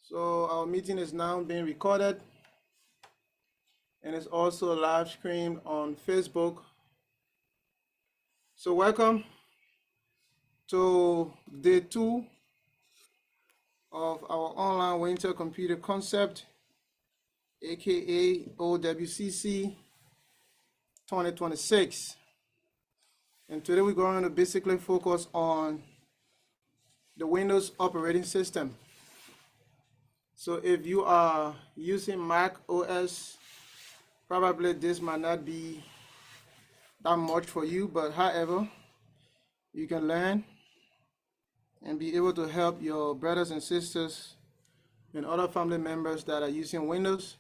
So our meeting is now being recorded and it's also live streamed on Facebook. So welcome to day 2 of our online winter computer concept, aka OWCC 2026. And today we're going to basically focus on the Windows operating system. So if you are using Mac OS, probably this might not be that much for you, but however, you can learn and be able to help your brothers and sisters and other family members that are using Windows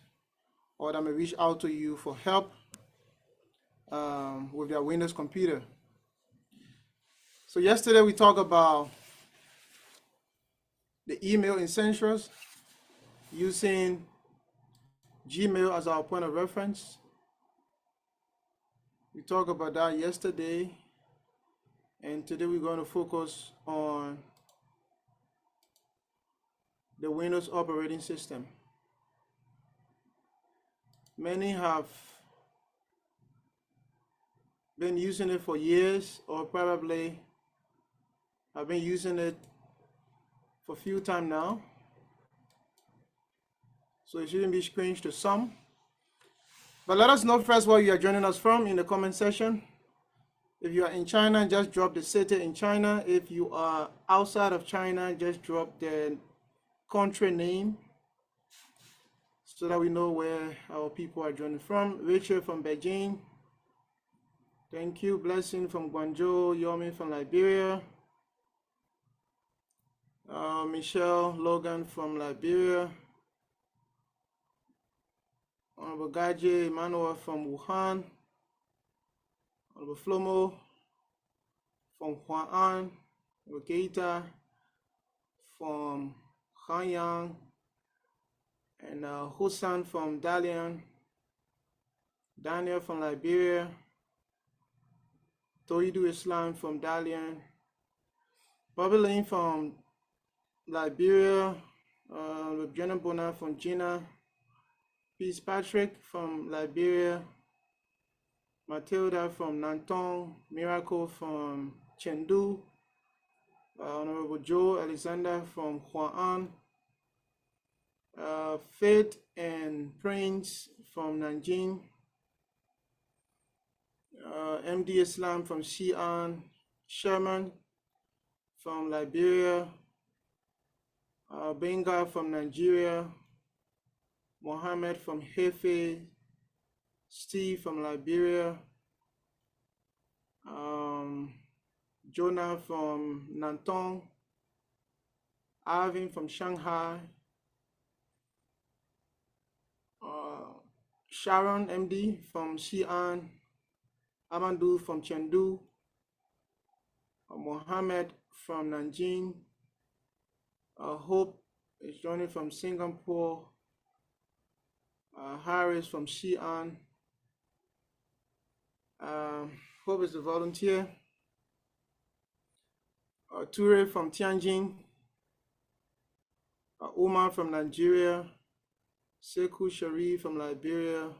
or that may reach out to you for help with their Windows computer. So yesterday we talked about the email essentials, using Gmail as our point of reference. We talked about that yesterday, and today we're going to focus on the Windows operating system. Many have been using it for years, or probably have been using it for a few times now. So it shouldn't be strange to some. But let us know first where you are joining us from in the comment section. If you are in China, just drop the city in China. If you are outside of China, just drop the country name so that we know where our people are joining from. Rachel from Beijing. Thank you. Blessing from Guangzhou. Yomi from Liberia. Michelle Logan from Liberia. Honorable Gaje Emmanuel from Wuhan. Honorable Flomo from Huan. Honorable Keita from Hanyang. And Hussein from Dalian. Daniel from Liberia. Toidu Islam from Dalian. Bobby Lane from Liberia. Jenna Bona from Gina. Peace Patrick from Liberia, Matilda from Nantong, Miracle from Chengdu, Honorable Joe Alexander from Huan, Faith and Prince from Nanjing, MD Islam from Xi'an, Sherman from Liberia, Benga from Nigeria, Mohammed from Hefe, Steve from Liberia, Jonah from Nantong, Arvin from Shanghai, Sharon MD from Xi'an, Amandu from Chengdu, Mohammed from Nanjing, Hope is joining from Singapore, Harris from Xi'an, Hope is a volunteer, Ture from Tianjin, Umar from Nigeria, Sekou Sharif from Liberia,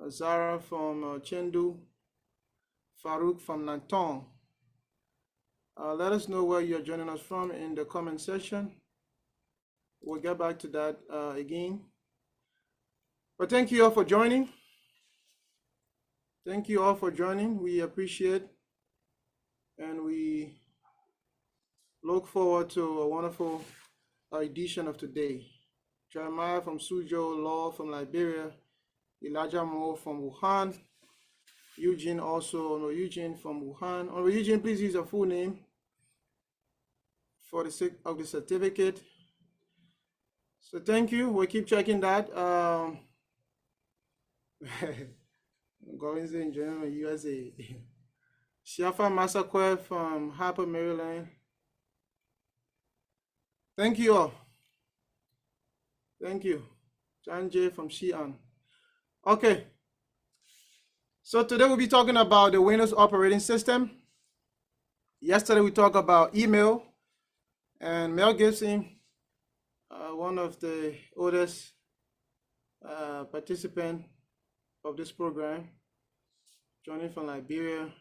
Zara from Chengdu, Farouk from Nantong. Let us know where you're joining us from in the comment section. We'll get back to that again. But thank you all for joining. Thank you all for joining. We appreciate and we look forward to a wonderful edition of today. Jeremiah from Suzhou, Law from Liberia, Elijah Mo from Wuhan, Eugene also, no, Eugene from Wuhan. Oh, Eugene, please use your full name for the sake of the certificate. So thank you. We'll keep checking that. Going in Germany, USA. Shiafa Masakwe from Harper, Maryland. Thank you all. Thank you. John J from Xi'an. Okay. So today we'll be talking about the Windows operating system. Yesterday we talked about email, and Mel Gibson one of the oldest participants of this program, joining from Liberia.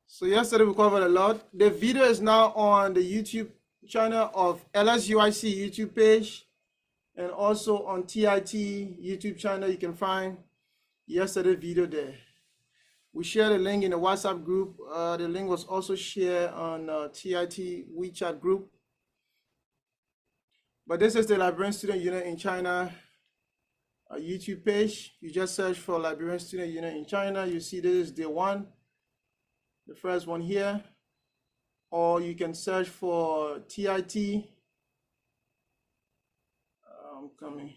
So yesterday we covered a lot. The video is now on the YouTube channel of LSUIC YouTube page, and also on TIT YouTube channel. You can find yesterday's video there. We shared a link in the WhatsApp group. The link was also shared on TIT WeChat group. But this is the Liberian Student Union in China YouTube page. You just search for Liberian Student Union in China. You see this is day one, the first one here. Or you can search for TIT. I'm coming.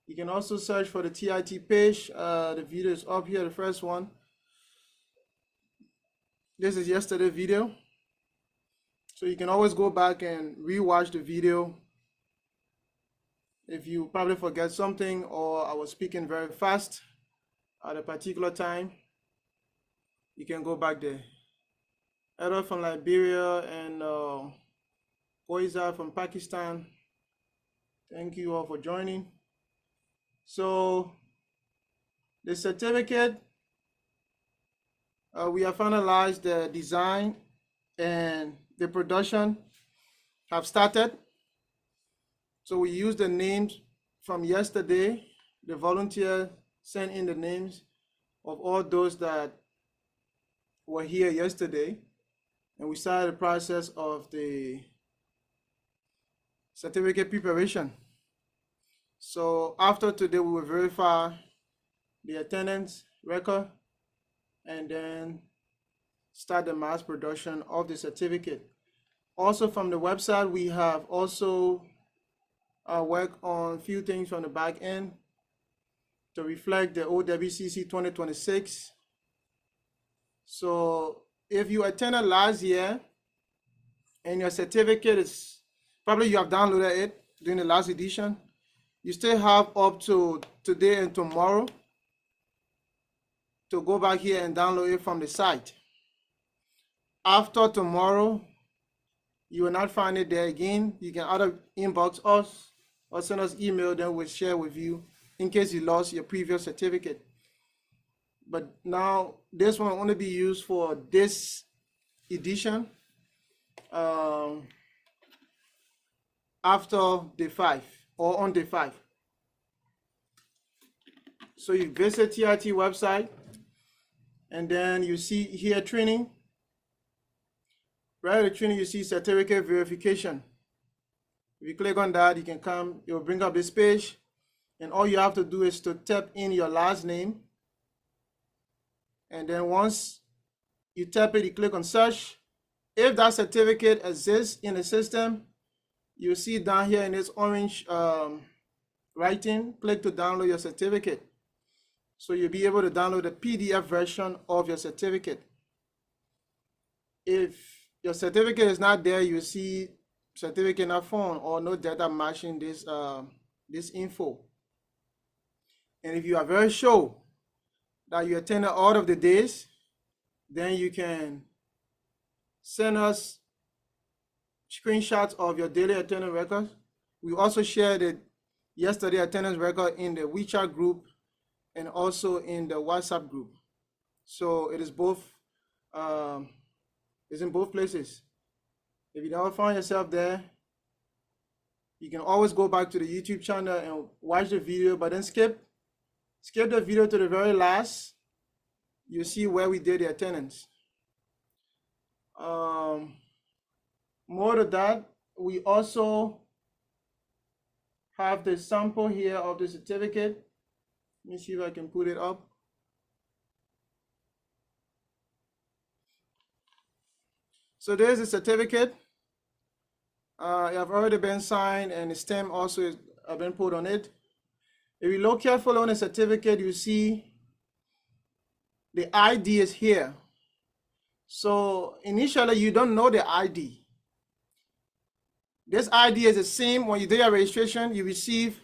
You can also search for the TIT page. The video is up here, the first one. This is yesterday's video. So you can always go back and rewatch the video. If you probably forget something or I was speaking very fast at a particular time, you can go back there. Edward from Liberia and Poisa from Pakistan. Thank you all for joining. So the certificate, we have finalized the design and the production have started. So we use the names from yesterday. The volunteer sent in the names of all those that were here yesterday. And we started the process of the certificate preparation. So after today, we will verify the attendance record and then start the mass production of the certificate. Also from the website, we have also worked on a few things from the back end to reflect the OWCC 2026. So if you attended last year and your certificate is, probably you have downloaded it during the last edition, you still have up to today and tomorrow to go back here and download it from the site. After tomorrow, you will not find it there again. You can either inbox us or send us email, then we'll share with you in case you lost your previous certificate. But now this one will only be used for this edition after day 5 or on day 5. So you visit TIT website and then you see here training. Right at the training, you see certificate verification. If you click on that, you can come, it will bring up this page, and all you have to do is to type in your last name. And then once you type it, you click on search. If that certificate exists in the system, you'll see down here in this orange writing, click to download your certificate. So you'll be able to download the PDF version of your certificate. If your certificate is not there, you see certificate not found or no data matching this this info. And if you are very sure that you attended all of the days, then you can send us screenshots of your daily attendance records. We also shared the yesterday attendance record in the WeChat group and also in the WhatsApp group. So it is both, it's in both places. If you never find yourself there, you can always go back to the YouTube channel and watch the video, but then skip the video to the very last. You see where we did the attendance. More to that, we also have the sample here of the certificate. Let me see if I can put it up. So there's the certificate. It have already been signed and the stamp also has been put on it. If you look carefully on the certificate, you see the ID is here. So initially you don't know the ID. This ID is the same when you do your registration, you receive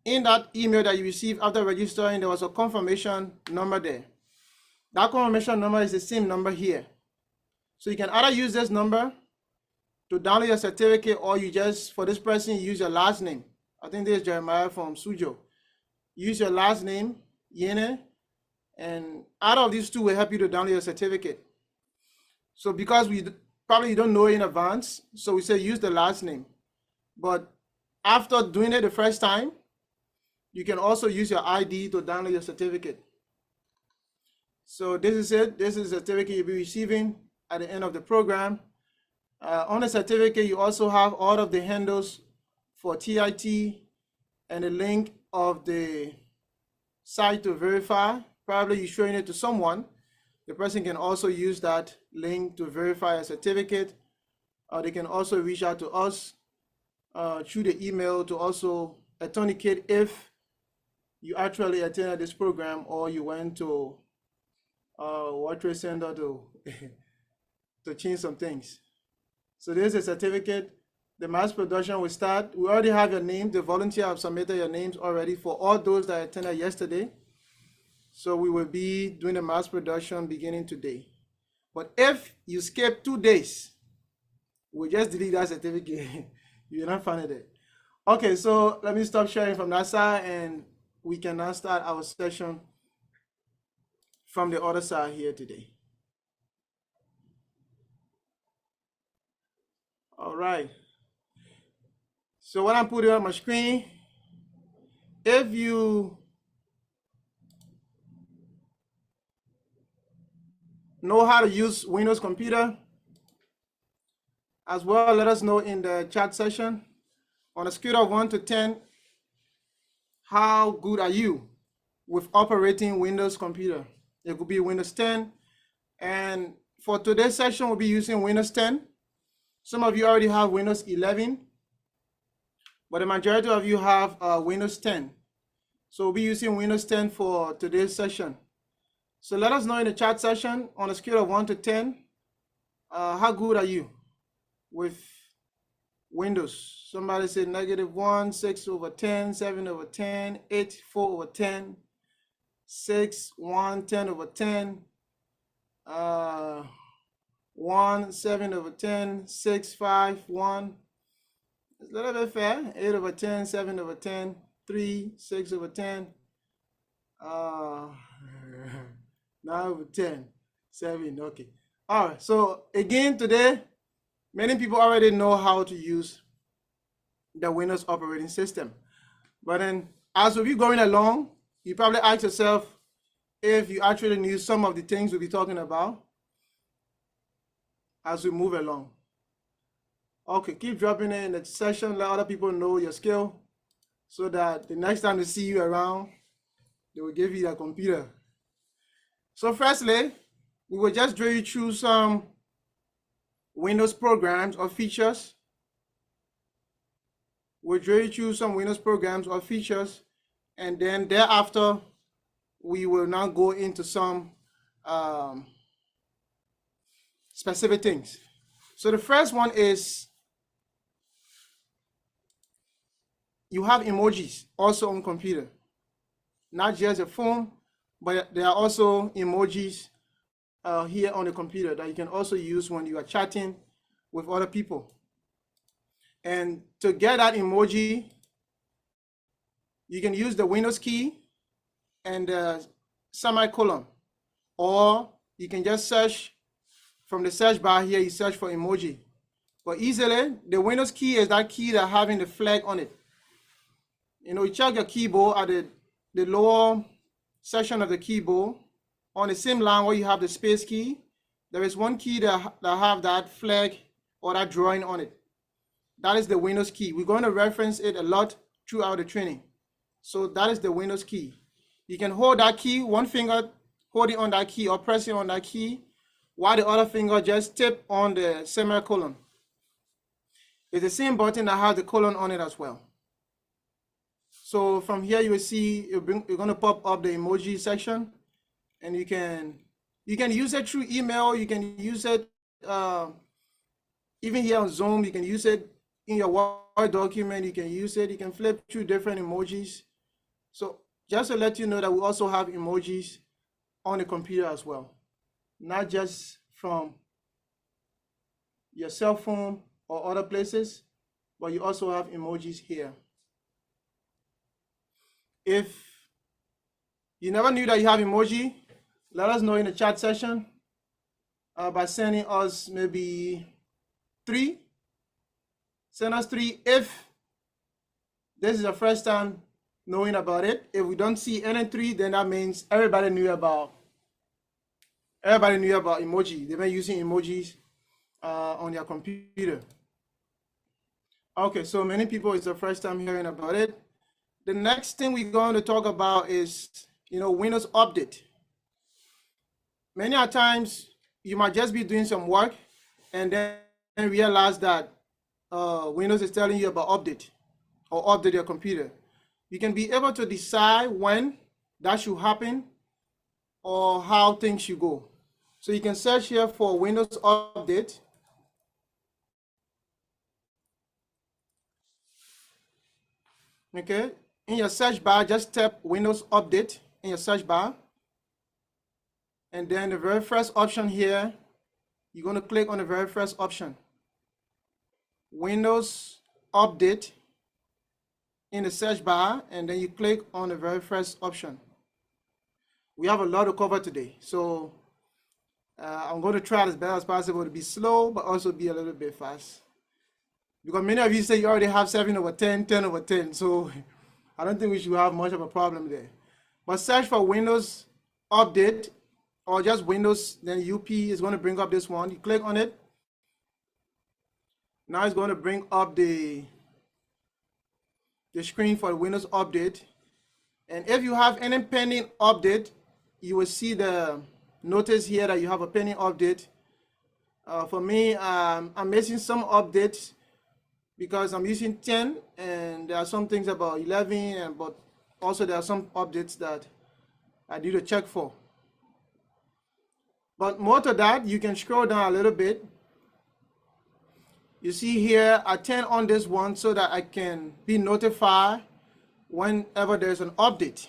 in that email that you received after registering, there was a confirmation number there. That confirmation number is the same number here. So you can either use this number to download your certificate, or you just, for this person, you use your last name. I think this is Jeremiah from Sujo. Use your last name, Yene, and out of these two will help you to download your certificate. So because we probably don't know in advance, so we say use the last name. But after doing it the first time, you can also use your ID to download your certificate. So this is it. This is the certificate you'll be receiving at the end of the program. On the certificate, you also have all of the handles for TIT and the link of the site to verify. Probably you're showing it to someone. The person can also use that link to verify a certificate. They can also reach out to us through the email to also authenticate if you actually attended this program or you went to World Trade Center to to change some things. So this is a certificate. The mass production will start. We already have your name. The volunteer have submitted your names already for all those that attended yesterday. So we will be doing the mass production beginning today. But if you skip 2 days, we'll just delete that certificate. You will not find it there. Okay, so let me stop sharing from that side and we can now start our session from the other side here today. All right. So what I'm putting on my screen, if you know how to use Windows computer as well, let us know in the chat session. On a scale of 1 to 10, how good are you with operating Windows computer? It could be Windows 10. And for today's session, we'll be using Windows 10. Some of you already have Windows 11, but the majority of you have Windows 10. So we'll be using Windows 10 for today's session. So let us know in the chat session on a scale of 1 to 10, how good are you with Windows? Somebody said -1, 6 over 10, 7 over 10, 8, 4 over 10, 6, 1, 10 over 10, 1, 7 over 10, 6, 5, 1. It's a little bit fair. 8 over 10, 7 over 10, 3, 6 over 10, 9 over 10, 7, okay. All right, so again today, many people already know how to use the Windows operating system. But then as we'll be going along, you probably ask yourself if you actually knew some of the things we'll be talking about as we move along. Okay, keep dropping it in the session, let other people know your skill so that the next time they see you around, they will give you a computer. So firstly, we will just drill you through some Windows programs or features. We'll drill you through some Windows programs or features, and then thereafter, we will now go into some specific things. So the first one is you have emojis also on computer, not just a phone, but there are also emojis here on the computer that you can also use when you are chatting with other people. And to get that emoji, you can use the Windows key and the semicolon, or you can just search from the search bar here, you search for emoji. But easily, the Windows key is that key that having the flag on it. You know, you check your keyboard at the lower section of the keyboard. On the same line where you have the space key, there is one key that have that flag or that drawing on it. That is the Windows key. We're going to reference it a lot throughout the training. So that is the Windows key. You can hold that key, one finger holding on that key or pressing on that key, while the other finger just tap on the semicolon. It's the same button that has the colon on it as well. So from here you will see you're going to pop up the emoji section, and you can use it through email. You can use it even here on Zoom. You can use it in your Word document. You can use it. You can flip through different emojis. So just to let you know that we also have emojis on the computer as well, not just from your cell phone, or other places, but you also have emojis here. If you never knew that you have emoji, let us know in the chat section by sending us maybe 3. Send us 3 if this is the first time knowing about it. If we don't see any 3, then that means everybody knew about emoji. They've been using emojis on their computer. Okay, so many people, it's the first time hearing about it. The next thing we're going to talk about is, Windows Update. Many times you might just be doing some work and then realize that Windows is telling you about update or update your computer. You can be able to decide when that should happen or how things should go. So you can search here for Windows Update. Okay, in your search bar, just tap Windows Update in your search bar. And then the very first option here, you're going to click on the very first option, Windows Update in the search bar, and then you click on the very first option. We have a lot to cover today, so I'm going to try as best as possible to be slow, but also be a little bit fast. Because many of you say you already have 7 over 10, 10 over 10, so I don't think we should have much of a problem there. But search for Windows Update or just Windows, then UP is going to bring up this one. You click on it. Now it's going to bring up the screen for the Windows Update. And if you have any pending update, you will see the notice here that you have a pending update. For me, I'm missing some updates because I'm using 10 and there are some things about 11, but also there are some updates that I need to check for. But more to that, you can scroll down a little bit. You see here, I turn on this one so that I can be notified whenever there's an update.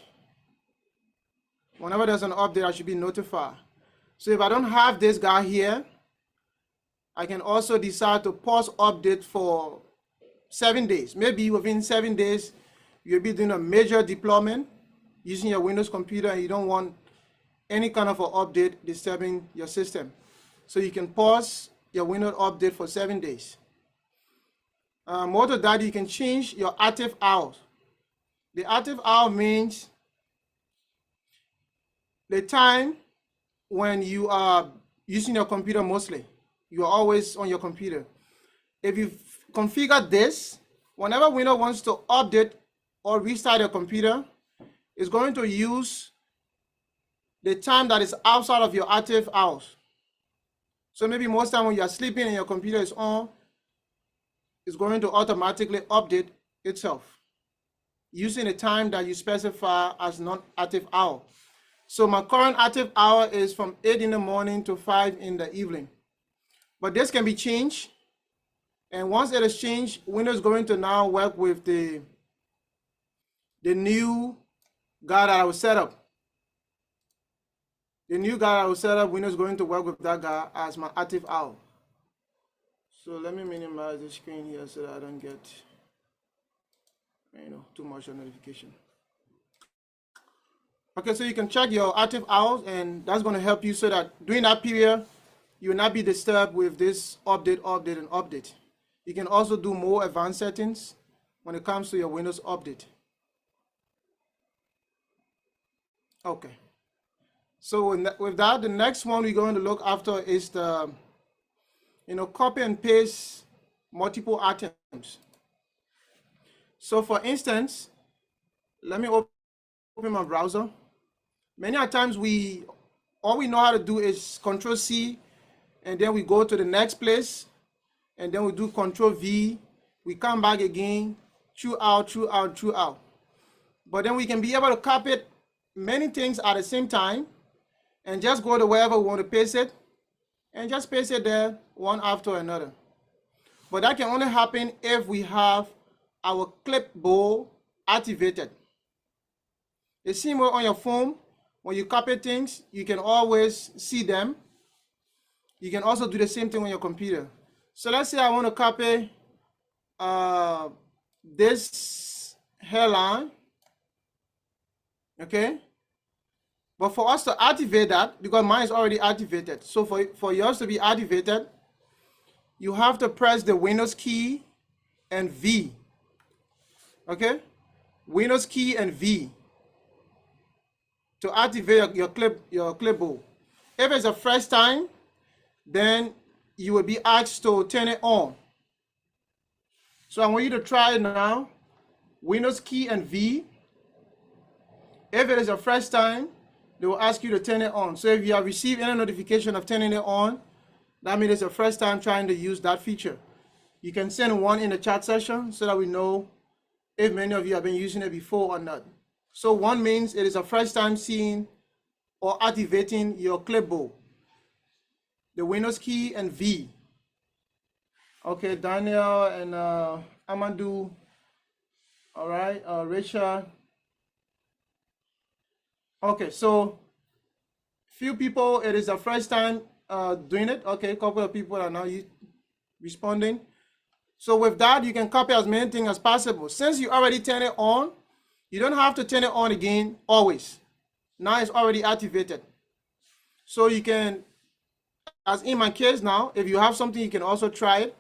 Whenever there's an update, I should be notified. So if I don't have this guy here, I can also decide to pause update for 7 days. Maybe within 7 days, you'll be doing a major deployment using your Windows computer and you don't want any kind of an update disturbing your system. So you can pause your Windows update for 7 days. More to that, you can change your active hours. The active hour means the time when you are using your computer mostly. You are always on your computer. If you configure this, whenever Windows wants to update or restart your computer, it's going to use the time that is outside of your active hours. So maybe most time when you are sleeping and your computer is on, it's going to automatically update itself using the time that you specify as non-active hour. So my current active hour is from 8 in the morning to 5 in the evening. But this can be changed. And once it is changed, Windows is going to now work with the new guy that I will set up. The new guy I will set up, Windows is going to work with that guy as my active hour. So let me minimize the screen here so that I don't get too much notification. Okay, so you can check your active hours, and that's going to help you so that during that period, you will not be disturbed with this update, update, and update. You can also do more advanced settings when it comes to your Windows update. Okay. So with that, the next one we're going to look after is the, copy and paste multiple items. So for instance, let me open my browser. Many times all we know how to do is Control-C, and then we go to the next place, and then we do Control-V. We come back again, throughout. But then we can be able to copy many things at the same time, and just go to wherever we want to paste it, and just paste it there one after another. But that can only happen if we have our clipboard activated. The same way on your phone, when you copy things, you can always see them. You can also do the same thing on your computer. So let's say I want to copy this hairline, okay? But for us to activate that, because mine is already activated, so for yours to be activated, you have to press the Windows key and V, okay? Windows key and V to activate your clipboard. If it's the first time, then you will be asked to turn it on. So I want you to try it now. Windows key and V. If it is your first time, they will ask you to turn it on. So if you have received any notification of turning it on, that means it's your first time trying to use that feature. You can send one in the chat session so that we know if many of you have been using it before or not. So one means it is a first time seeing or activating your clipboard. The Windows key and V. Okay, Daniel and Amadou. All right, Richard. Okay, so few people, it is the first time doing it. Okay, a couple of people are now responding. So with that, you can copy as many things as possible. Since you already turn it on, you don't have to turn it on again always. Now it's already activated. So you can, as in my case now, if you have something, you can also try it.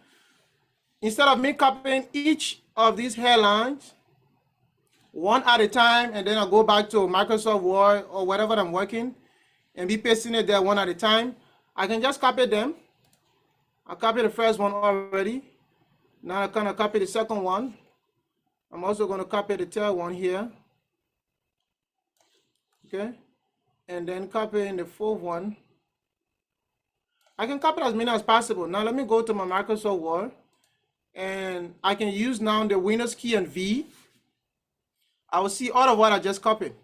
Instead of me copying each of these hairlines one at a time, and then I'll go back to Microsoft Word or whatever I'm working and be pasting it there one at a time, I can just copy them. I copied the first one already. Now I'm gonna copy the second one. I'm also gonna copy the third one here. Okay, and then copy in the fourth one. I can copy as many as possible. Now let me go to my Microsoft Word, and I can use now the Windows key and V. I will see all of what I just copied.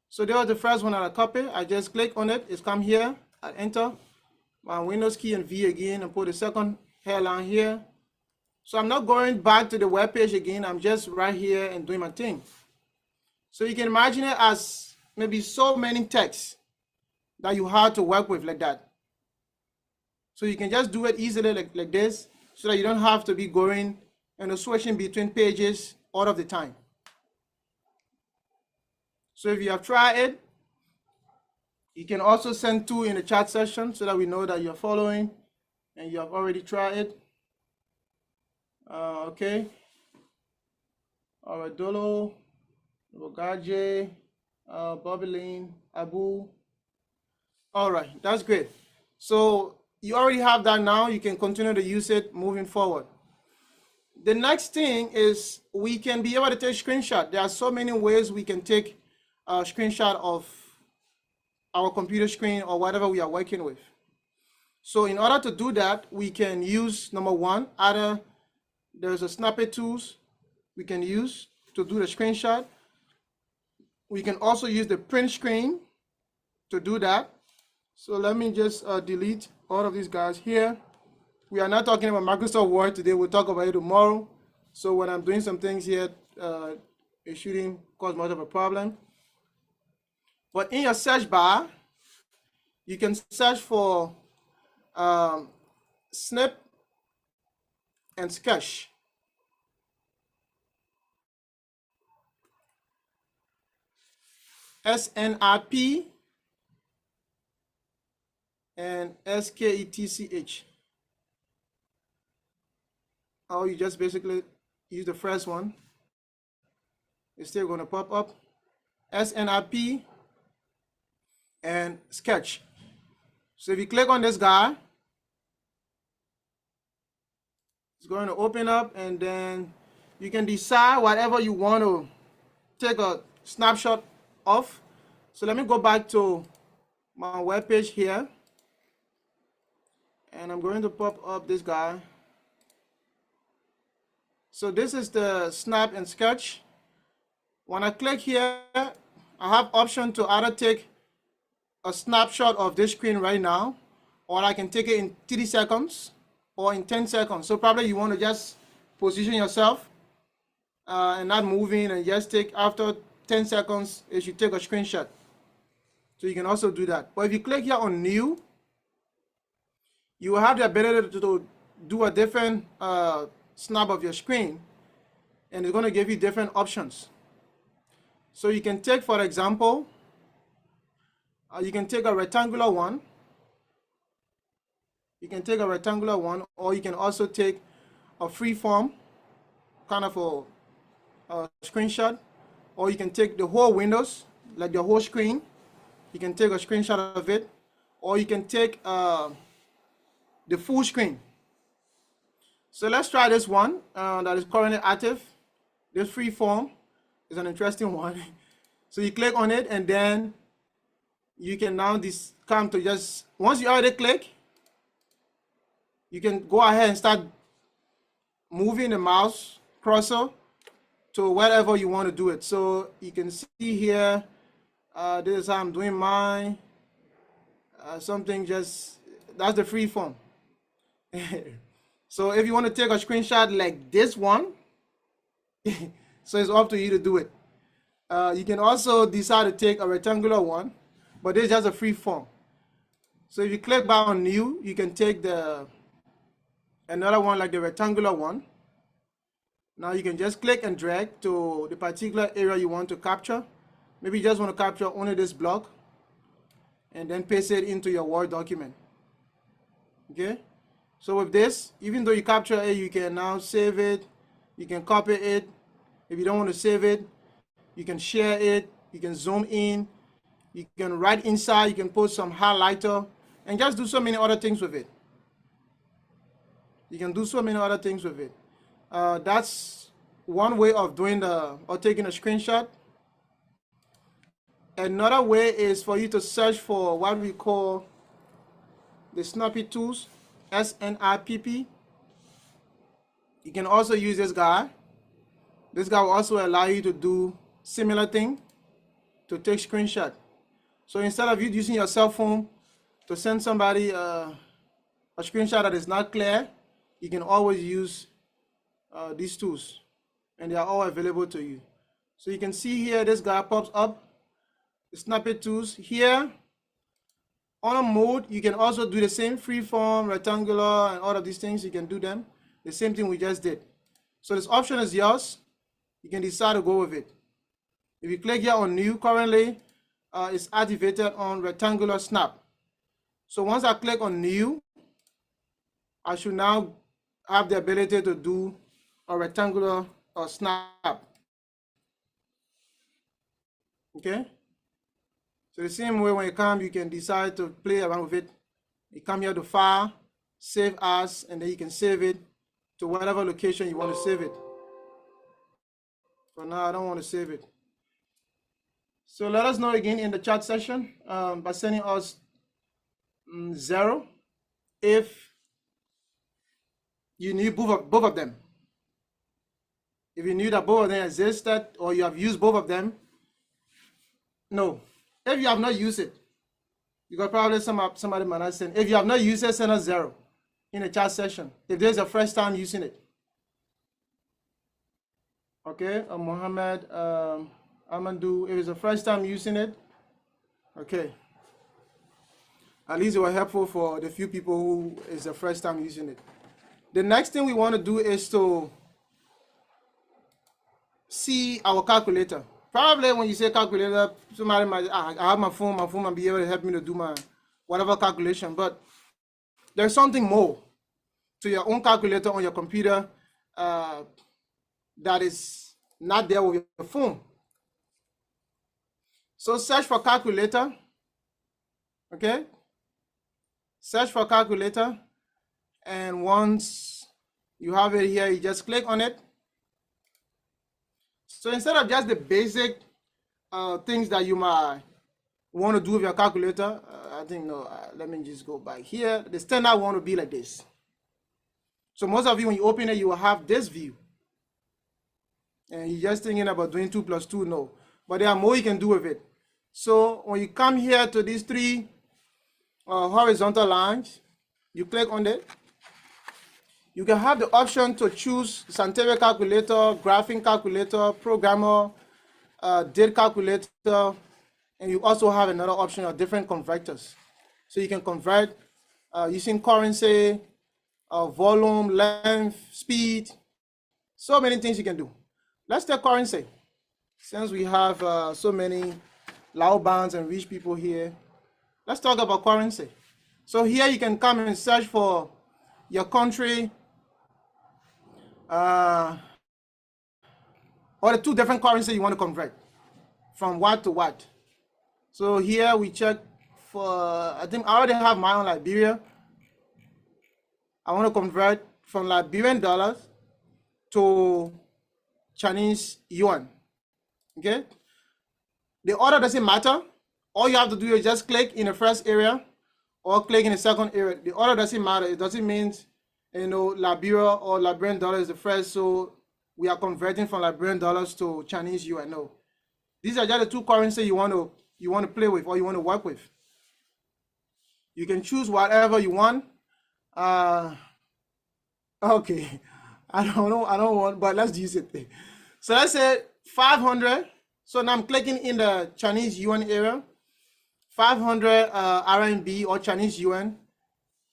So there was the first one that I copied. I just click on it. It's come here. I enter my Windows key and V again and put the second hairline here. So I'm not going back to the web page again. I'm just right here and doing my thing. So you can imagine it as maybe so many texts that you have to work with like that. So you can just do it easily like this, so that you don't have to be going and switching between pages all of the time. So if you have tried it, you can also send 2 in the chat session so that we know that you're following and you have already tried it. Okay. All right, Dolo, Bogaje, Bobilin, Abu. All right, that's great. So you already have that now. You can continue to use it moving forward. The next thing is we can be able to take screenshot. There are so many ways we can take a screenshot of our computer screen or whatever we are working with. So in order to do that, we can use, number one, either there's a Snipping Tools we can use to do the screenshot. We can also use the print screen to do that. So let me just delete all of these guys here. We are not talking about Microsoft Word today. We'll talk about it tomorrow. So when I'm doing some things here, it shouldn't cause much of a problem. But in your search bar, you can search for snip and sketch. SNIP and SKETCH. Or you just basically use the first one. It's still going to pop up. SNIP and sketch. So if you click on this guy, it's going to open up, and then you can decide whatever you want to take a snapshot of. So let me go back to my web page here, and I'm going to pop up this guy. So this is the snap and sketch. When I click here, I have option to either take a snapshot of this screen right now, or I can take it in 30 seconds or in 10 seconds. So probably you want to just position yourself and not moving, and just take, after 10 seconds, it should take a screenshot. So you can also do that. But if you click here on new, you will have the ability to do a different snap of your screen, and it's going to give you different options. So you can take, for example, you can take a rectangular one. You can take a rectangular one, or you can also take a free form, kind of a screenshot, or you can take the whole windows, like the whole screen. You can take a screenshot of it, or you can take the full screen. So let's try this one that is currently active. This free form is an interesting one. So you click on it, and then you can now come to just, once you already click, you can go ahead and start moving the mouse cursor to wherever you want to do it. So you can see here, this is how I'm doing mine. Something just, that's the free form. So if you want to take a screenshot like this one, so it's up to you to do it. You can also decide to take a rectangular one, but this is just a free form. So if you click back on new, you can take another one like the rectangular one. Now you can just click and drag to the particular area you want to capture. Maybe you just want to capture only this block, and then paste it into your Word document. Okay? So with this, even though you capture it, you can now save it. You can copy it. If you don't want to save it, you can share it. You can zoom in. You can write inside. You can put some highlighter and just do so many other things with it. You can do so many other things with it. That's one way of doing or taking a screenshot. Another way is for you to search for what we call the Snipping Tools, SNIPP. You can also use this guy. This guy will also allow you to do similar thing, to take screenshot. So instead of you using your cell phone to send somebody a screenshot that is not clear, you can always use these tools, and they are all available to you. So you can see here, this guy pops up, the Snipping Tools. Here, on a mode, you can also do the same freeform, rectangular, and all of these things. You can do them. The same thing we just did. So this option is yours. You can decide to go with it. If you click here on new, currently it's activated on rectangular snap. So once I click on new, I should now have the ability to do a rectangular snap. Okay? So the same way when you come, you can decide to play around with it. You come here to File, Save As, and then you can save it to whatever location you want to save it. For now, I don't want to save it. So let us know again in the chat session by sending us 0 if you knew both of them. If you knew that both of them existed, or you have used both of them, no. If you have not used it, you got probably somebody might not send. If you have not used it, send us 0 in the chat session. If there's a first time using it. Okay, Mohammed, Amandu, if it's the first time using it, okay. At least it was helpful for the few people who is the first time using it. The next thing we want to do is to see our calculator. Probably when you say calculator, somebody might, I have my phone might be able to help me to do my whatever calculation, but there's something more to your own calculator on your computer that is not there with your phone. So search for calculator, okay? Search for calculator, and once you have it here, you just click on it. So instead of just the basic things that you might want to do with your calculator, I think, no, let me just go back here. The standard one will be like this. So most of you, when you open it, you will have this view. And you're just thinking about doing 2 plus 2, no. But there are more you can do with it. So when you come here to these 3 horizontal lines, you click on it. You can have the option to choose scientific calculator, graphing calculator, programmer, date calculator, and you also have another option of different converters. So you can convert using currency, volume, length, speed, so many things you can do. Let's take currency. Since we have so many loud bands and rich people here, let's talk about currency. So here you can come and search for your country, or the two different currencies you want to convert from what to what. So here we check for, I think I already have mine on Liberia. I want to convert from Liberian dollars to Chinese yuan. Okay? The order doesn't matter. All you have to do is just click in the first area or click in the second area. The order doesn't matter. It doesn't mean, Liberia or Liberian dollar is the first, so we are converting from Liberian dollars to Chinese yuan. No. These are just the two currencies you want to play with or you want to work with. You can choose whatever you want. Okay. I don't want, but let's use it. So let's say 500. So now I'm clicking in the Chinese yuan area. 500 RMB or Chinese yuan.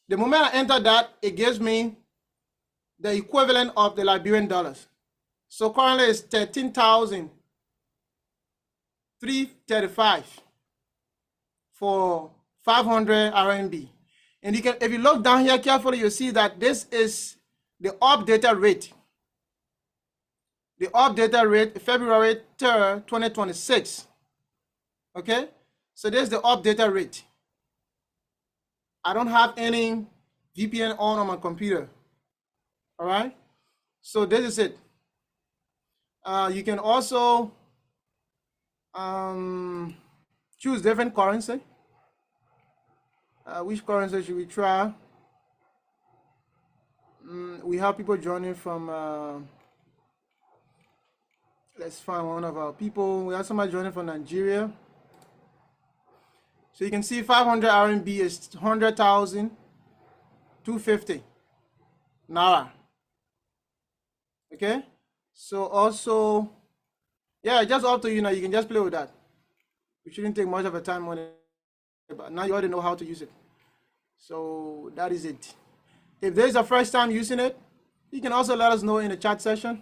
The moment I enter that, it gives me the equivalent of the Liberian dollars. So currently it's 13,335 for 500 RMB. And you can, if you look down here carefully, you'll see that this is the updated rate. The updated rate, February 3rd, 2026. Okay? So this is the updated rate. I don't have any VPN on my computer. All right? So this is it. You can also choose different currency. Which currency should we try? We have people joining from, let's find one of our people. We have somebody joining from Nigeria. So you can see 500 RMB is 100,250 Naira. Okay? So also, yeah, just up to you now. You can just play with that. It shouldn't take much of a time on it, but now you already know how to use it. So that is it. If there's a first time using it, you can also let us know in the chat session.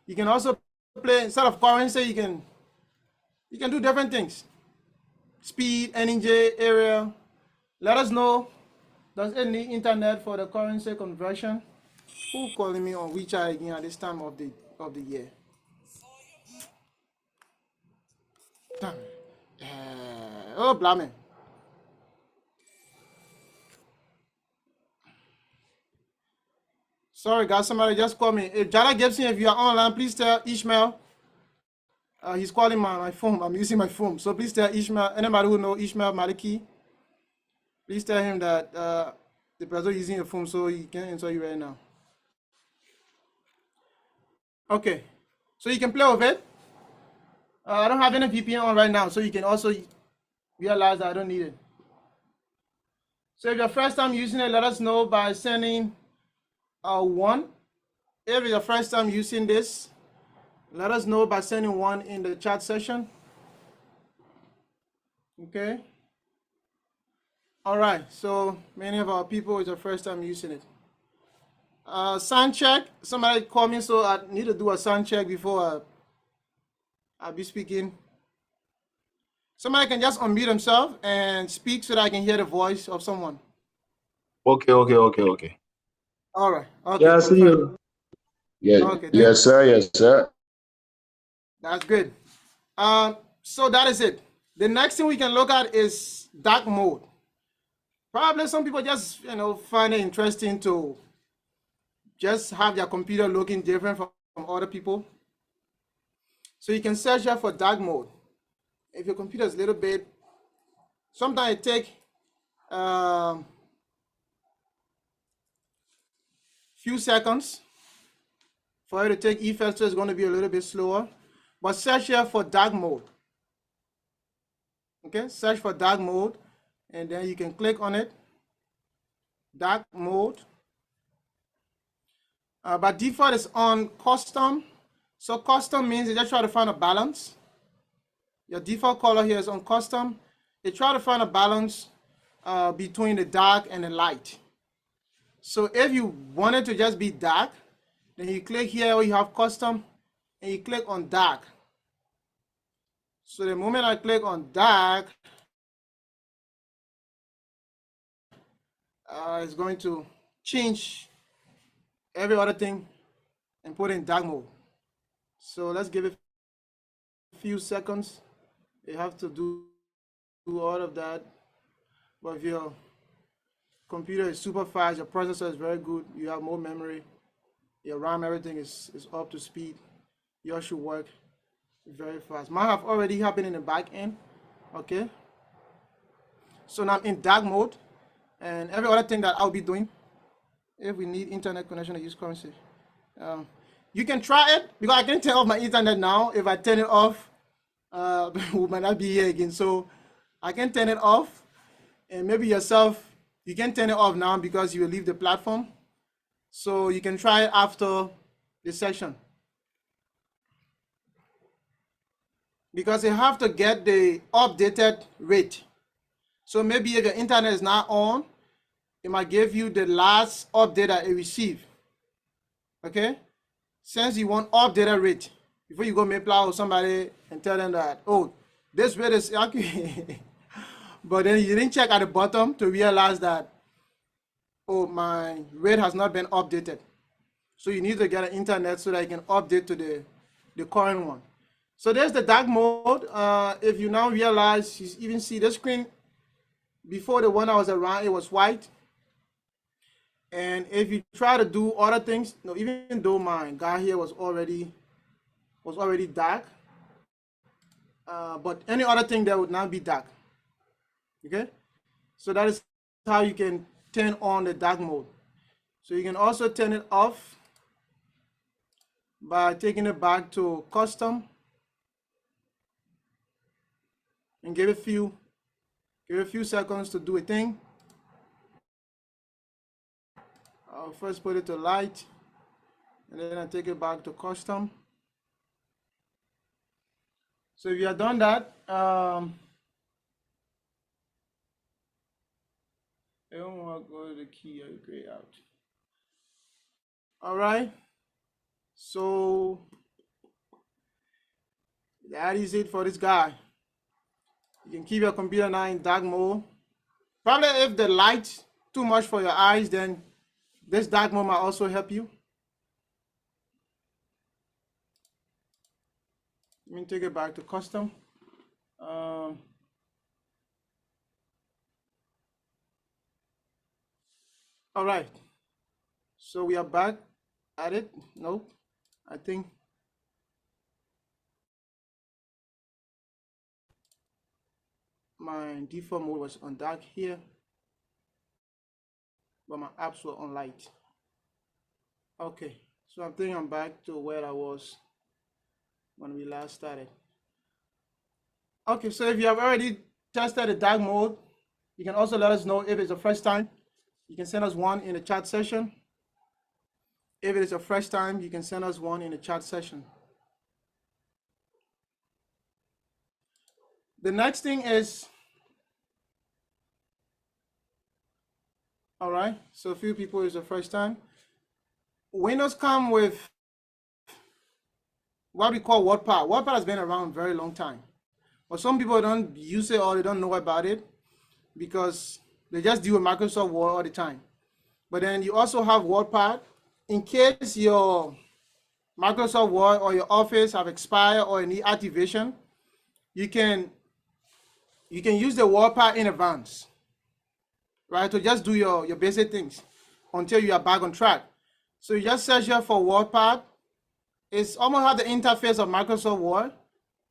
You can also play, instead of currency, you can do different things. Speed, NJ area. Let us know. Does it need internet for the currency conversion? Who calling me on WeChat again at this time of the year? Damn it. Oh, blaming. Sorry, guys. Somebody just called me. If Jala Gibson, if you are online, please tell Ishmael. He's calling my phone. I'm using my phone. So please tell Ishmael, anybody who know Ishmael Maliki, please tell him that the person using your phone so he can answer you right now. Okay. So you can play with it. I don't have any VPN on right now, so you can also realize that I don't need it. So if you're first time using it, let us know by sending 1. If it's your first time using this, let us know by sending 1 in the chat session. Okay. All right. So many of our people is the first time using it. Sound check. Somebody called me, so I need to do a sound check before I'll be speaking. Somebody can just unmute himself and speak so that I can hear the voice of someone. Okay. All right. Okay. Yeah, I see you. Yeah. Okay, Yes, sir. Yes, sir. That's good. So that is it. The next thing we can look at is dark mode. Probably some people just find it interesting to just have their computer looking different from other people. So you can search here for dark mode. If your computer is a little bit, sometimes it takes few seconds for it to take effect, so it's going to be a little bit slower. But search here for dark mode. Okay, search for dark mode, and then you can click on it. Dark mode. By default, it's on custom. So custom means you just try to find a balance. Your default color here is on custom. You try to find a balance between the dark and the light. So if you want it to just be dark, then you click here where you have custom and you click on dark. So the moment I click on dark, it's going to change every other thing and put in dark mode. So let's give it a few seconds. You have to do all of that. But if your computer is super fast, your processor is very good, you have more memory, your RAM, everything is up to speed, yours should work very fast. Mine have already happened in the back end. Okay. So now I'm in dark mode, and every other thing that I'll be doing, if we need internet connection to use currency, you can try it, because I can turn off my internet now. If I turn it off, we might not be here again. So I can turn it off, and maybe yourself, you can turn it off now because you will leave the platform. So you can try it after the session, because you have to get the updated rate. So maybe if your internet is not on, it might give you the last update that it received. Okay? Since you want updated rate, before you go Mayplow or somebody and tell them that, oh, this rate is accurate. But then you didn't check at the bottom to realize that, oh, my rate has not been updated. So you need to get an internet so that you can update to the current one. So there's the dark mode. If you now realize, you even see the screen. Before, the one I was around, it was white. And if you try to do other things, no, even though my guy here was already dark, but any other thing that would not be dark. Okay, so that is how you can turn on the dark mode. So you can also turn it off by taking it back to custom and give it a few seconds to do a thing. I'll first put it to light, and then I take it back to custom. So if you have done that, I don't want to go to the key or gray out. All right. So that is it for this guy. You can keep your computer now in dark mode. Probably if the light's too much for your eyes, then this dark mode might also help you. Let me take it back to custom. All right. So we are back at it. Nope. I think my default mode was on dark here, but my apps were on light. Okay, so I think I'm back to where I was when we last started. Okay, so if you have already tested the dark mode, you can also let us know if it's the first time. You can send us one in the chat session. If it is a fresh time, you can send us one in the chat session. The next thing is, all right, so a few people is the first time. Windows come with what we call WordPad. WordPad has been around a very long time, but some people don't use it or they don't know about it because they just deal with Microsoft Word all the time. But then you also have WordPad. In case your Microsoft Word or your Office have expired or you need activation, you can use the WordPad in advance, right? To just do your basic things until you are back on track. So you just search here for WordPad. It's almost like the interface of Microsoft Word.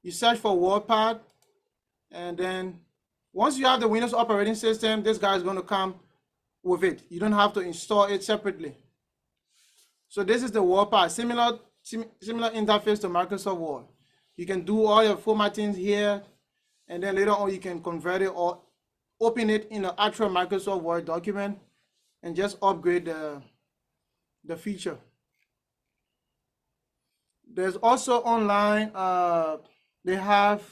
You search for WordPad, and then once you have the Windows operating system, this guy is going to come with it. You don't have to install it separately. So this is the WordPad, similar interface to Microsoft Word. You can do all your formatting here, and then later on you can convert it or open it in an actual Microsoft Word document and just upgrade the feature. There's also online, they have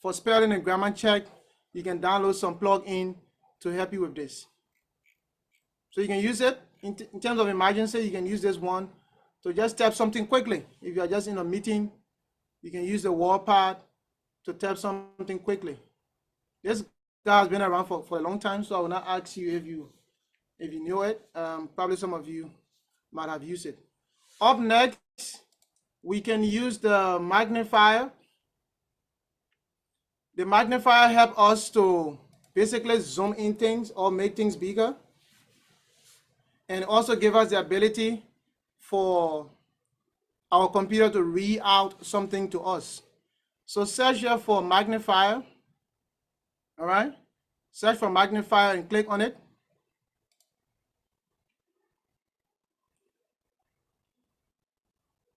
for spelling and grammar check, you can download some plugin to help you with this. So you can use it in terms of emergency. You can use this one to just type something quickly. If you are just in a meeting, you can use the WordPad to type something quickly. This guy has been around for a long time, so I will not ask you if you knew it. Probably some of you might have used it. Up next, we can use the magnifier. The magnifier helps us to basically zoom in things or make things bigger, and also give us the ability for our computer to read out something to us. So search here for magnifier. All right, search for magnifier and click on it.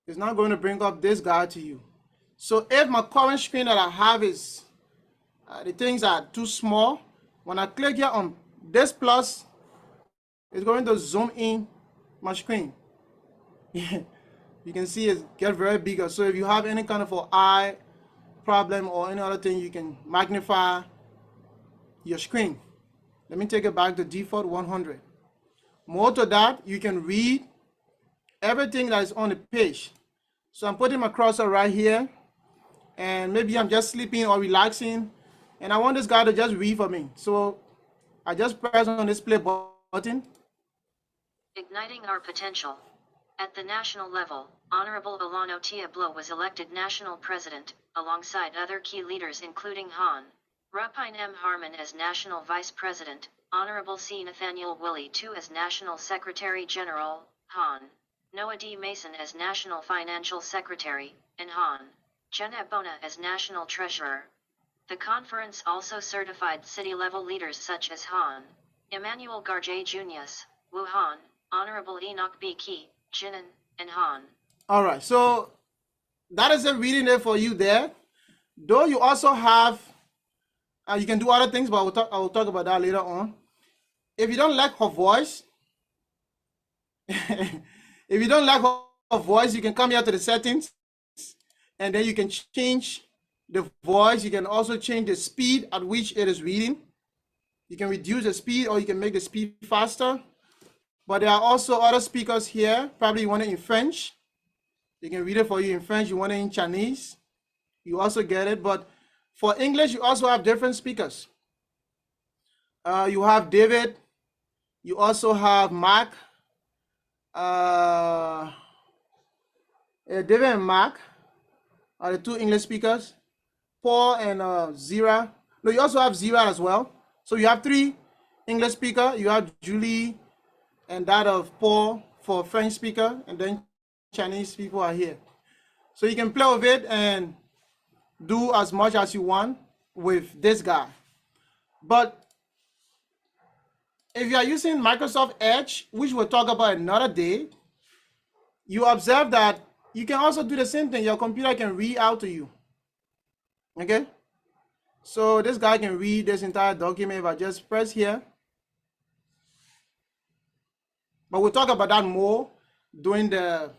It's not going to bring up this guy to you. So if my current screen that I have is the things are too small, when I click here on this plus, it's going to zoom in my screen. You can see it get very bigger. So if you have any kind of an eye problem or any other thing, you can magnify your screen. Let me take it back to default 100. More to that, you can read everything that is on the page. So I'm putting my cursor right here, and maybe I'm just sleeping or relaxing, and I want this guy to just read for me. So I just press on this play button. Igniting our potential. At the national level, Honorable Olano Tiablo was elected national president, alongside other key leaders including Han Rapine M. Harmon as national vice president, Honorable C. Nathaniel Willie II as national secretary general, Han Noah D. Mason as national financial secretary, and Han Jenna Bona as national treasurer. The conference also certified city-level leaders such as Han Emmanuel Garjay Junius, Wu Han, Honorable Enoch B. Key, Jinan, and Han. All right, so that is a reading there for you there. Though you also have, you can do other things, but I will talk about that later on. If you don't like her voice, if you don't like her voice, you can come here to the settings, and then you can change the voice. You can also change the speed at which it is reading. You can reduce the speed, or you can make the speed faster. But there are also other speakers here. Probably you want it in French. They can read it for you in French. You want it in Chinese, you also get it. But for English, you also have different speakers. You have David. You also have Mark. David and Mark are the two English speakers. Paul and Zira. No, you also have Zira as well. So you have three English speakers. You have Julie and that of Paul for French speaker, and then Chinese people are here. So you can play with it and do as much as you want with this guy. But if you are using Microsoft Edge, which we'll talk about another day, you observe that you can also do the same thing. Your computer can read out to you. Okay? So this guy can read this entire document if I just press here. But we'll talk about that more during the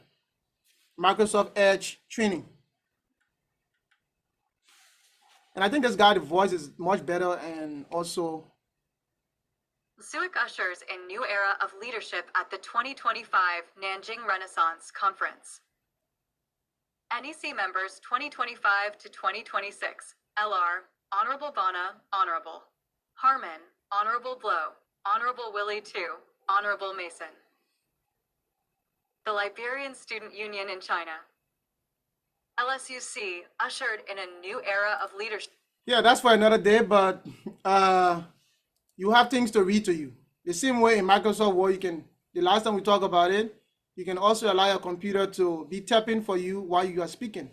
Microsoft Edge training. And I think this guy, the voice is much better, and also Suic ushers a new era of leadership at the 2025 Nanjing Renaissance Conference. NEC members 2025 to 2026, LR, Honorable Bona, Honorable Harmon, Honorable Blow, Honorable Willie II, Honorable Mason. The Liberian Student Union in China. LSUC ushered in a new era of leadership. yeah, that's for another day, but you have things to read to you. The same way in Microsoft Word, you can, the last time we talked about it, you can also allow your computer to be tapping for you while you are speaking.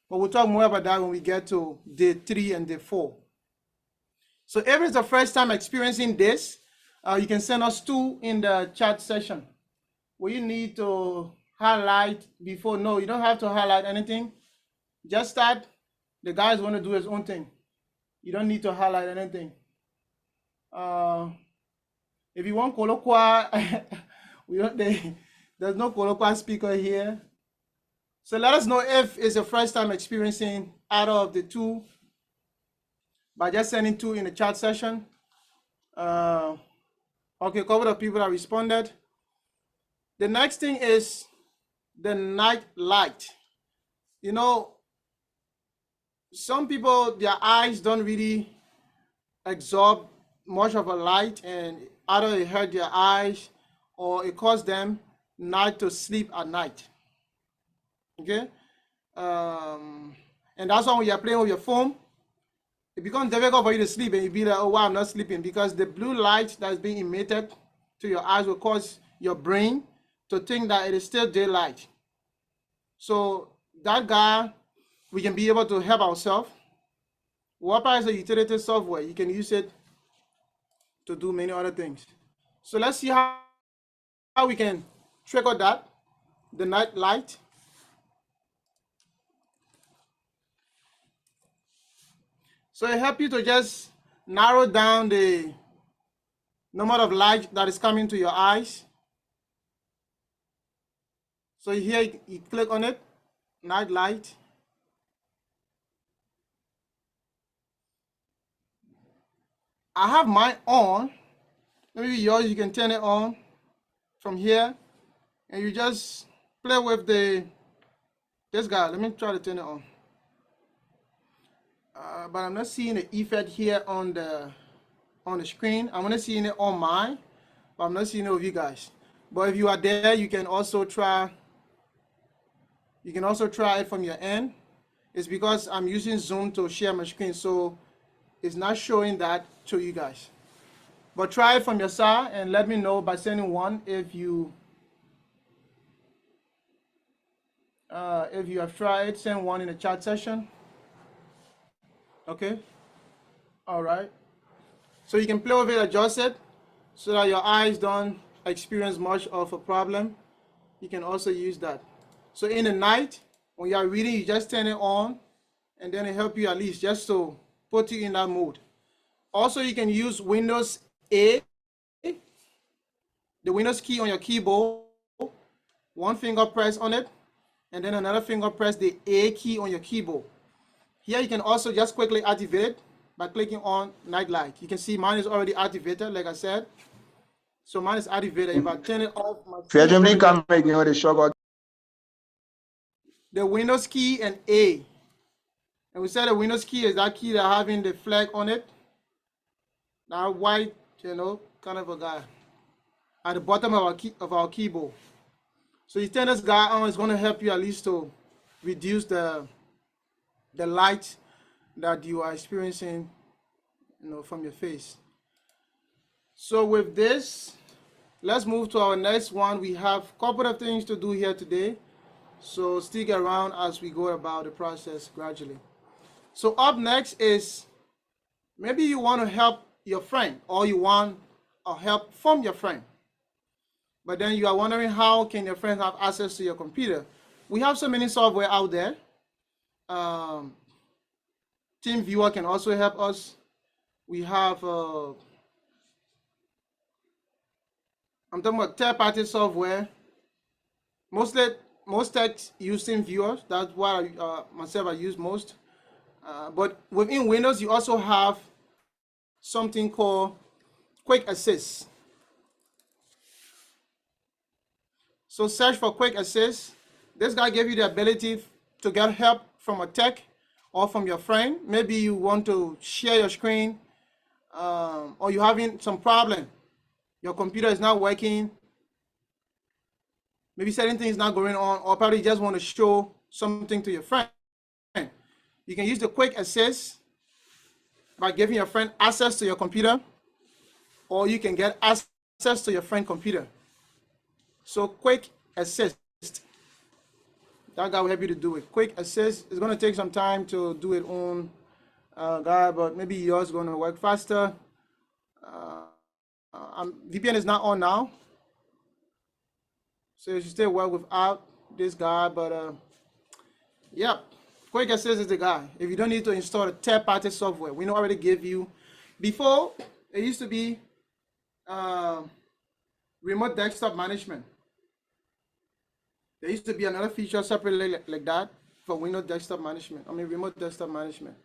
But we'll talk more about that when we get to day 3 and day 4. So if it's the first time experiencing this, you can send us 2 in the chat session. Will you need to highlight before? No, you don't have to highlight anything. Just start. The guy is going to do his own thing. You don't need to highlight anything. If you want colloquial, there's no colloquial speaker here. So let us know if it's your first time experiencing either of the 2 by just sending 2 in the chat session. Or Okay, a couple of people have responded. The next thing is the night light. You know, some people, their eyes don't really absorb much of a light, and either it hurt their eyes or it caused them not to sleep at night. Okay, and that's why when you're playing with your phone, it becomes difficult for you to sleep, and you be like, oh wow, I'm not sleeping, because the blue light that's being emitted to your eyes will cause your brain to think that it is still daylight. So that guy, we can be able to help ourselves. WordPad is a utility software. You can use it to do many other things. So let's see how we can trigger that, the night light. So it helps you to just narrow down the number of light that is coming to your eyes. So here you click on it, night light. I have mine on. Maybe yours, you can turn it on from here, and you just play with this guy. Let me try to turn it on. But I'm not seeing the effect here on the screen. I'm only seeing it on mine, but I'm not seeing it with you guys. But if you are there, you can also try. You can also try it from your end. It's because I'm using Zoom to share my screen, so it's not showing that to you guys. But try it from your side and let me know by sending one if you have tried it. Send one in the chat session. Okay. All right. So you can play with it, adjust it, so that your eyes don't experience much of a problem. You can also use that. So in the night, when you are reading, you just turn it on, and then it helps you at least just to put you in that mood. Also, you can use Windows A, the Windows key on your keyboard, one finger press on it, and then another finger press the A key on your keyboard. Here you can also just quickly activate it by clicking on night light. You can see mine is already activated, like I said. So mine is activated. If I turn it off, the Windows key and A. And we said the Windows key is that key that having the flag on it. That white, kind of a guy at the bottom of our keyboard. So you turn this guy on, it's going to help you at least to reduce the light that you are experiencing, from your face. So with this, let's move to our next one. We have a couple of things to do here today. So stick around as we go about the process gradually. So up next is, maybe you want to help your friend, or you want help from your friend. But then you are wondering, how can your friend have access to your computer? We have so many software out there. TeamViewer can also help us. We have, I'm talking about third-party software. Most techs use TeamViewer. That's what myself I use most. But within Windows, you also have something called Quick Assist. So search for Quick Assist. This guy gives you the ability to get help from a tech or from your friend. Maybe you want to share your screen, or you're having some problem. Your computer is not working. Maybe certain things not going on, or probably just want to show something to your friend. You can use the Quick Assist by giving your friend access to your computer, or you can get access to your friend's computer. So Quick Assist, that guy will help you to do it. Quick Assist is going to take some time to do it on guy, but maybe yours is going to work faster. VPN is not on now, so you should still work without this guy, but yeah, Quick Assist is the guy. If you don't need to install a third-party software, we already give you. Before, it used to be remote desktop management. There used to be another feature separately like that for Windows desktop management. Remote desktop management.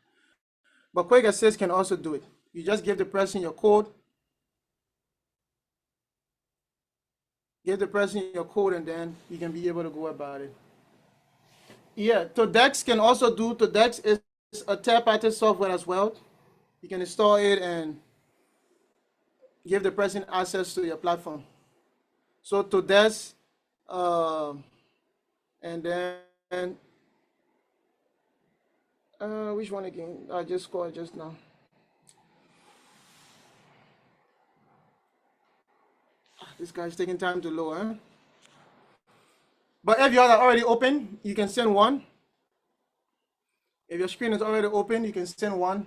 But Quick Assist can also do it. You just give the person your code, give the person your code, and then you can be able to go about it. Yeah, Todex can also do, Todex is a third-party software as well. You can install it and give the person access to your platform. So Todex, and then which one again? I just called just now. This guy's taking time to load, huh? But if you are already open, you can send one. If your screen is already open, you can send one.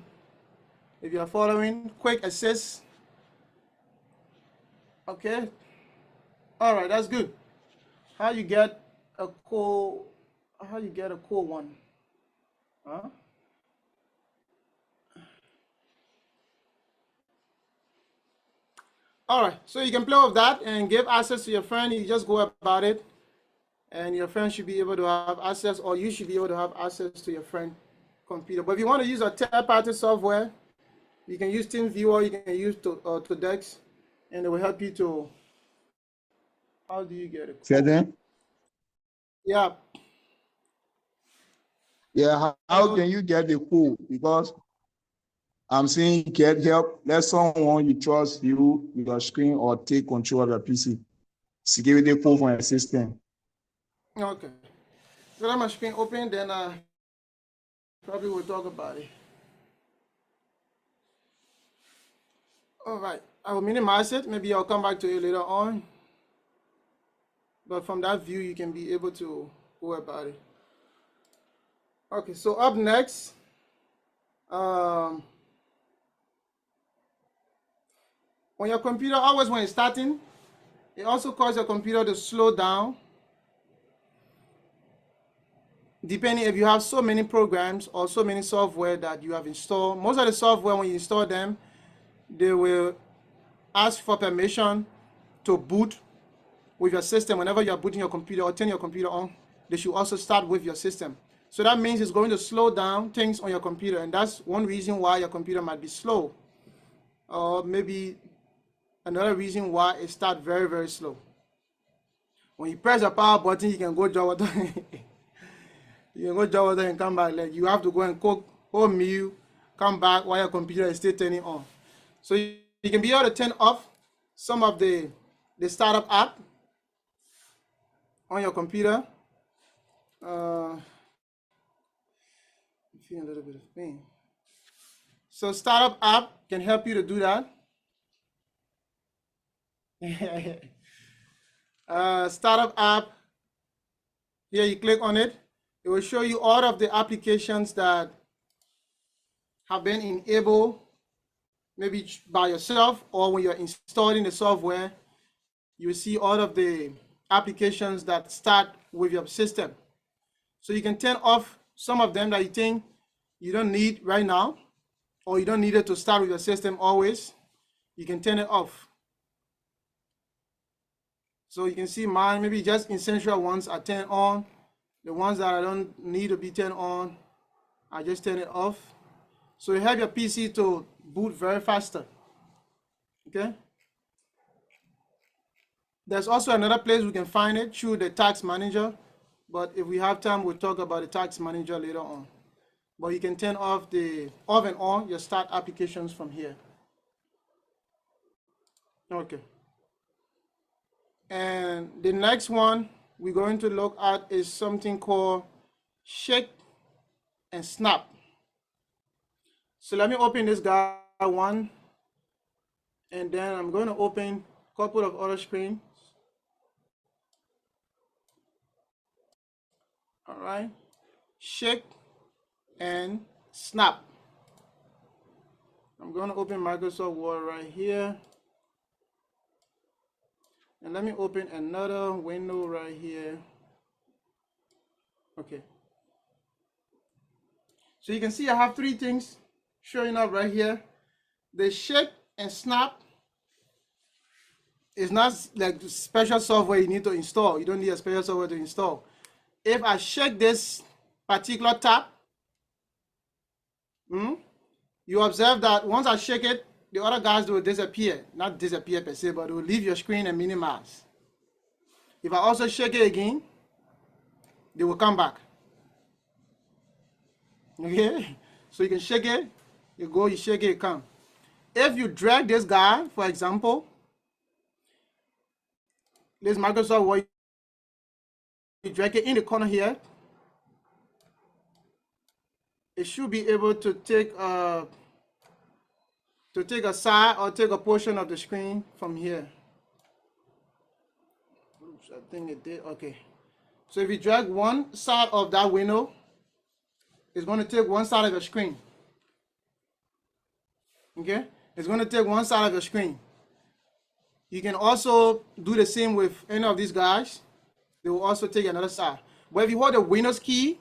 If you are following, quick assist. Okay. All right, that's good. How you get a cool one? Huh? All right, so you can play with that and give access to your friend. You just go about it, and your friend should be able to have access, or you should be able to have access to your friend's computer. But if you want to use a third-party software, you can use TeamViewer, you can use Todex, and it will help you to. How do you get it? Say then? Yeah. Yeah, how can you get the code? Because I'm saying get help. Let someone you trust you your screen or take control of your PC. Security code from your system. Okay. So let my screen open, then probably we'll talk about it. All right. I will minimize it. Maybe I'll come back to it later on. But from that view, you can be able to go about it. Okay, so up next, on your computer, always when it's starting, it also causes your computer to slow down. Depending if you have so many programs or so many software that you have installed. Most of the software, when you install them, they will ask for permission to boot with your system. Whenever you are booting your computer or turn your computer on, they should also start with your system. So that means it's going to slow down things on your computer, and that's one reason why your computer might be slow. Or maybe another reason why it starts very, very slow. When you press the power button, you can go draw water. You can go draw water and come back. Like you have to go and cook whole meal, come back while your computer is still turning on. So you can be able to turn off some of the startup app on your computer. A little bit of pain. So startup app can help you to do that. Startup app, here you click on it. It will show you all of the applications that have been enabled, maybe by yourself or when you're installing the software. You will see all of the applications that start with your system. So you can turn off some of them that you think you don't need right now, or you don't need it to start with your system always. You can turn it off. So you can see mine, maybe just essential ones are turned on. The ones that I don't need to be turned on, I just turn it off. So you have your PC to boot very faster. Okay. There's also another place we can find it through the Task Manager, but if we have time, we'll talk about the Task Manager later on. But you can turn off off and on your start applications from here. Okay. And the next one we're going to look at is something called Shake and Snap. So let me open this guy one, and then I'm going to open a couple of other screens. All right. Shake and Snap. I'm going to open Microsoft Word right here. And let me open another window right here. Okay. So you can see I have three things showing up right here. The Shake and Snap is not like special software you need to install. You don't need a special software to install. If I shake this particular tab, you observe that once I shake it, the other guys will disappear. Not disappear per se, but it will leave your screen and minimize. If I also shake it again, they will come back. Okay, so you can shake it, you go, you shake it, it come. If you drag this guy, for example, this Microsoft Word, you drag it in the corner here, it should be able to take a side or take a portion of the screen from here. Oops, I think it did. Okay. So if you drag one side of that window, it's going to take one side of the screen. Okay? It's going to take one side of the screen. You can also do the same with any of these guys. They will also take another side. But if you hold the Windows key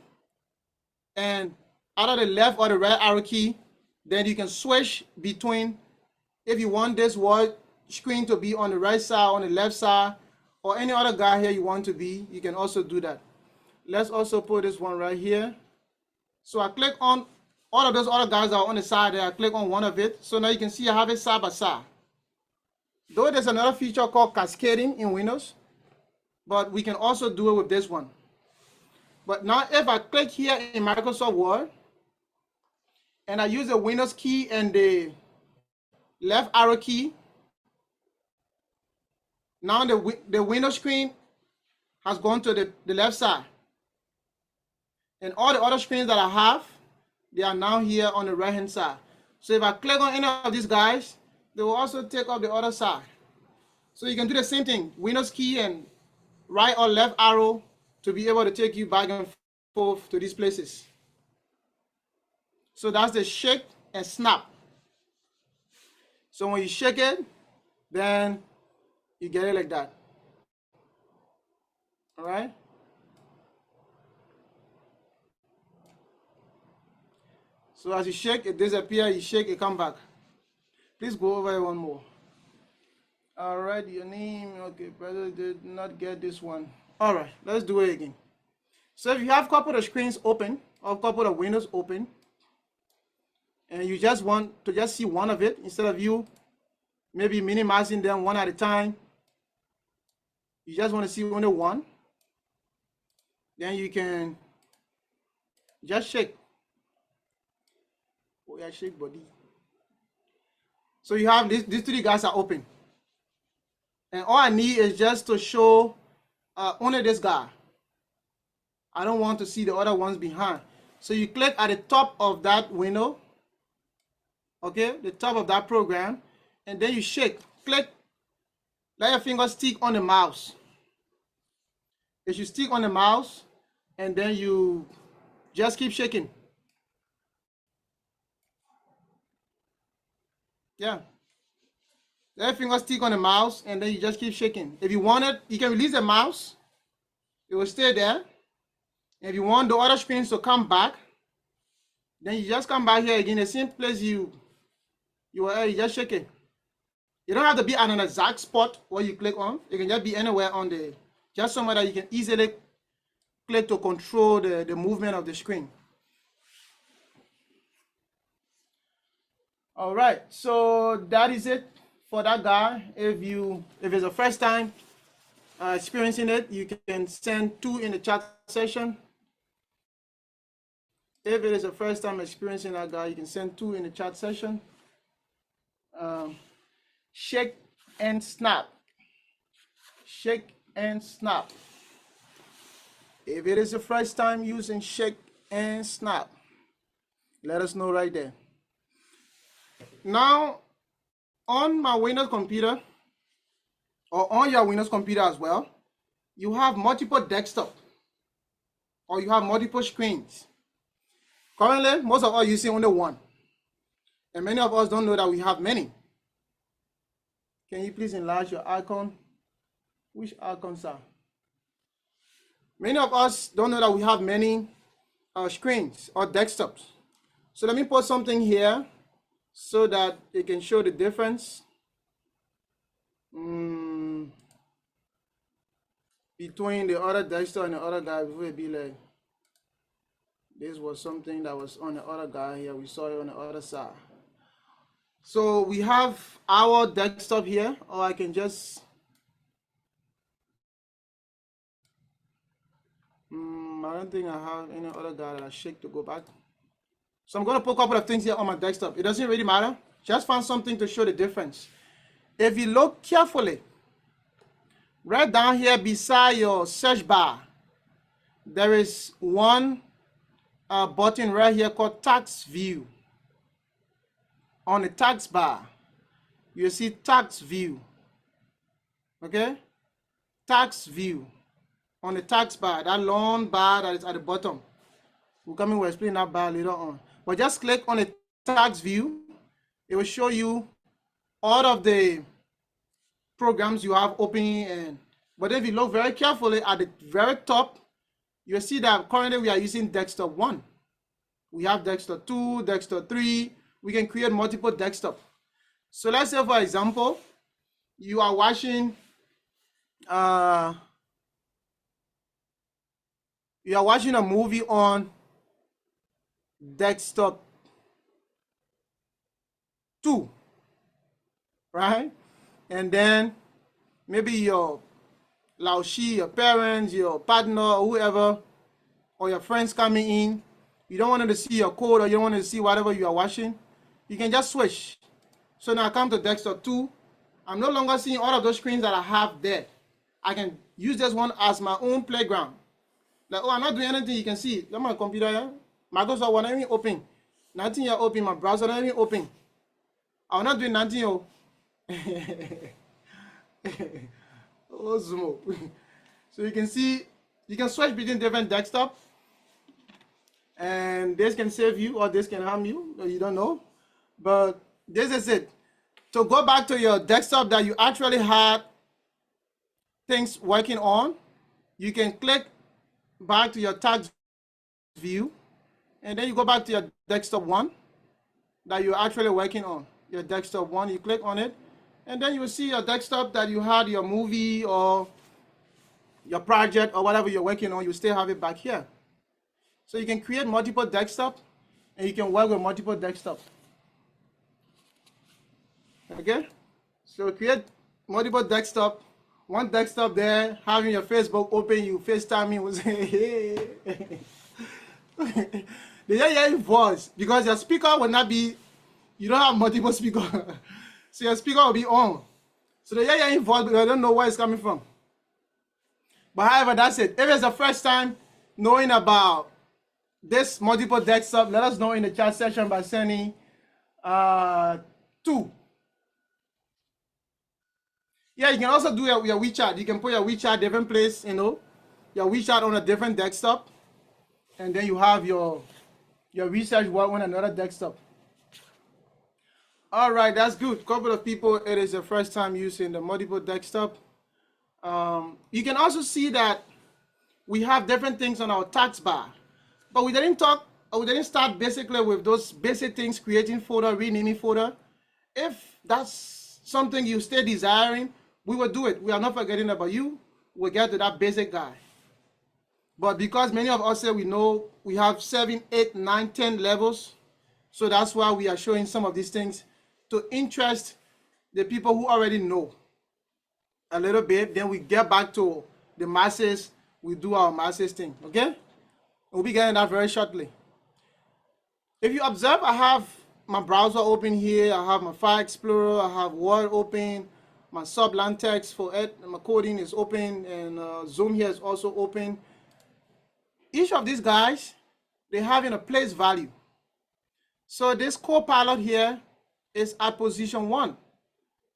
and either the left or the right arrow key, then you can switch between, if you want this word screen to be on the right side, on the left side, or any other guy here you want to be, you can also do that. Let's also put this one right here. So I click on all of those other guys that are on the side there. I click on one of it. So now you can see I have it side by side. Though there's another feature called cascading in Windows, but we can also do it with this one. But now if I click here in Microsoft Word, and I use the Windows key and the left arrow key, now the Windows screen has gone to the left side. And all the other screens that I have, they are now here on the right hand side. So if I click on any of these guys, they will also take up the other side. So you can do the same thing, Windows key and right or left arrow to be able to take you back and forth to these places. So that's the shake and snap. So when you shake it, then you get it like that. All right? So as you shake, it disappears. You shake, it come back. Please go over it one more. All right, your name. Okay, brother did not get this one. All right, let's do it again. So if you have a couple of screens open, or a couple of windows open, and you just want to just see one of it, instead of you maybe minimizing them one at a time, you just want to see only one, then you can just shake. Oh yeah, shake body. So you have these three guys are open. And all I need is just to show only this guy. I don't want to see the other ones behind. So you click at the top of that window, okay, the top of that program, and then you shake, click, let your finger stick on the mouse. It should stick on the mouse, and then you just keep shaking. Yeah. Let your finger stick on the mouse, and then you just keep shaking. If you want it, you can release the mouse. It will stay there. If you want the other screens to come back, then you just come back here again, the same place you just shake it. You don't have to be at an exact spot where you click on. You can just be anywhere on just somewhere that you can easily click to control the movement of the screen. All right, so that is it for that guy. If it's the first time experiencing it, you can send 2 in the chat session. If it is the first time experiencing that guy, you can send 2 in the chat session. Shake and snap. Shake and snap. If it is the first time using shake and snap, let us know right there. Now, on my Windows computer, or on your Windows computer as well, you have multiple desktop, or you have multiple screens. Currently, most of us are using only one. And many of us don't know that we have many. Can you please enlarge your icon? Which icons are? Many of us don't know that we have many screens or desktops. So let me put something here so that it can show the difference between the other desktop and the other guy. Before it be like, this was something that was on the other guy here. We saw it on the other side. So we have our desktop here, or I can just I don't think I have any other guy that I shake to go back. So I'm going to put a couple of things here on my desktop. It doesn't really matter. Just find something to show the difference. If you look carefully, right down here beside your search bar, there is one button right here called Task View. On the Taskbar, you see Task View. Okay? Task View. On the Taskbar, that long bar that is at the bottom. We'll come in, we'll explain that bar later on. But just click on the Task View. It will show you all of the programs you have open. But if you look very carefully at the very top, you'll see that currently we are using desktop 1. We have desktop 2, desktop 3. We can create multiple desktop. So let's say, for example, you are watching a movie on desktop 2, right? And then maybe your Laoshi, your parents, your partner, or whoever, or your friends coming in, you don't want them to see your code, or you don't want them to see whatever you are watching, you can just switch. So now I come to desktop 2. I'm no longer seeing all of those screens that I have there. I can use this one as my own playground. Like, oh, I'm not doing anything, you can see. Look at my computer here. Microsoft will not even open. Nothing here open. My browser not even open. I'm not doing nothing. Oh, oh zoom. So you can see, you can switch between different desktop. And this can save you or this can harm you. You don't know. But this is it. To go back to your desktop that you actually had things working on, you can click back to your task view, and then you go back to your desktop 1 that you're actually working on. Your desktop 1, you click on it, and then you will see your desktop that you had your movie or your project or whatever you're working on. You still have it back here. So you can create multiple desktop, and you can work with multiple desktop. Okay, so create multiple desktop. One desktop there, having your Facebook open, you FaceTime me, say, hey. They hear your voice because your speaker will not be, you don't have multiple speakers. So your speaker will be on. So they hear your voice, but they don't know where it's coming from. But however, that's it. If it's the first time knowing about this multiple desktop, let us know in the chat section by sending 2. Yeah, you can also do your WeChat. You can put your WeChat different place, you know, your WeChat on a different desktop, and then you have your research work on another desktop. All right, that's good. Couple of people, it is the first time using the multiple desktop. You can also see that we have different things on our taskbar, but we didn't start basically with those basic things: creating folder, renaming folder. If that's something you stay desiring, we will do it. We are not forgetting about you. We'll get to that basic guy. But because many of us say we know we have 7, 8, 9, 10 levels, so that's why we are showing some of these things to interest the people who already know a little bit. Then we get back to the masses. We do our masses thing, okay? We'll be getting that very shortly. If you observe, I have my browser open here. I have my File Explorer. I have Word open. My Sublime text for it. My coding is open, and Zoom here is also open. Each of these guys, they have in a place value. So this Copilot here is at position 1.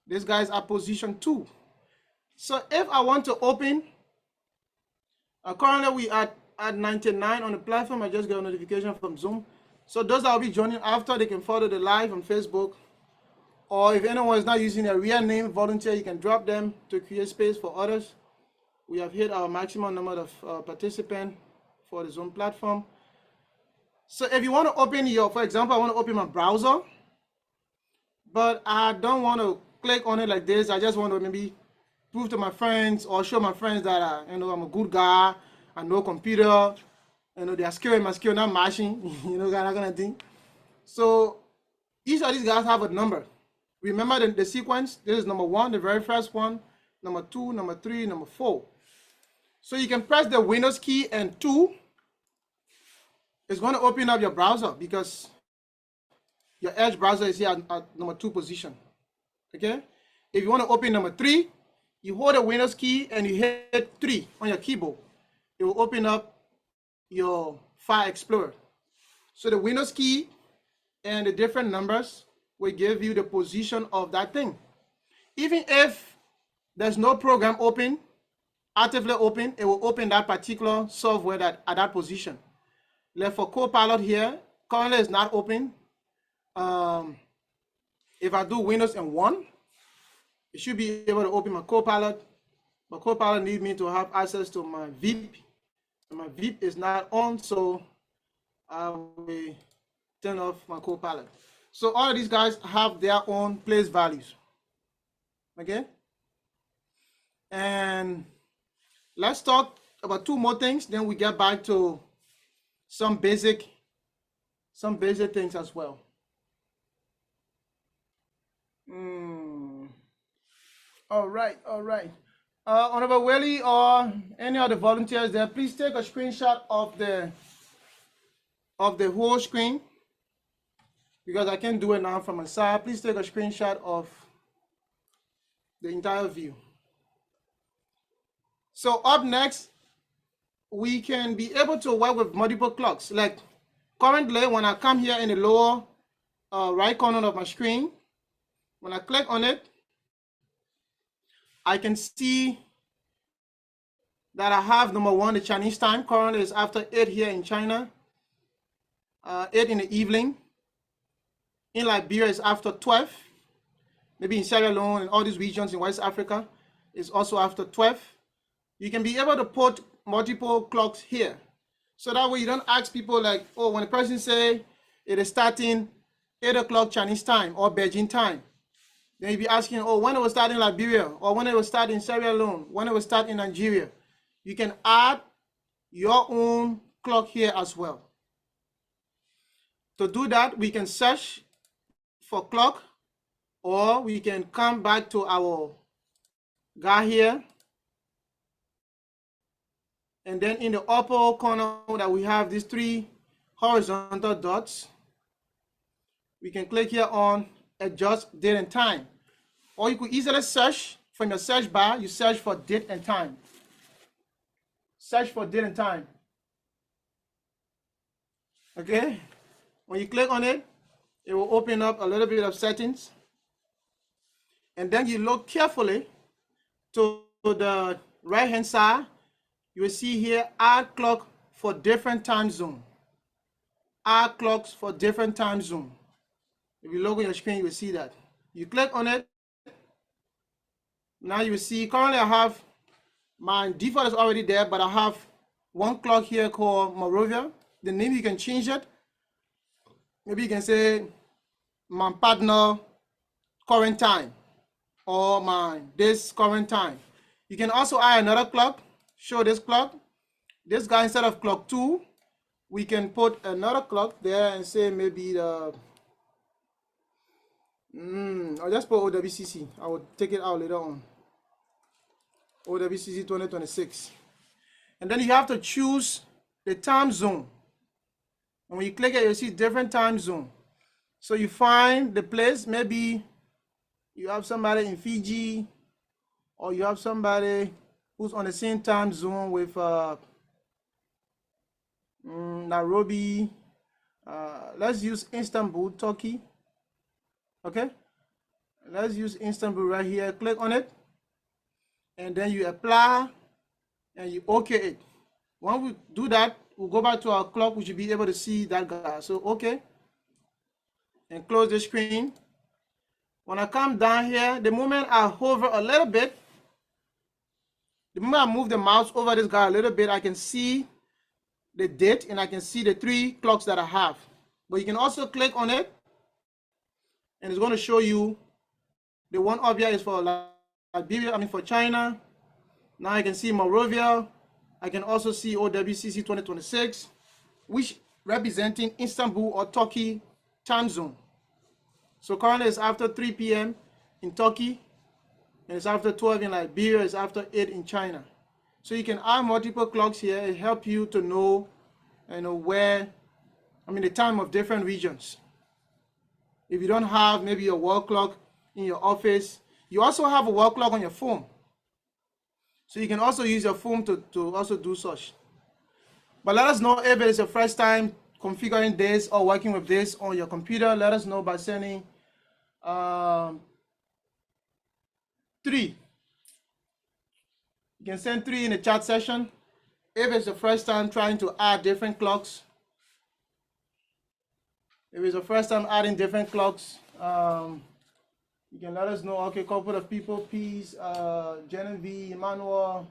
This guy is at position 2. So if I want to open, currently we are at 99 on the platform. I just got a notification from Zoom. So those that will be joining after, they can follow the live on Facebook. Or if anyone is not using their real name, volunteer, you can drop them to create space for others. We have hit our maximum number of participants for the Zoom platform. So if you want to open for example, I want to open my browser, but I don't want to click on it like this. I just want to maybe prove to my friends or show my friends that I'm a good guy. I know computer. Their skill and my skill not matching. That kind of thing. So each of these guys have a number. Remember the sequence. This is number 1, the very first one. Number 2, number 3, number 4. So you can press the Windows key and 2 it's going to open up your browser because your Edge browser is here at number 2 position. Okay? If you want to open number 3, you hold the Windows key and you hit 3 on your keyboard. It will open up your File Explorer. So the Windows key and the different numbers will give you the position of that thing. Even if there's no program open, actively open, it will open that particular software that at that position. Like for Copilot here, currently it's not open. If I do Windows and 1, it should be able to open my Copilot. But Copilot needs me to have access to my VIP. And my VIP is not on, so I will turn off my Copilot. So all of these guys have their own place values. Okay? And let's talk about 2 more things, then we get back to some basic things as well. All right. Honorable Willie or any of the volunteers there, please take a screenshot of the whole screen because I can't do it now from my side. Please take a screenshot of the entire view. So up next, we can be able to work with multiple clocks. Like currently, when I come here in the lower right corner of my screen, when I click on it, I can see that I have number 1, the Chinese time. Currently is after 8 here in China, 8 in the evening. In Liberia is after 12. Maybe in Sierra Leone and all these regions in West Africa is also after 12. You can be able to put multiple clocks here. So that way you don't ask people like, oh, when a person say it is starting 8 o'clock Chinese time or Beijing time, then you'll be asking, oh, when it will start in Liberia, or when it will start in Sierra Leone, when it will start in Nigeria. You can add your own clock here as well. To do that, we can search for clock, or we can come back to our guy here. And then in the upper corner that we have these 3 horizontal dots, we can click here on adjust date and time. Or you could easily search from your search bar, you search for date and time. Search for date and time. Okay? When you click on it, it will open up a little bit of settings. And then you look carefully to the right hand side. You will see here add clock for different time zone. Add clocks for different time zone. If you look on your screen, you will see that. You click on it. Now you will see currently I have my default is already there, but I have 1 clock here called Morovia. The name you can change it. Maybe you can say my partner current time or my this current time. You can also add another clock. Show this clock. This guy, instead of clock 2, we can put another clock there and say maybe the I'll just put OWCC. I will take it out later on. OWCC 2026. And then you have to choose the time zone. And when you click it, you'll see different time zone. So you find the place, maybe you have somebody in Fiji, or you have somebody who's on the same time zone with Nairobi. Let's use Istanbul, Turkey. Okay, let's use Istanbul right here. Click on it, and then you apply, and you OK it. When we do that, we'll go back to our clock. We should be able to see that guy. So OK, and close the screen. When I come down here, the moment I hover a little bit, the moment I move the mouse over this guy a little bit, I can see the date and I can see the 3 clocks that I have. But you can also click on it, and it's going to show you the one up here is for Liberia, for China. Now I can see Morovia. I can also see OWCC 2026, which representing Istanbul or Turkey time zone. So currently it's after 3 p.m. in Turkey, and it's after 12 in Liberia, it's after 8 in China. So you can add multiple clocks here. It helps you to know, where the time of different regions. If you don't have maybe your wall clock in your office, you also have a wall clock on your phone. So you can also use your phone to also do such. But let us know if it is your first time configuring this or working with this on your computer. Let us know by sending 3. You can send 3 in the chat session. If it's the first time trying to add different clocks, if it's the first time adding different clocks, you can let us know. Okay, couple of people, Peace, Genevieve, Emmanuel.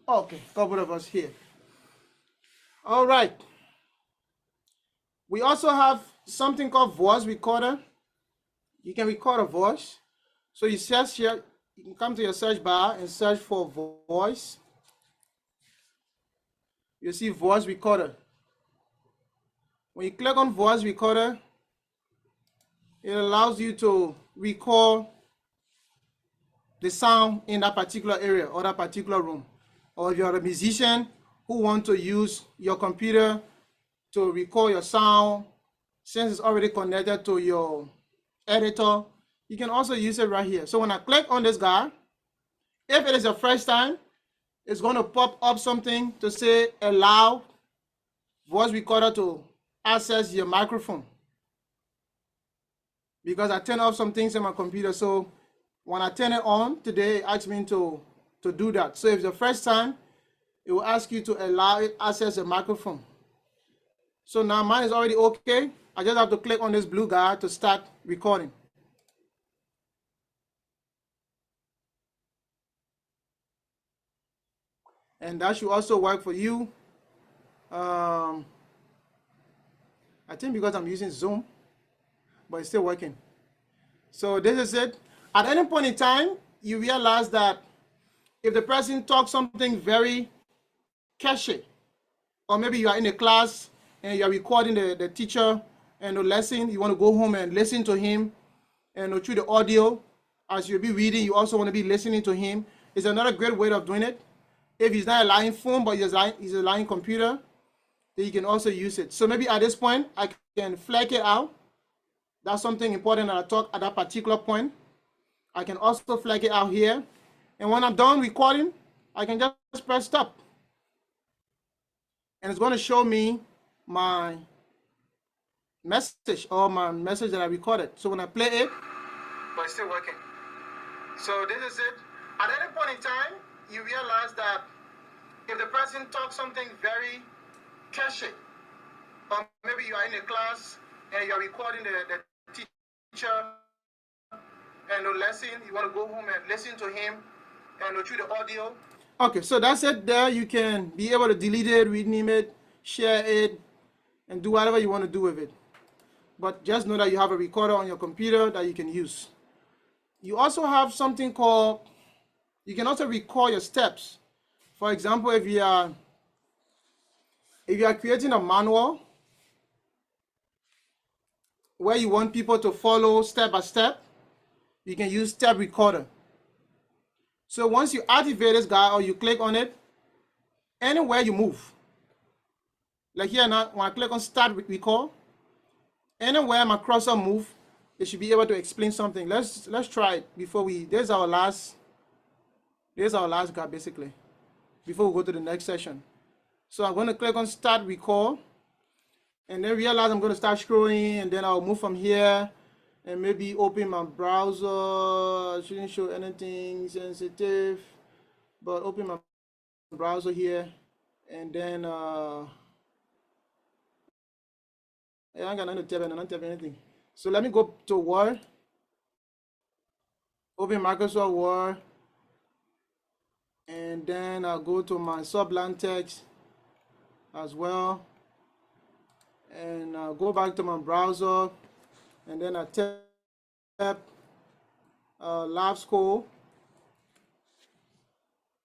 Okay, couple of us here. All right. We also have something called voice recorder. You can record a voice. So you search here, you can come to your search bar and search for voice. You see voice recorder. When you click on voice recorder, it allows you to record the sound in that particular area or that particular room. Or if you're a musician who want to use your computer to record your sound, since it's already connected to your editor, you can also use it right here. So when I click on this guy, if it is your first time, it's going to pop up something to say allow voice recorder to access your microphone. Because I turn off some things in my computer, so when I turn it on today, it asks me to do that. So if it's the first time, it will ask you to allow it access the microphone. So now mine is already okay. I just have to click on this blue guy to start recording. And that should also work for you. I think because I'm using Zoom, but it's still working. So this is it. At any point in time, you realize that if the person talks something very catchy, or maybe you are in a class and you are recording the teacher and the lesson, you want to go home and listen to him and through the audio, as you'll be reading, you also want to be listening to him. It's another great way of doing it. If he's not allowing phone, but he's allowing computer, then you can also use it. So maybe at this point, I can flag it out. That's something important that I talk at that particular point. I can also flag it out here. And when I'm done recording, I can just press stop. And it's going to show me my message or my message that I recorded. So when I play it, but it's still working. So this is it. At any point in time, you realize that if the person talks something very catchy, or maybe you are in a class and you're recording the teacher and the lesson, you want to go home and listen to him and through the audio. Okay, so that's it there. You can be able to delete it, rename it, share it, and do whatever you want to do with it. But just know that you have a recorder on your computer that you can use. You also have something called, you can also record your steps. For example, if you are creating a manual where you want people to follow step by step, you can use step recorder. So once you activate this guy or you click on it, anywhere you move, like here now, when I click on start record, anywhere my cursor move, it should be able to explain something. Let's try it before we. There's our last guy basically. Before we go to the next session, so I'm going to click on start record, and then realize I'm going to start scrolling, and then I'll move from here, and maybe open my browser. I shouldn't show anything sensitive, but open my browser here, and then I ain't got nothing to type, and I don't type anything. So let me go to Word, open Microsoft Word, and then I'll go to my Sublime text as well, and I'll go back to my browser, and then I tap Lab School.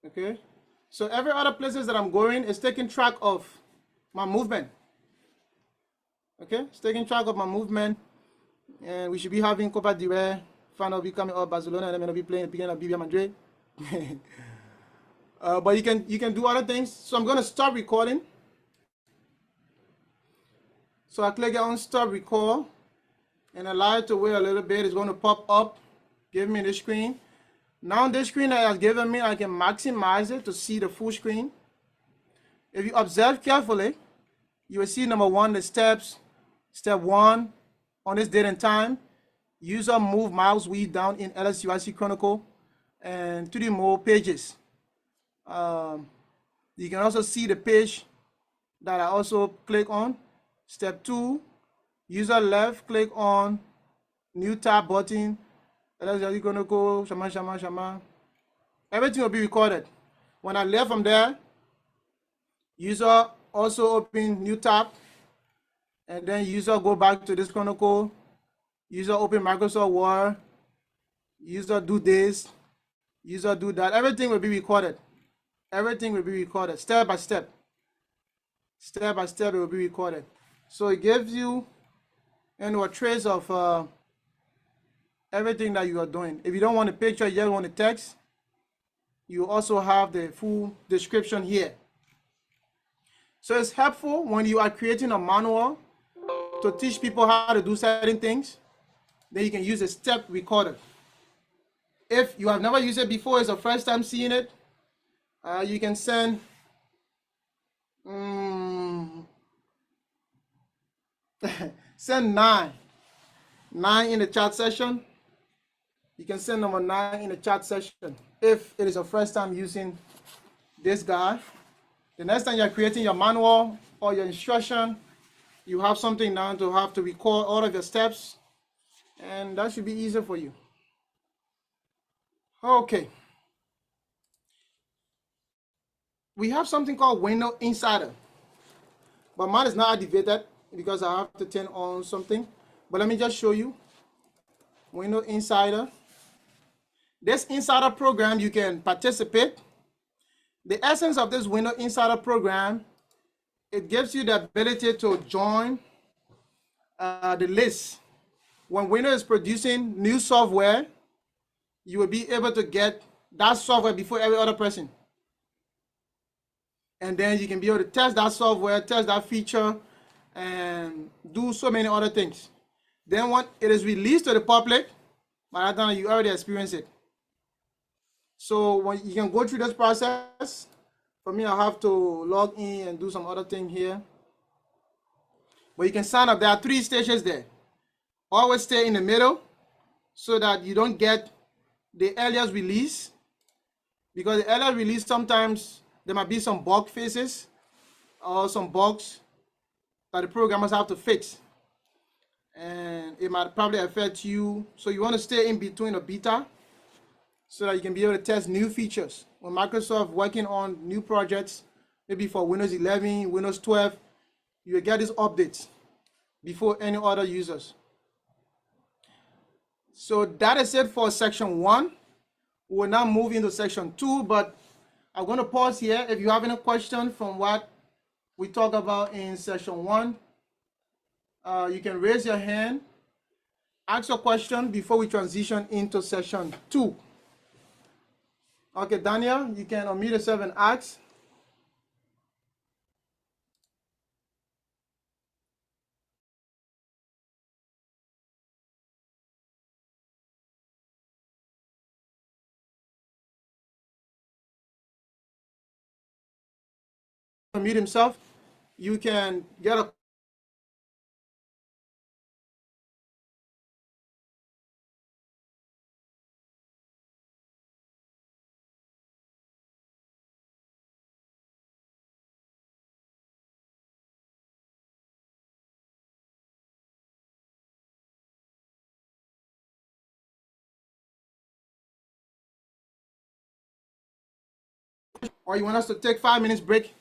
Okay, so every other places that I'm going is taking track of my movement. Okay, it's taking track of my movement, and we should be having Copa del Rey final be coming up Barcelona, and I'm gonna be playing the beginning of BBA Madrid. But you can do other things. So I'm gonna start recording. So I click on stop record and allow it to wait a little bit. It's going to pop up, give me the screen. Now this screen that has given me, I can maximize it to see the full screen. If you observe carefully, you will see number one, the steps. Step one, on this date and time, user move mouse wheel down in LSUIC Chronicle and to the more pages. You can also see the page that I also click on. Step two, user left click on new tab button. LSUIC Chronicle, shama. Everything will be recorded. When I left from there, user also open new tab, and then user go back to this Chronicle. User open Microsoft Word. User do this. User do that. Everything will be recorded. Everything will be recorded step by step. Step by step, it will be recorded. So it gives you a trace of everything that you are doing. If you don't want a picture, you just want a text, you also have the full description here. So it's helpful when you are creating a manual to teach people how to do certain things. Then you can use a step recorder. If you have never used it before, it's the first time seeing it, you can send send 9 in the chat session. You can send number 9 in the chat session if it is your first time using this guy. The next time you're creating your manual or your instruction, you have something down to have to record all of your steps, and that should be easier for you. Okay. We have something called Window Insider, but mine is not activated because I have to turn on something. But let me just show you Window Insider. This Insider program, you can participate. The essence of this Window Insider program, it gives you the ability to join the list. When Windows is producing new software, you will be able to get that software before every other person. And then you can be able to test that software, test that feature, and do so many other things. Then when it is released to the public, by that time you already experience it. So when you can go through this process, for me, I have to log in and do some other thing here. But you can sign up. There are 3 stages there. Always stay in the middle so that you don't get the earliest release, because the earlier release, sometimes there might be some bug fixes or some bugs that the programmers have to fix, and it might probably affect you. So you want to stay in between a beta so that you can be able to test new features. When Microsoft working on new projects, maybe for Windows 11, Windows 12, you will get these updates before any other users. So that is it for section 1. We will now move into section 2, but I'm going to pause here. If you have any question from what we talked about in section 1, you can raise your hand, ask a question before we transition into section 2. Okay, Daniel, you can unmute yourself and ask. Unmute himself. You can get a or you want us to take 5 minutes break,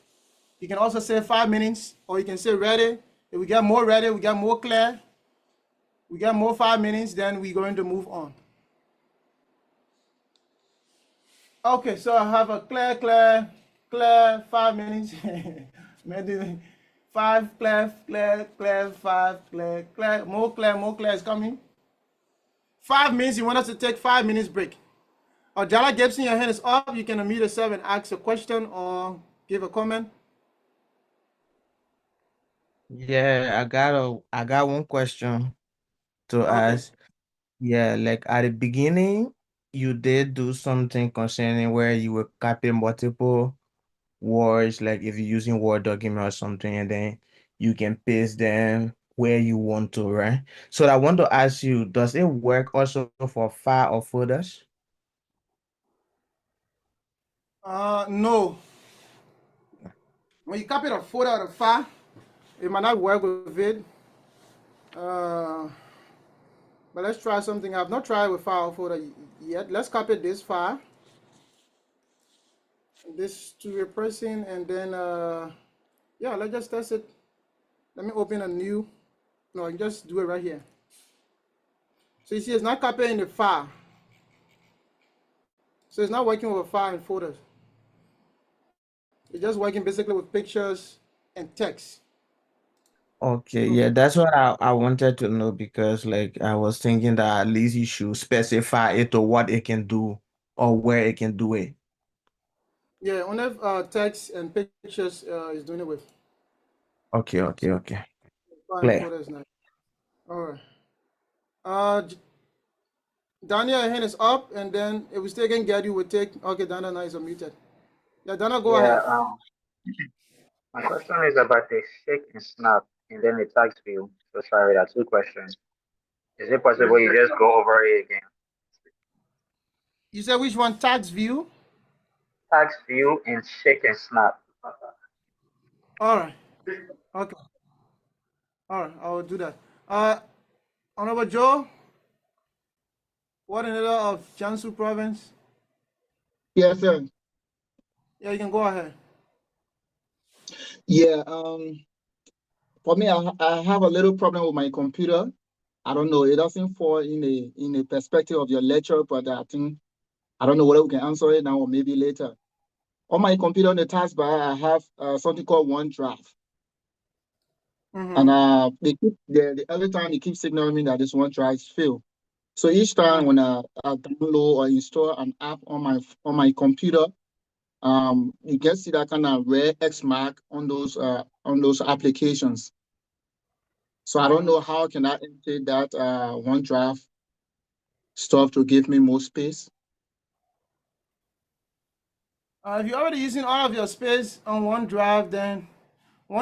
you can also say 5 minutes, or you can say ready. If we get more ready, we get more clear, we get more 5 minutes, then we're going to move on. Okay, so I have a clear 5 minutes. Maybe 5 clear, 5 clear, more clear is coming. 5 minutes, you want us to take 5 minutes break. Or Jala Gibson, your hand is up. You can unmute yourself and ask a question or give a comment. Yeah, I got one question to Okay. ask. Yeah, like at the beginning, you did do something concerning where you were copying multiple words, like if you're using Word document or something, and then you can paste them where you want to, right? So I want to ask you, does it work also for file or folders? No. When you copy the folder or the file, it might not work with it. Uh, but let's try something. I've not tried with file or folder yet. Let's copy this file, this to a person, and then yeah, let's just test it. Let me open a new. No, I can just do it right here. So you see, it's not copying the file. So it's not working with a file and folders. It's just working basically with pictures and text. Okay, yeah, Okay. that's what I wanted to know because like I was thinking that at least you should specify it to what it can do or where it can do it. Yeah, only text and pictures is doing it with. Okay, okay, okay. File and Clear. folders now. All right. Daniel, your hand is up, and then if we still can get you, we'll take. Okay, Daniel now is unmuted. Yeah, Daniel, go Yeah, ahead. my question is about the shake and snap and then the tax view. So sorry, there are two questions. Is it possible you just go over it again? You said which one? Tax view. Tax view and shake and snap. All right. Okay. All right. I will do that. Uh, Honorable Joe, coordinator of Jiangsu Province. Yes, sir. Yeah, you can go ahead. Yeah. For me, I have a little problem with my computer. I don't know. It doesn't fall in the perspective of your lecture, but I think I don't know whether we can answer it now or maybe later. On my computer on the taskbar, I have something called OneDrive, and the every time it keeps signaling me that this OneDrive is filled. So each time when I download or install an app on my computer, you can see that kind of red X mark on those applications. So I don't know how can I empty that OneDrive stuff to give me more space. If you're already using all of your space on OneDrive, then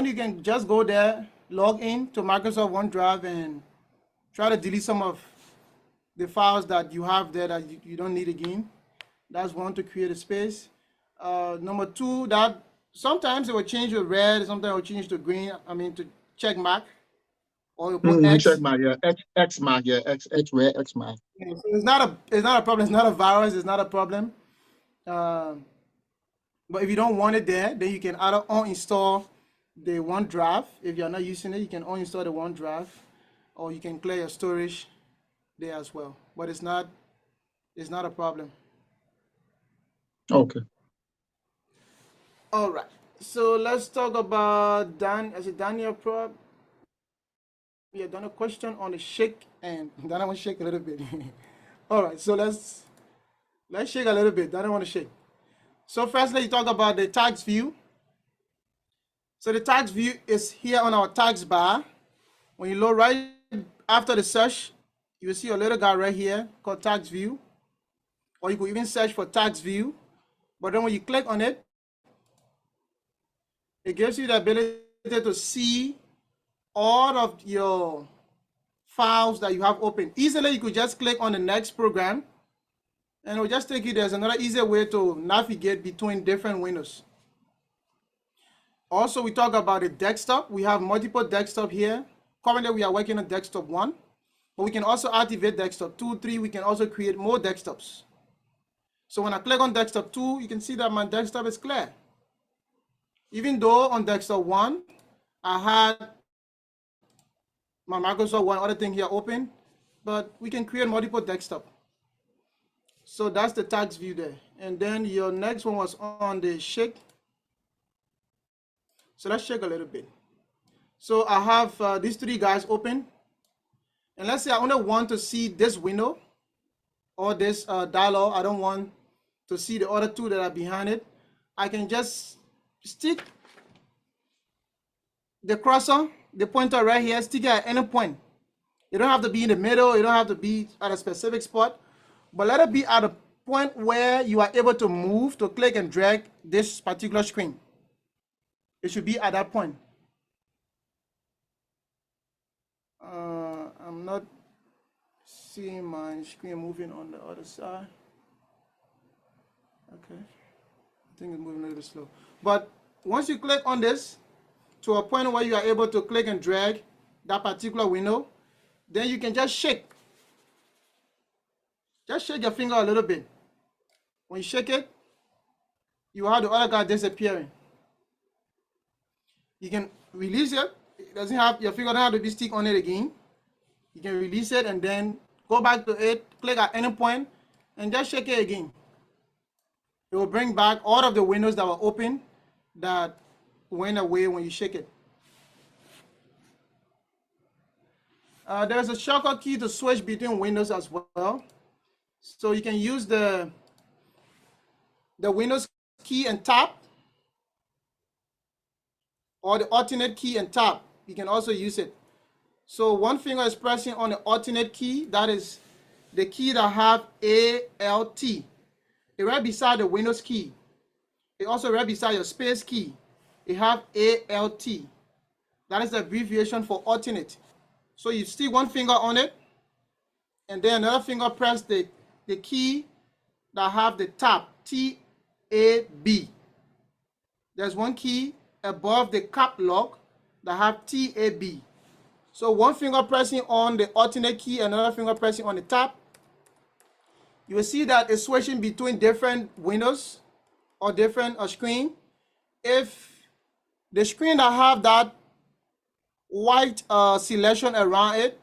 you can just go there, log in to Microsoft OneDrive, and try to delete some of the files that you have there that you don't need again. That's one, to create a space. Number two, that sometimes it will change to red, sometimes it will change to green. I mean, to check mark, or you put Check X. mark, yeah, X mark, yeah, X red X mark. Yeah, so it's not a problem. It's not a virus. It's not a problem. Uh, but if you don't want it there, then you can either uninstall the OneDrive. If you're not using it, you can uninstall the OneDrive, or you can clear your storage there as well. But it's not a problem. Okay. All right. So let's talk about Daniel Prob. Yeah, done a question on the shake, and then I want to shake a little bit. All right, so let's shake a little bit. Then I want to shake. So firstly, you talk about the tags view. So the tags view is here on our tags bar. When you load right after the search, you will see a little guy right here called tags view, or you could even search for tags view. But then when you click on it, it gives you the ability to see all of your files that you have open. Easily, you could just click on the next program, and it will just take you. There's another easier way to navigate between different windows. Also, we talk about the desktop. We have multiple desktop here. Currently, we are working on desktop 1, but we can also activate desktop 2, 3. We can also create more desktops. So when I click on desktop 2, you can see that my desktop is clear. Even though on desktop 1, I had my Microsoft One other thing here open, but we can create multiple desktop. So that's the tags view there. And then your next one was on the shake. So let's shake a little bit. So I have these 3 guys open. And let's say I only want to see this window or this dialog. I don't want to see the other 2 that are behind it. I can just stick the cursor the pointer right here, stick it at any point. You don't have to be in the middle, you don't have to be at a specific spot, but let it be at a point where you are able to move, to click and drag this particular screen. It should be at that point. I'm not seeing my screen moving on the other side. Okay, I think it's moving a little bit slow. But once you click on this to a point where you are able to click and drag that particular window, then you can just shake. Just shake your finger a little bit. When you shake it, you have the other guy disappearing. You can release it. It doesn't have, your finger don't have to be stick on it again. You can release it and then go back to it, click at any point, and just shake it again. It will bring back all of the windows that were open that went away when you shake it. There's a shortcut key to switch between windows as well. So you can use the Windows key and tab, or the alternate key and tab. You can also use it. So one finger is pressing on the alternate key. That is the key that have ALT. It right beside the Windows key. It also right beside your space key. It have ALT. That is the abbreviation for alternate. So you stick one finger on it, and then another finger press the key that have the tab, TAB. There's one key above the cap lock that have TAB. So one finger pressing on the alternate key, another finger pressing on the tab. You will see that it's switching between different windows or different screen. If the screen that have that white selection around it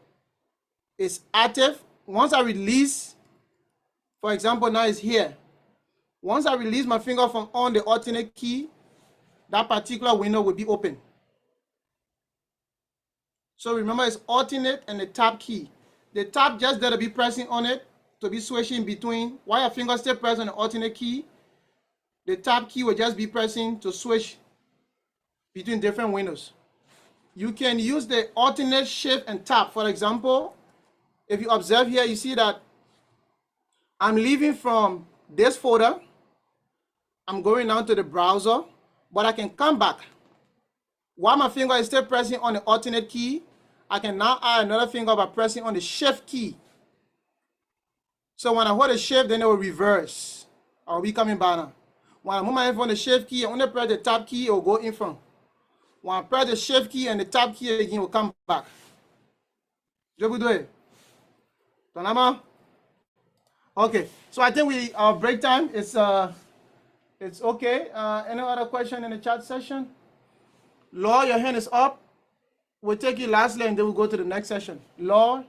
is active, once I release, for example, now it's here. Once I release my finger from on the alternate key, that particular window will be open. So remember, it's alternate and the tab key. The tab just there to be pressing on it, to be switching between. While your finger still press on the alternate key, the tab key will just be pressing to switch between different windows. You can use the alternate shift and tab. For example, if you observe here, you see that I'm leaving from this folder. I'm going down to the browser, but I can come back. While my finger is still pressing on the alternate key, I can now add another finger by pressing on the shift key. So when I hold the shift, then it will reverse. I'll be coming back now. When I move my hand on the shift key, I only press the tab key, it will go in front. When I press the shift key and the tab key again, it will come back. Je vous dois. Okay, so I think our break time is it's okay. Any other question in the chat session? Laura, your hand is up. We'll take you lastly and then we'll go to the next session. Laura,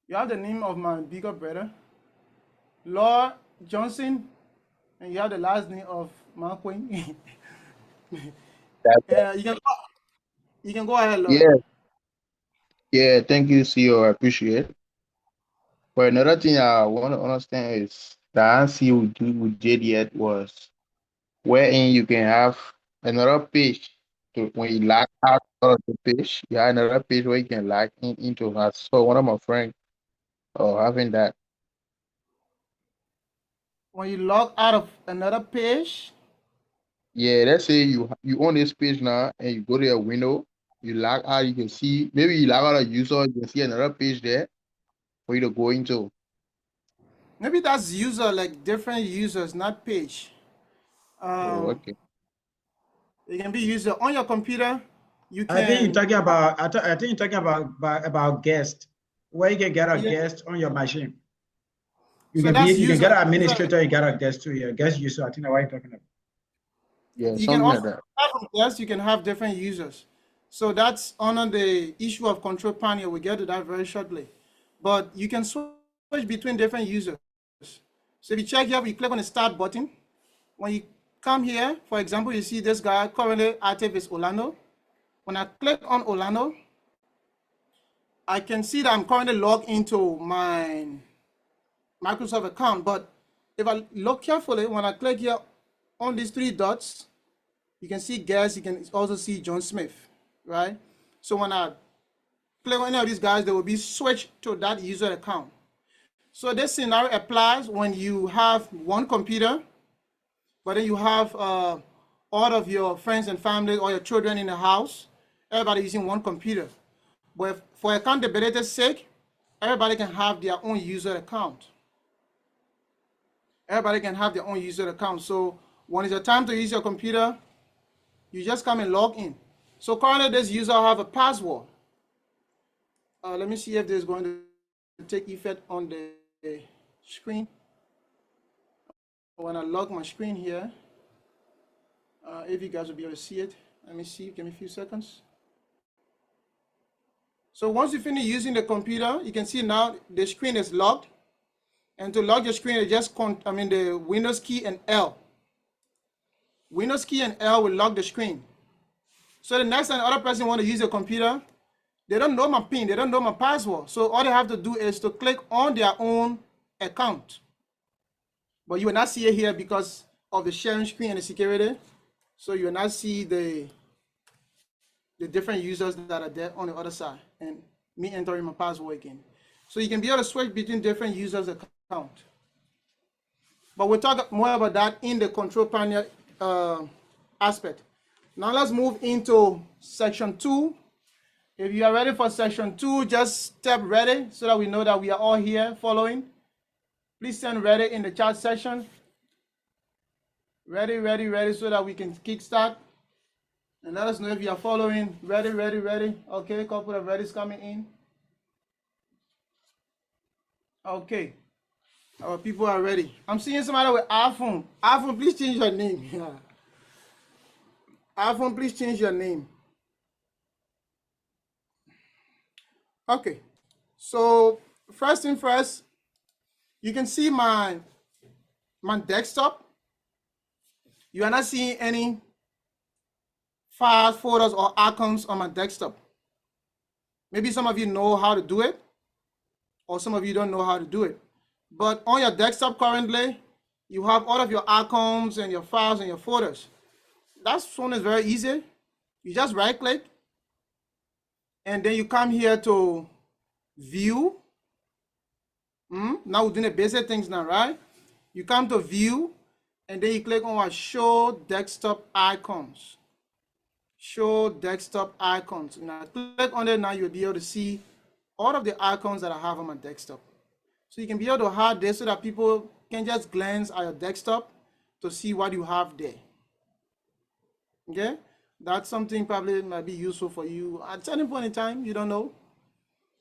you have the name of my bigger brother, Laura Johnson, and you have the last name of my queen. You can go ahead, Laura. Yeah, thank you, CEO. I appreciate it. But another thing I want to understand is the answer we did yet was wherein you can have another page to when you log out of the page, you have another page where you can log into that. So one of my friends having that. When you log out of another page, yeah, let's say you own this page now and you go to your window, you log out, you can see maybe you log out a user, you can see another page there for you to go into. maybe that's user, like different users, not page. Okay. It can be user on your computer. You can. I think you're talking about. I think you're talking about guest, where you can get a guest on your machine. You can get an administrator. You get a guest too. Yeah, guest user. I think that's what you're talking about. Yeah, you something can also like that. have guests. You can have different users. So that's on the issue of control panel. We'll get to that very shortly. But you can switch between different users. So if you check here, we click on the start button. When you come here, for example, you see this guy currently active is Orlando. When I click on Orlando, I can see that I'm currently logged into my Microsoft account. But if I look carefully, when I click here on these three dots, you can see guests, you can also see John Smith. right? So when I click on any of these guys, they will be switched to that user account. So this scenario applies when you have one computer, but then you have all of your friends and family or your children in the house, everybody using one computer. But for accountability's sake, everybody can have their own user account. Everybody can have their own user account. So when it's your time to use your computer, you just come and log in. So currently this user have a password. Let me see if this is going to take effect on the screen. When I log my screen here, if you guys will be able to see it, let me see, give me a few seconds. So once you finish using the computer, you can see now the screen is logged. And to log your screen, you just the Windows key and L. Windows key and L will lock the screen. So the next time the other person want to use your computer, they don't know my PIN, they don't know my password. So all they have to do is to click on their own account. But you will not see it here because of the sharing screen and the security. So you will not see the different users that are there on the other side and me entering my password again. So you can be able to switch between different users' account. But we'll talk more about that in the control panel aspect. Now let's move into section 2. If you are ready for section 2, just step ready so that we know that we are all here following. Please send ready in the chat section. Ready, ready, ready, so that we can kickstart. And let us know if you are following. Ready, ready, ready. Okay, a couple of readies coming in. Okay, our people are ready. I'm seeing somebody with iPhone. iPhone, please change your name. Yeah. iPhone, please change your name. Okay, so first thing first, you can see my desktop. You are not seeing any files, photos, or icons on my desktop. Maybe some of you know how to do it, or some of you don't know how to do it. But on your desktop currently, you have all of your icons and your files and your folders. That one is very easy. You just right click, and then you come here to view. Now we're doing the basic things now, right? You come to view, and then you click on show desktop icons. Show desktop icons. Now click on it, now you'll be able to see all of the icons that I have on my desktop. So you can be able to hide this so that people can just glance at your desktop to see what you have there. Okay, that's something probably might be useful for you at any point in time, you don't know.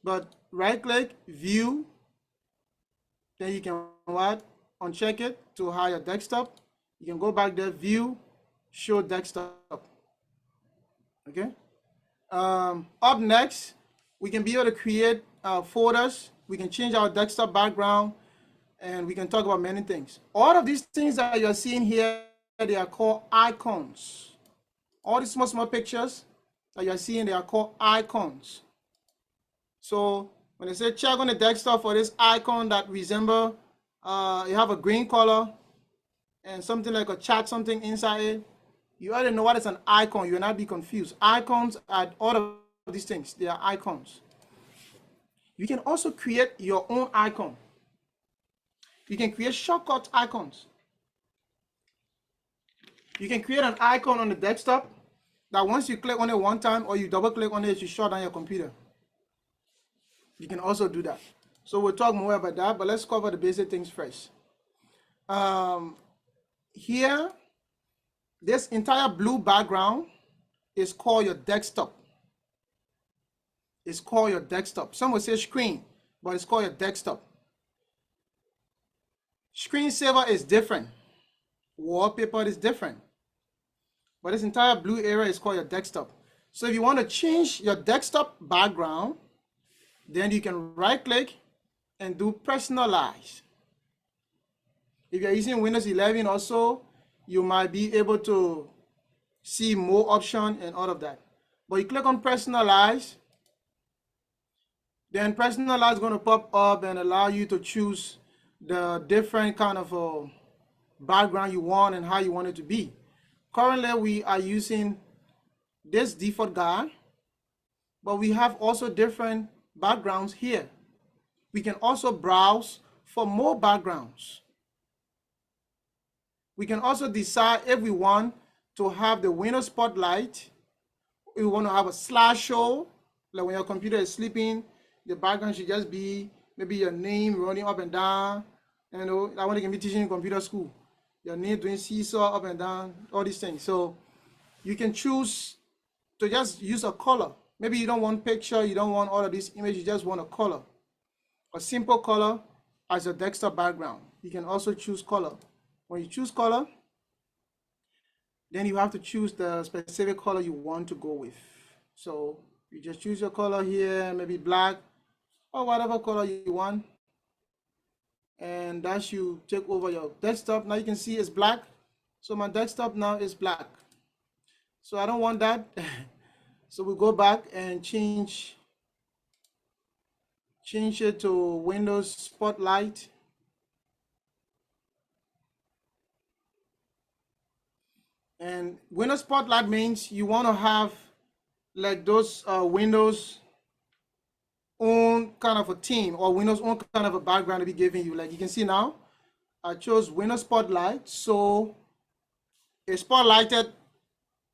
But right click, view, then you can uncheck it to hide your desktop. You can go back there, view, show desktop. Okay. Up next, we can be able to create folders. We can change our desktop background, and we can talk about many things. All of these things that you're seeing here, they are called icons. All these small pictures that you're seeing, they are called icons. So when they say check on the desktop for this icon that resemble, you have a green color and something like a chat, something inside it, you already know what is an icon. You will not be confused. Icons are all of these things. They are icons. You can also create your own icon. You can create shortcut icons. You can create an icon on the desktop that once you click on it one time or you double click on it, you shut down your computer. You can also do that. So we'll talk more about that, but let's cover the basic things first. Here, this entire blue background is called your desktop. It's called your desktop. Some will say screen, but it's called your desktop. Screensaver is different. Wallpaper is different. But this entire blue area is called your desktop. So if you want to change your desktop background, then you can right click and do personalize. If you're using Windows 11 also, you might be able to see more options and all of that. But you click on personalize, then personalize is going to pop up and allow you to choose the different kind of background you want and how you want it to be. Currently, we are using this default guy. but we have also different backgrounds here. We can also browse for more backgrounds. We can also decide if we want to have the window spotlight, if we want to have a slideshow, like when your computer is sleeping, the background should just be maybe your name running up and down. You know, I want to be teaching in computer school. Your name doing seesaw up and down, all these things. So you can choose to just use a color. Maybe you don't want picture, you don't want all of these images, you just want a color. A simple color as a desktop background. You can also choose color. When you choose color, then you have to choose the specific color you want to go with. So you just choose your color here, maybe black or whatever color you want. And that should take over your desktop. Now you can see it's black. So my desktop now is black. So I don't want that. So we go back and change it to Windows Spotlight. And Windows Spotlight means you want to have like those Windows own kind of a theme or Windows own kind of a background to be giving you. Like you can see now, I chose Windows Spotlight. So it spotlighted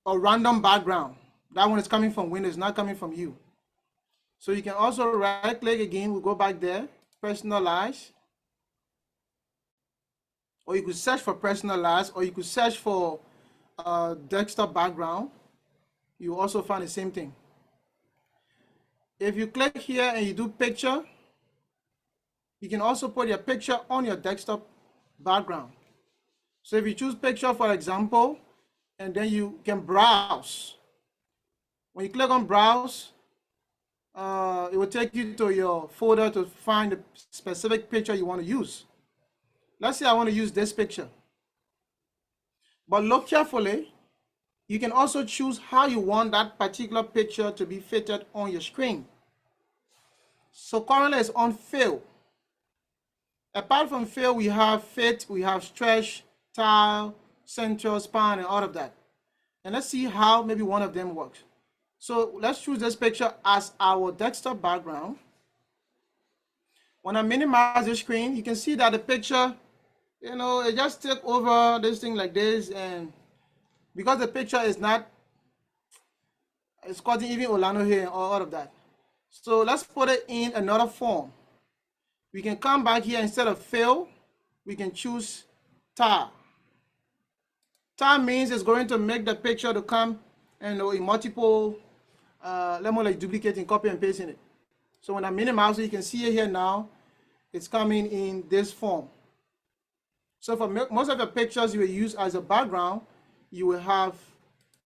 a random background. That one is coming from Windows, not coming from you. So you can also right click again. We'll go back there, personalize. Or you could search for personalize, or you could search for desktop background. You also find the same thing. If you click here and you do picture, you can also put your picture on your desktop background. So if you choose picture, for example, and then you can browse. When you click on browse, it will take you to your folder to find the specific picture you want to use. Let's say I want to use this picture. But look carefully. You can also choose how you want that particular picture to be fitted on your screen. So currently it's on fill. Apart from fill, we have fit, we have stretch, tile, center, span, and all of that. And let's see how maybe one of them works. So let's choose this picture as our desktop background. When I minimize the screen, you can see that the picture, you know, it just took over this thing like this, and because the picture is not, it's causing even Orlando here and all of that. So let's put it in another form. We can come back here, instead of fill, we can choose tile. Tile means it's going to make the picture to come in multiple, let me like duplicating, copy and pasting it. So when I minimize it, you can see it here now, it's coming in this form. So for most of the pictures you will use as a background, you will have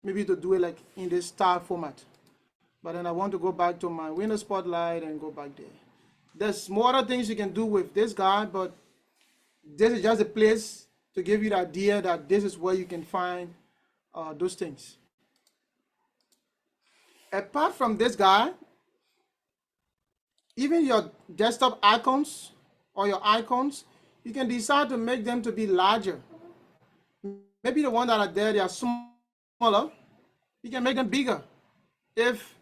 maybe to do it like in this style format. But then I want to go back to my Windows Spotlight and go back there. There's more other things you can do with this guy, but this is just a place to give you the idea that this is where you can find those things. Apart from this guy, even your desktop icons or your icons, you can decide to make them to be larger. Maybe the ones that are there, they are smaller. You can make them bigger if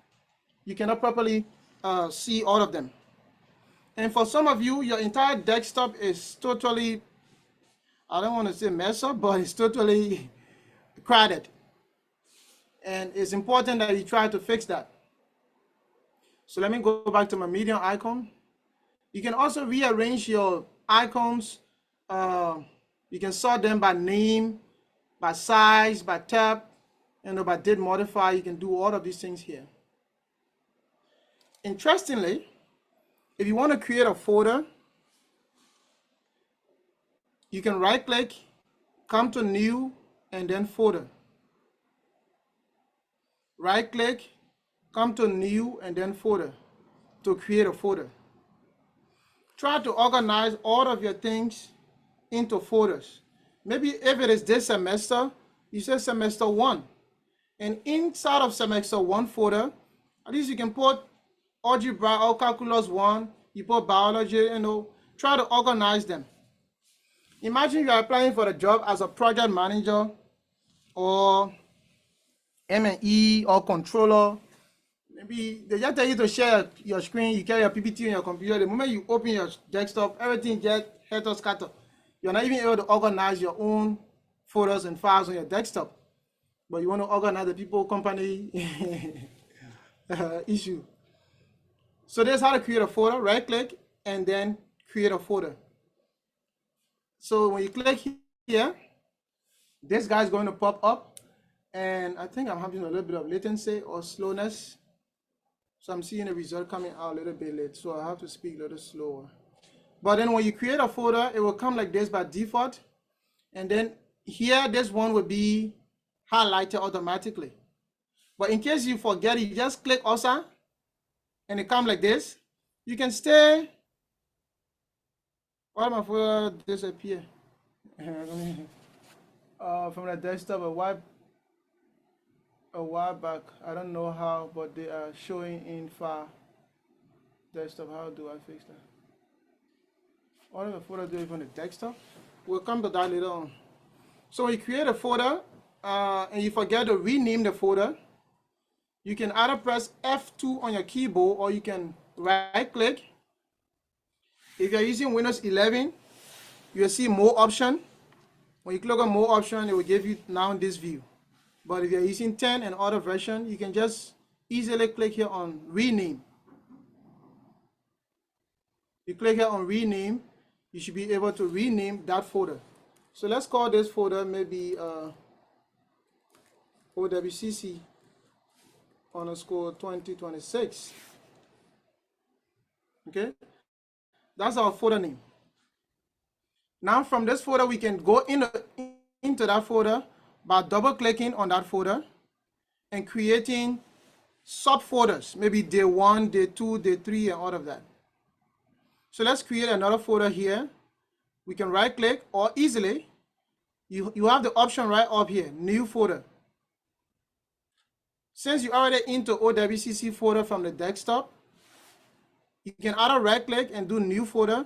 you cannot properly see all of them. And for some of you, your entire desktop is totally, I don't want to say messed up, but it's totally crowded. And it's important that you try to fix that. So let me go back to my medium icon. You can also rearrange your icons. You can sort them by name, by size, by tab, and by date modify. You can do all of these things here. Interestingly, if you want to create a folder, you can right click, come to new, and then folder. Right click, come to new, and then folder to create a folder. Try to organize all of your things into folders. Maybe if it is this semester, you say semester 1. And inside of semester 1 folder, at least you can put algebra or calculus 1, you put biology, try to organize them. Imagine you are applying for a job as a project manager or M&E or controller, Maybe they just tell you to share your screen, you carry your PPT on your computer. The moment you open your desktop, everything gets head scattered. You're not even able to organize your own folders and files on your desktop. But you want to organize the people, company issue. So there's how to create a folder. Right click and then create a folder. So when you click here, this guy's going to pop up. And I think I'm having a little bit of latency or slowness. So I'm seeing the result coming out a little bit late. So I have to speak a little slower. But then when you create a folder, it will come like this by default. And then here, this one will be highlighted automatically. But in case you forget, you just click also, and it comes like this. You can stay. Why my folder disappear? From the desktop, a while back. I don't know how, but they are showing in file desktop. How do I fix that? What if a folder do it from the desktop? We'll come to that later on. So when you create a folder and you forget to rename the folder, you can either press F2 on your keyboard or you can right click. If you're using Windows 11, you'll see more option. When you click on more option, it will give you now this view. But if you're using 10 and other version, you can just easily click here on rename. You click here on rename, you should be able to rename that folder. So let's call this folder maybe OWCC _2026. Okay, that's our folder name. Now from this folder, we can go into that folder by double clicking on that folder and creating subfolders, maybe day 1, day 2, day 3, and all of that. So let's create another folder here. We can right click or easily, you have the option right up here, new folder. Since you're already into OWCC folder from the desktop, you can either right click and do new folder,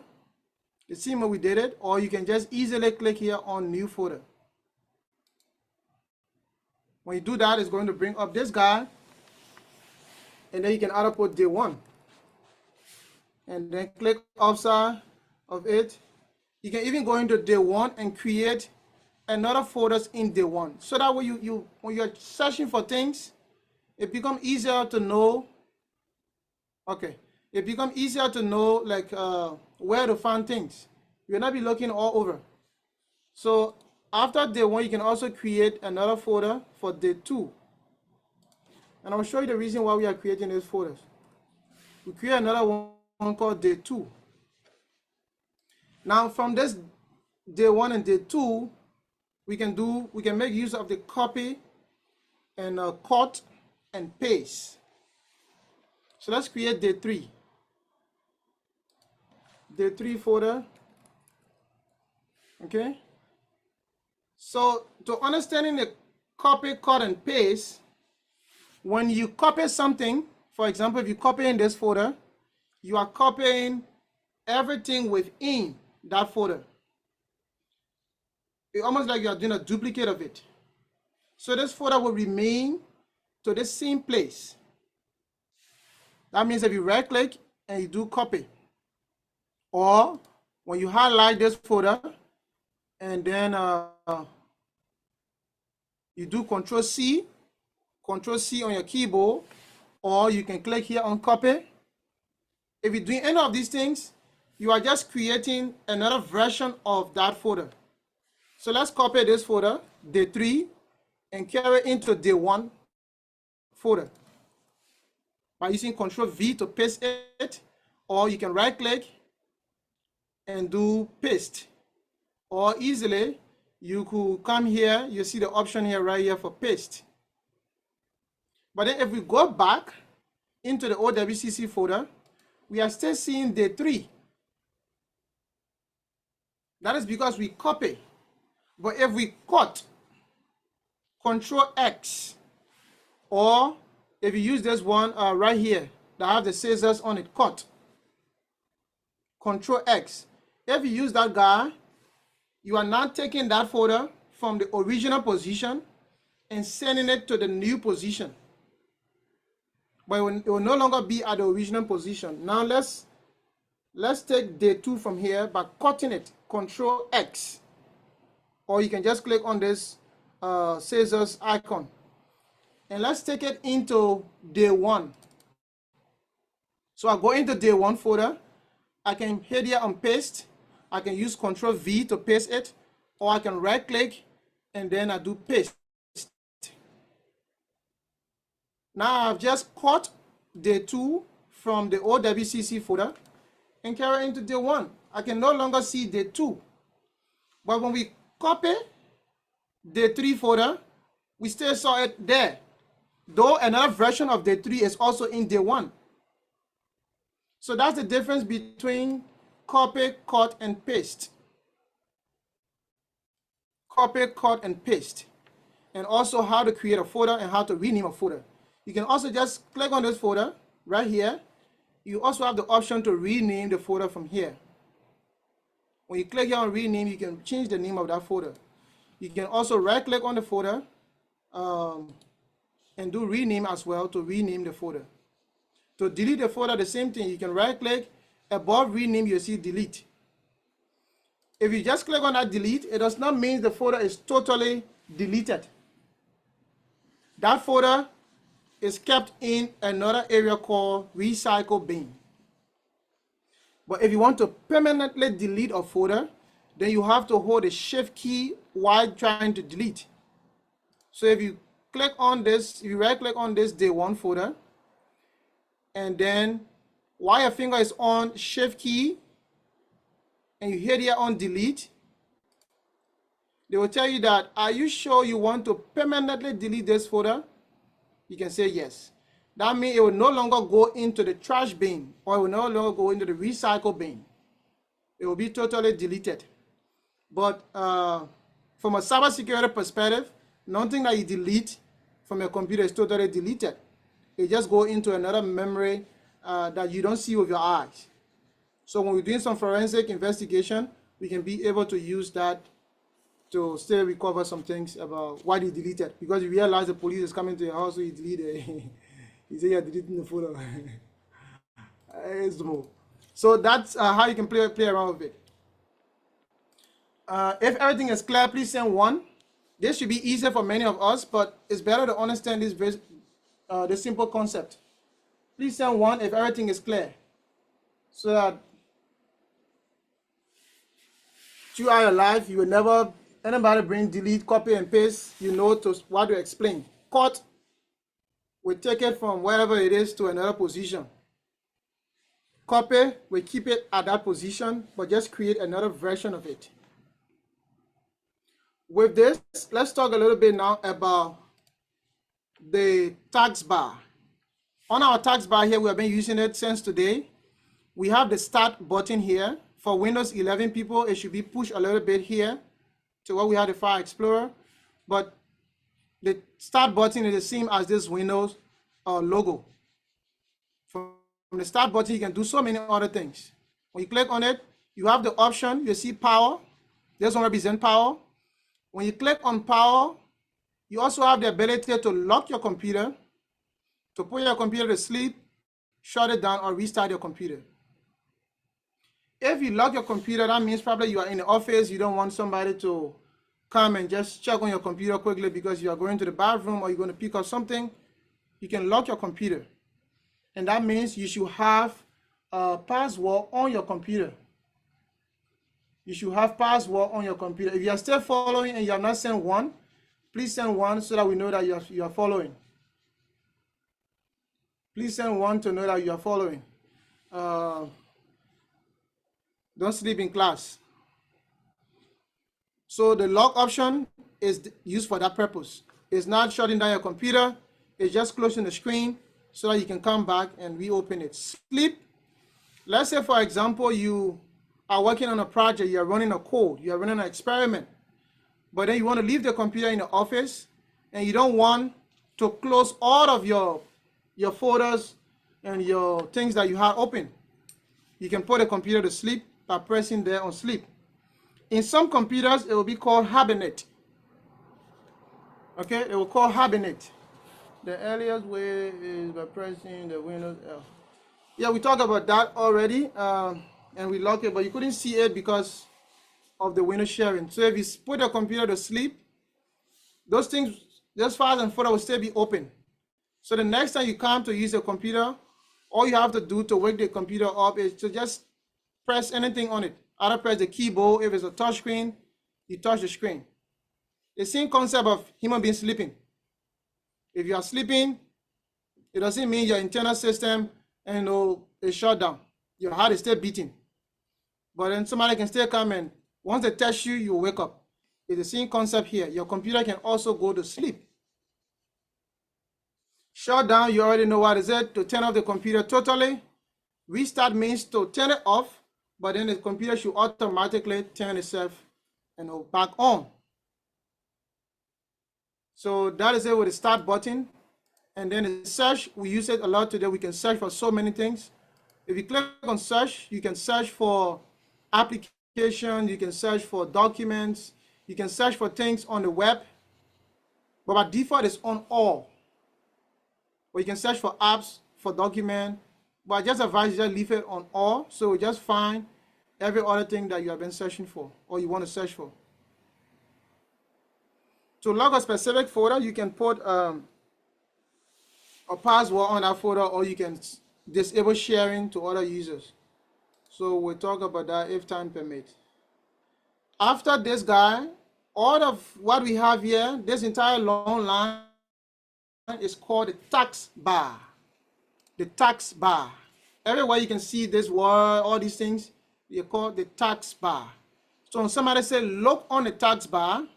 the same way we did it, or you can just easily click here on new folder. When you do that, it's going to bring up this guy, and then you can either put day 1 and then click outside of it. You can even go into day 1 and create another folders in day 1. So that way when you're searching for things, it becomes easier to know. Okay, it becomes easier to know like where to find things. You'll not be looking all over. So after day 1, you can also create another folder for day 2. And I'll show you the reason why we are creating these folders. We create another one called day 2. Now from this day 1 and day 2, we can make use of the copy and cut and paste. So let's create day 3. Day 3 folder. Okay. So to understanding the copy, cut, and paste, when you copy something, for example, if you copy in this folder, you are copying everything within that folder. It's almost like you are doing a duplicate of it. So this folder will remain to the same place. That means if you right click and you do copy, or when you highlight this folder and then you do Control C on your keyboard, or you can click here on copy. If you're doing any of these things, you are just creating another version of that folder. So let's copy this folder, day 3, and carry it into day 1 folder by using Control V to paste it, or you can right click and do paste, or easily you could come here, you see the option here right here for paste. But then if we go back into the OWCC folder, we are still seeing day 3. That is because we copy. But if we cut, Control X, or if you use this one right here that have the scissors on it, cut, Control X. If you use that guy, you are not taking that folder from the original position and sending it to the new position. but it will no longer be at the original position. Now let's take day 2 from here by cutting it, Control X, or you can just click on this scissors icon, and let's take it into day 1. So I go into day 1 folder. I can hit here on paste. I can use Control V to paste it, or I can right click and then I do paste. Now I've just cut day 2 from the OWCC folder and carry into day 1. I can no longer see day 2. But when we copy day 3 folder, we still saw it there, though another version of day 3 is also in day 1. So that's the difference between copy, cut, and paste. Copy, cut, and paste. And also how to create a folder and how to rename a folder. You can also just click on this folder right here. You also have the option to rename the folder from here. When you click here on rename, you can change the name of that folder. You can also right click on the folder and do rename as well to rename the folder. To delete the folder, the same thing. You can right click, above rename, you see delete. If you just click on that delete, it does not mean the folder is totally deleted. That folder is kept in another area called recycle bin. But if you want to permanently delete a folder, then you have to hold the shift key while trying to delete. So if you click on this, if you right click on this day 1 folder, and then while your finger is on shift key and you hit here on delete, they will tell you that, are you sure you want to permanently delete this folder? You can say yes. That means it will no longer go into the trash bin, or it will no longer go into the recycle bin. It will be totally deleted. But from a cybersecurity perspective, nothing that you delete from your computer is totally deleted. It just goes into another memory that you don't see with your eyes. So when we're doing some forensic investigation, we can be able to use that to still recover some things about what you deleted, because you realize the police is coming to your house, so you delete it. You say you're deleting the folder. It's more. So that's how you can play around with it. If everything is clear, please send 1. This should be easier for many of us, but it's better to understand this simple concept. Please send 1 if everything is clear, so that throughout your life you will never, anybody bring delete, copy and paste, you know what to explain. Cut, we take it from wherever it is to another position. Copy, we keep it at that position, but just create another version of it. With this, let's talk a little bit now about the taskbar. On our taskbar here, we have been using it since today. We have the start button here. For Windows 11 people, it should be pushed a little bit here to where we have the File Explorer. But the start button is the same as this Windows logo. From the start button, you can do so many other things. When you click on it, you have the option, you see power. This one represents power. When you click on power, you also have the ability to lock your computer, to put your computer to sleep, shut it down, or restart your computer. If you lock your computer, that means probably you are in the office, you don't want somebody to come and just check on your computer quickly because you are going to the bathroom or you're going to pick up something. You can lock your computer. And that means you should have a password on your computer. You should have password on your computer. If you are still following and you have not sent 1, please send 1 so that we know that you are following. Please send 1 to know that you are following. Don't sleep in class. So the lock option is used for that purpose. It's not shutting down your computer. It's just closing the screen so that you can come back and reopen it. Sleep. Let's say, for example, you are working on a project, you are running a code, you are running an experiment, but then you want to leave the computer in the office and you don't want to close all of your folders and your things that you have open. You can put the computer to sleep by pressing there on sleep. In some computers, it will be called hibernate. Okay, it will call hibernate. The earliest way is by pressing the Windows L. Yeah, we talked about that already, and we locked it, but you couldn't see it because of the window sharing. So if you put your computer to sleep, those things, those files and folders will still be open. So the next time you come to use your computer, all you have to do to wake the computer up is to just press anything on it. Either press the keyboard. If it's a touch screen, you touch the screen. The same concept of human being sleeping. If you are sleeping, it doesn't mean your internal system is shut down. Your heart is still beating. But then somebody can still come and once they touch you, you wake up. It's the same concept here. Your computer can also go to sleep. Shut down, you already know what is it, to turn off the computer totally. Restart means to turn it off, but then the computer should automatically turn itself back on. So that is it with the start button. And then the search, we use it a lot today. We can search for so many things. If you click on search, you can search for applications, you can search for documents, you can search for things on the web. But by default, it's on all. Or you can search for apps, for document, but I just advise you just leave it on all, so you just find every other thing that you have been searching for or you want to search for. To log a specific folder, you can put a password on that folder, or you can disable sharing to other users. So we'll talk about that if time permits. After this guy, all of what we have here, this entire long line is called the taskbar. The taskbar. Everywhere you can see this word, all these things, you call the taskbar. So when somebody say look on the taskbar,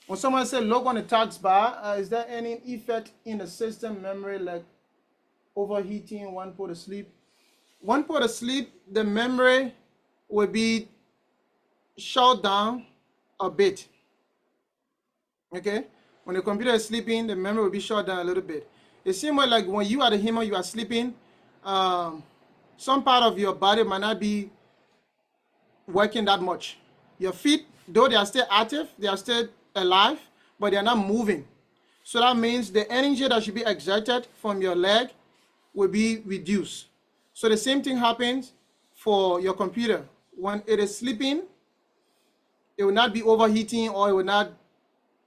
when someone say look on the taskbar, is there any effect in the system memory like overheating, one put to sleep? One put to sleep, the memory will be shut down a bit. Okay, when the computer is sleeping, the memory will be shut down a little bit. It seems like when you are the human, you are sleeping, some part of your body might not be working that much. Your feet, though they are still active, they are still alive, but they are not moving. So that means the energy that should be exerted from your leg will be reduced. So the same thing happens for your computer. When it is sleeping, it will not be overheating, or it will not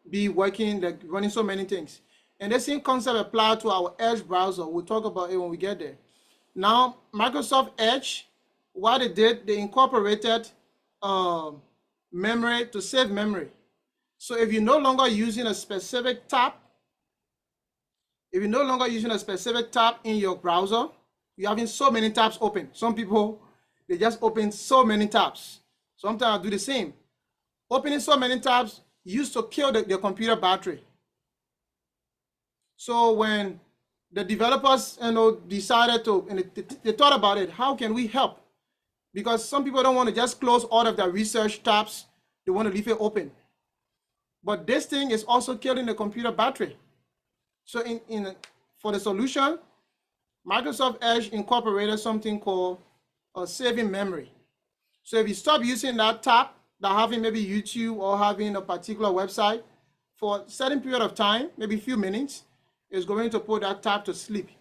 be working, like running so many things. And the same concept applies to our Edge browser. We'll talk about it when we get there. Now, Microsoft Edge, what it did, they incorporated memory to save memory. So if you're no longer using a specific tab, in your browser, you're having so many tabs open. Some people, they just open so many tabs. Sometimes I do the same. Opening so many tabs used to kill the computer battery. So when the developers decided to, and they thought about it, how can we help? Because some people don't want to just close all of their research tabs, they want to leave it open. But this thing is also killing the computer battery. So for the solution, Microsoft Edge incorporated something called saving memory. So if you stop using that tab, that having maybe YouTube or having a particular website for a certain period of time, maybe a few minutes, is going to put that tab to sleep.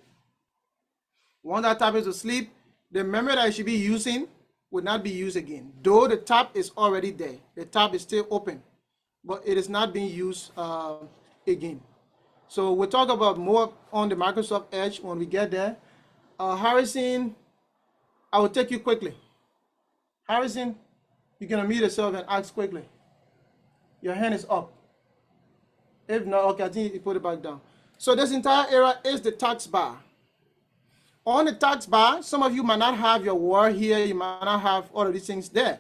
Once that tab is asleep, the memory that you should be using will not be used again. Though the tab is already there, the tab is still open, but it is not being used again. So we'll talk about more on the Microsoft Edge when we get there. Harrison, I will take you quickly. Harrison, you can unmute yourself and ask quickly. Your hand is up. If not, okay, I think you put it back down. So this entire area is the taskbar. On the taskbar, some of you might not have your word here, you might not have all of these things there.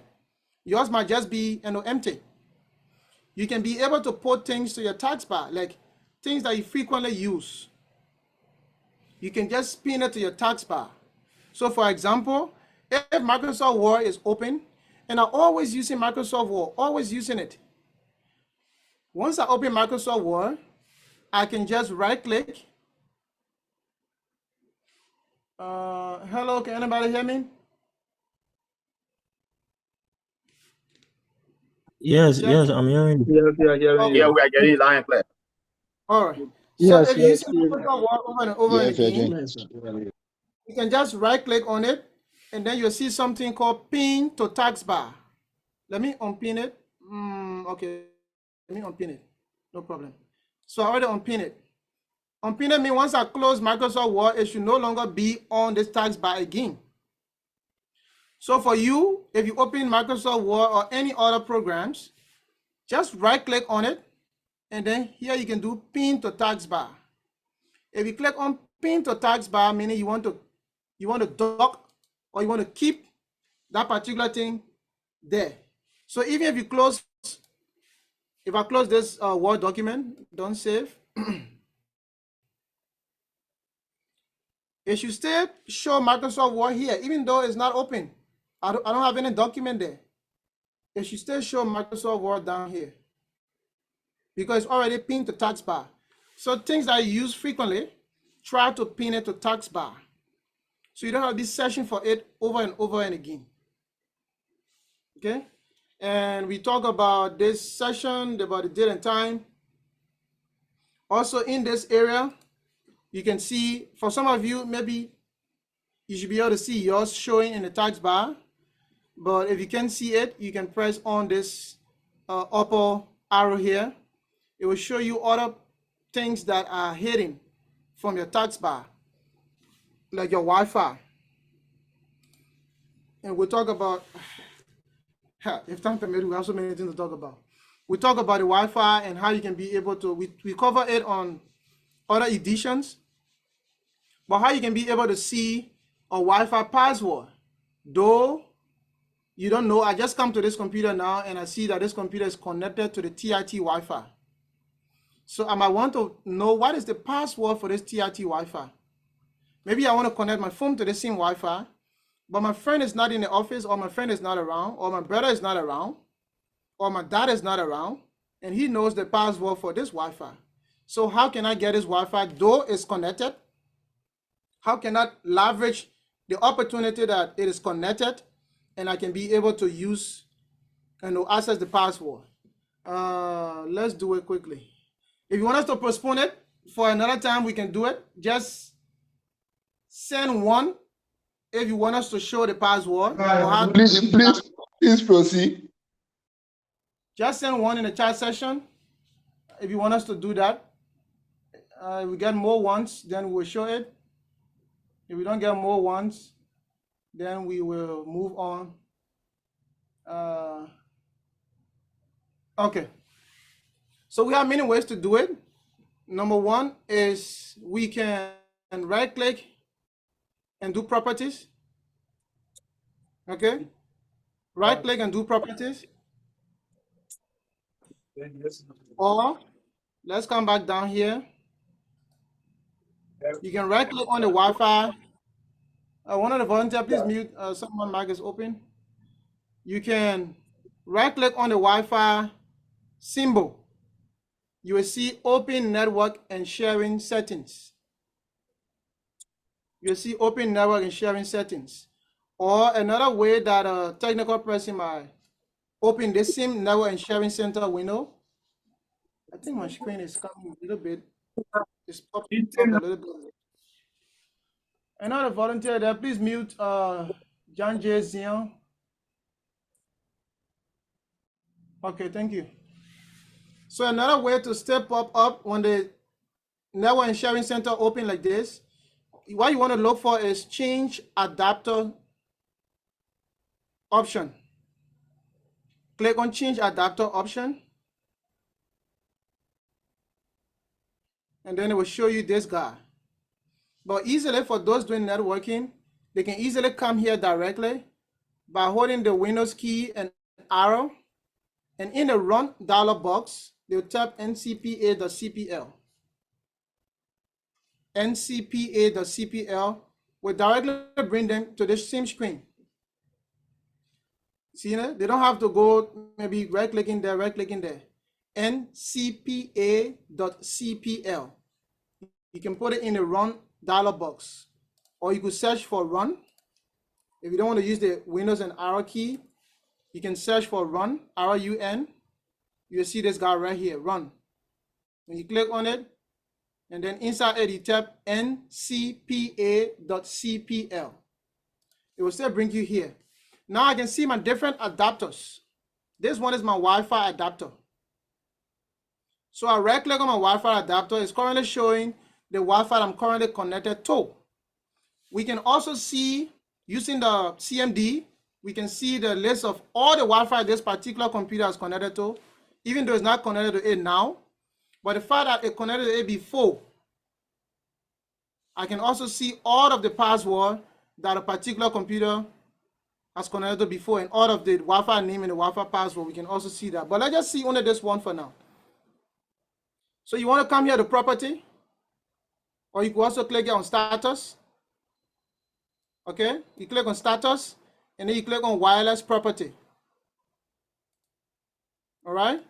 Yours might just be empty. You can be able to put things to your taskbar, like things that you frequently use. You can just pin it to your taskbar. So for example, if Microsoft Word is open, and I'm always using Microsoft Word, always using it. Once I open Microsoft Word, I can just right click. Hello, can anybody hear me? Yes, Check. yes, I'm hearing you. Yes, we are hearing Okay. you. Yeah, we are getting it loud and clear. All right. So Yes, if you yes. use Microsoft Word over and over and Yeah, again, Virgin. you can just right click on it and then you'll see something called pin to taskbar. Let me unpin it. Okay, let me unpin it. No problem. So I already unpin it. Unpin it means once I close Microsoft Word, it should no longer be on this taskbar again. So for you, if you open Microsoft Word or any other programs, just right click on it and then here you can do pin to taskbar. If you click on pin to taskbar, meaning you want to dock or you want to keep that particular thing there. So even if you close, if I close this Word document, don't save, it should still show Microsoft Word here, even though it's not open. I don't have any document there. It should still show Microsoft Word down here because it's already pinned to taskbar. So things that you use frequently, try to pin it to taskbar. So you don't have to be searching for it over and over and again. Okay? And we talk about this session, about the date and time. Also in this area, you can see, for some of you, maybe you should be able to see yours showing in the taskbar. But if you can't see it, you can press on this upper arrow here. It will show you other things that are hidden from your taskbar, like your Wi-Fi. And we'll talk about, if time permits, we have so many things to talk about. We talk about the Wi-Fi and how you can be able to, we cover it on other editions, but how you can be able to see a Wi-Fi password. Though you don't know, I just come to this computer now and I see that this computer is connected to the TIT Wi-Fi. So I might want to know what is the password for this TIT Wi-Fi. Maybe I want to connect my phone to the same Wi-Fi, but my friend is not in the office, or my friend is not around, or my brother is not around, or my dad is not around, and he knows the password for this Wi-Fi. So how can I get this Wi-Fi, though it's connected? How can I leverage the opportunity that it is connected and I can be able to use and to access the password? Let's do it quickly. If you want us to postpone it for another time, we can do it. Just send one if you want us to show the password. Please proceed. Just send one in the chat session if you want us to do that. If we get more ones, then we'll show it. If we don't get more ones, then we will move on. Okay. So we have many ways to do it. Number one is we can right click and do properties. Okay. Right click and do properties. Or let's come back down here. You can right click on the Wi-Fi. One of the volunteers, please mute. Someone mic is open. You can right click on the Wi-Fi symbol. You will see open network and sharing settings. You'll see open network and sharing settings. Or another way that a technical person might open this same network and sharing center window. I think my screen is coming a little bit. It's popping up a little bit. Another volunteer there, please mute John J. Zion. Okay, thank you. So another way to step up when the network and sharing center open like this, what you want to look for is change adapter option. Click on change adapter option. And then it will show you this guy. But easily for those doing networking, they can easily come here directly by holding the Windows key and arrow. And in the run dialog box, they'll tap ncpa.cpl. ncpa.cpl will directly bring them to the same screen. See, they don't have to go maybe right-clicking there, right-clicking there. ncpa.cpl. You can put it in the run dialog box, or you could search for run. If you don't want to use the Windows and arrow key, you can search for run, R-U-N. You'll see this guy right here, run. When you click on it, and then inside it, you tap ncpa.cpl. It will still bring you here. Now I can see my different adapters. This one is my Wi-Fi adapter. So I right click on my Wi-Fi adapter. It's currently showing the Wi-Fi I'm currently connected to. We can also see, using the CMD, we can see the list of all the Wi-Fi this particular computer is connected to, even though it's not connected to it now. But the fact that it connected to it before, I can also see all of the password that a particular computer has connected to before, and all of the Wi-Fi name and the Wi-Fi password. We can also see that. But let's just see only this one for now. So you want to come here to property, or you can also click here on status. Okay, you click on status, and then you click on wireless property. All right,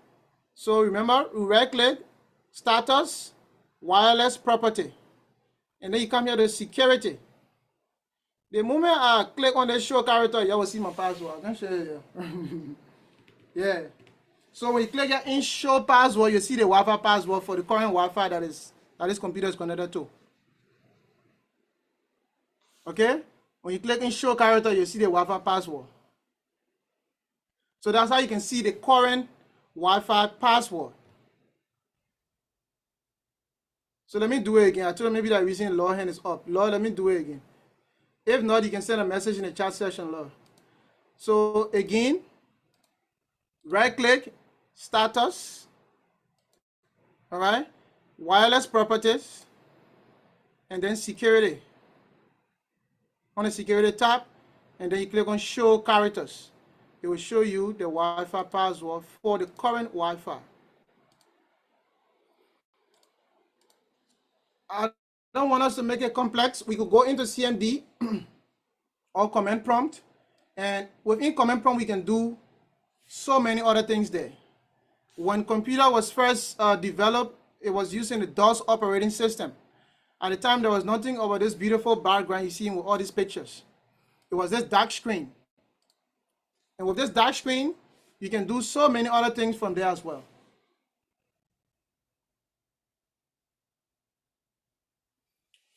so remember, we right click, status, wireless property, and then you come here to security. The moment I click on the show character, you will see my password. I can show you. Yeah. So when you click here in show password, you see the Wi-Fi password for the current Wi-Fi that this computer is connected to. Okay? When you click in show character, you see the Wi-Fi password. So that's how you can see the current Wi-Fi password. So let me do it again. I told you maybe that reason Lord hand is up. Lord, let me do it again. If not, you can send a message in the chat section, Lord. So again, right click, status, all right, wireless properties, and then security. On the security tab, and then you click on show characters. It will show you the Wi-Fi password for the current Wi-Fi. I don't want us to make it complex. We could go into CMD or command prompt, and within command prompt we can do so many other things there. When computer was first developed, it was using the DOS operating system. At the time, there was nothing over this beautiful background you see with all these pictures. It was this dark screen. And with this dark screen, you can do so many other things from there as well.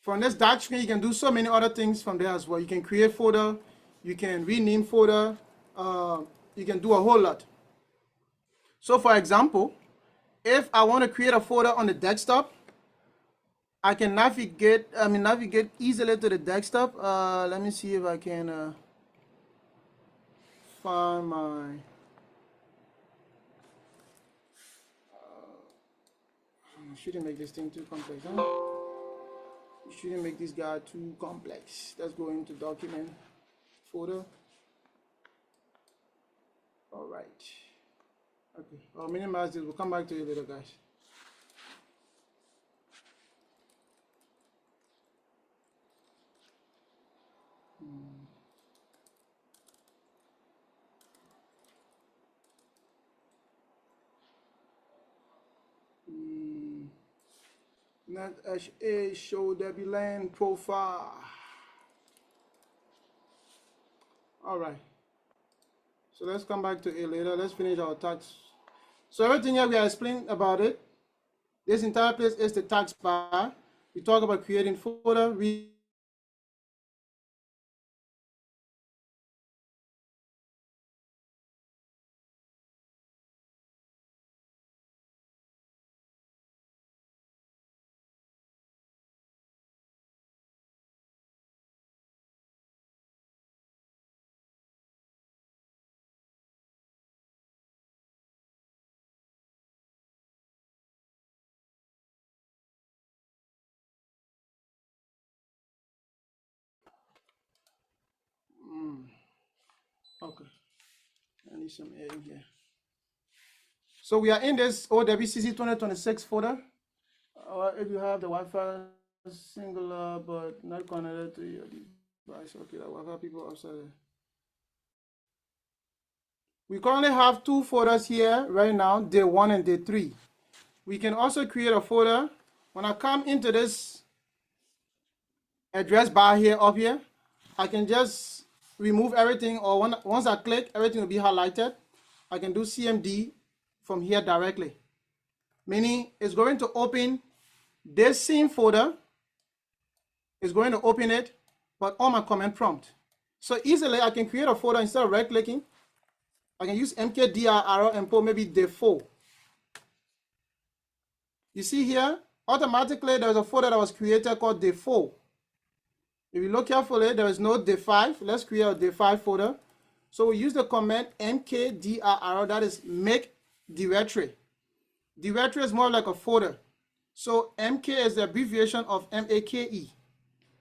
From this dark screen, you can do so many other things from there as well. You can create folder, you can rename folder, you can do a whole lot. So for example, if I want to create a folder on the desktop, I can navigate easily to the desktop. Let me see if I can find my shouldn't make this thing too complex, huh? Shouldn't make this guy too complex. Let's go into document folder. All right. Okay, I'll minimize this. We'll come back to you later, guys. Not HA show WLAN profile. All right. So let's come back to it later. Let's finish our tags. So everything here we are explaining about it. This entire place is the taskbar. We talk about creating folder, okay. I need some air in here. So we are in this OWCC 2026 folder. If you have the Wi-Fi singular but not connected to your device, okay, the Wi-Fi people outside there. We currently have two folders here right now, day 1 and day 3. We can also create a folder. When I come into this address bar here up here, I can just remove everything, or once I click, everything will be highlighted. I can do CMD from here directly, meaning it's going to open this same folder. It's going to open it, but on my command prompt. So easily I can create a folder. Instead of right clicking, I can use mkdir and put maybe day 4. You see here, automatically there's a folder that was created called day 4. If you look carefully, there is no day 5. Let's create a day 5 folder. So we use the command mkdir, that is make directory. Directory is more like a folder. So mk is the abbreviation of make.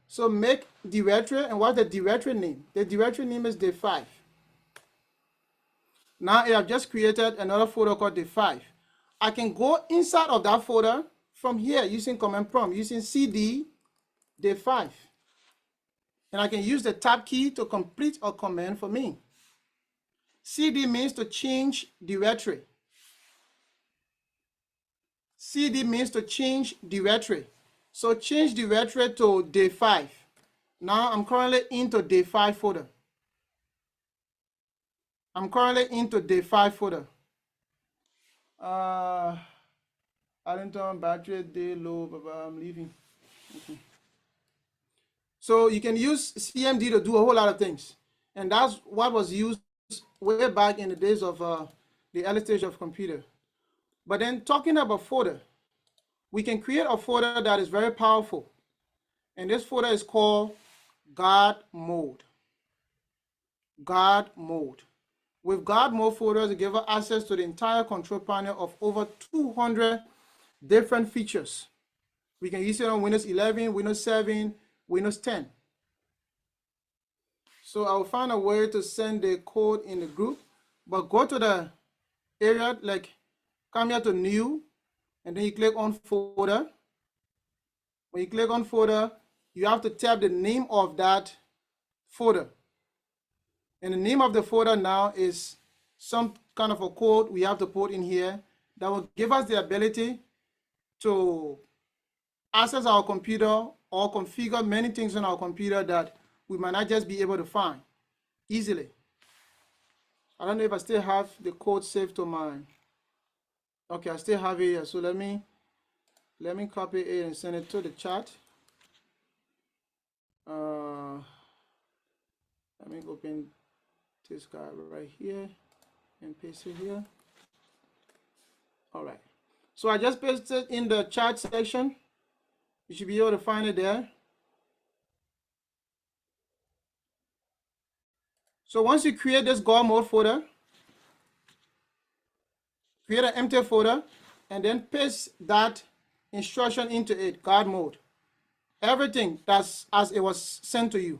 So make directory, and what's the directory name? The directory name is day 5. Now I have just created another folder called day 5. I can go inside of that folder from here using command prompt, using cd day 5. And I can use the tab key to complete a command for me. CD means to change directory. CD means to change directory. So change directory to day 5. Now I'm currently into day 5 folder. I'm currently into day 5 folder. Arlington battery day low, but I'm leaving. Okay. So you can use CMD to do a whole lot of things. And that's what was used way back in the days of the early stage of computer. But then talking about folder, we can create a folder that is very powerful. And this folder is called GodMode. GodMode. With GodMode folders, it gives us access to the entire control panel of over 200 different features. We can use it on Windows 11, Windows 7, Windows 10. So I'll find a way to send the code in the group, but go to the area, like come here to new, and then you click on folder. When you click on folder, you have to tap the name of that folder. And the name of the folder now is some kind of a code we have to put in here that will give us the ability to access our computer or configure many things on our computer that we might not just be able to find easily. I don't know if I still have the code saved to my, okay, I still have it here. So let me copy it and send it to the chat. Let me open this guy right here and paste it here. All right. So I just pasted it in the chat section. You should be able to find it there. So once you create this GodMode folder, create an empty folder, and then paste that instruction into it, GodMode. Everything that's as it was sent to you.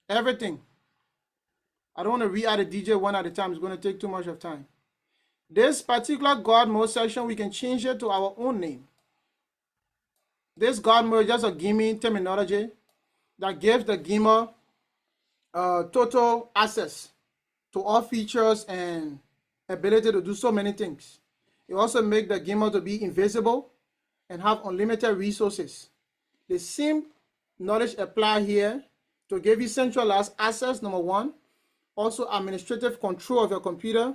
Everything. I don't want to re-add a DJ one at a time. It's going to take too much of time. This particular GodMode section, we can change it to our own name. This GodMode is just a gimme terminology that gives the gamer total access to all features and ability to do so many things. It also makes the gamer to be invisible and have unlimited resources. The same knowledge apply here to give you centralized access, number 1. Also administrative control of your computer,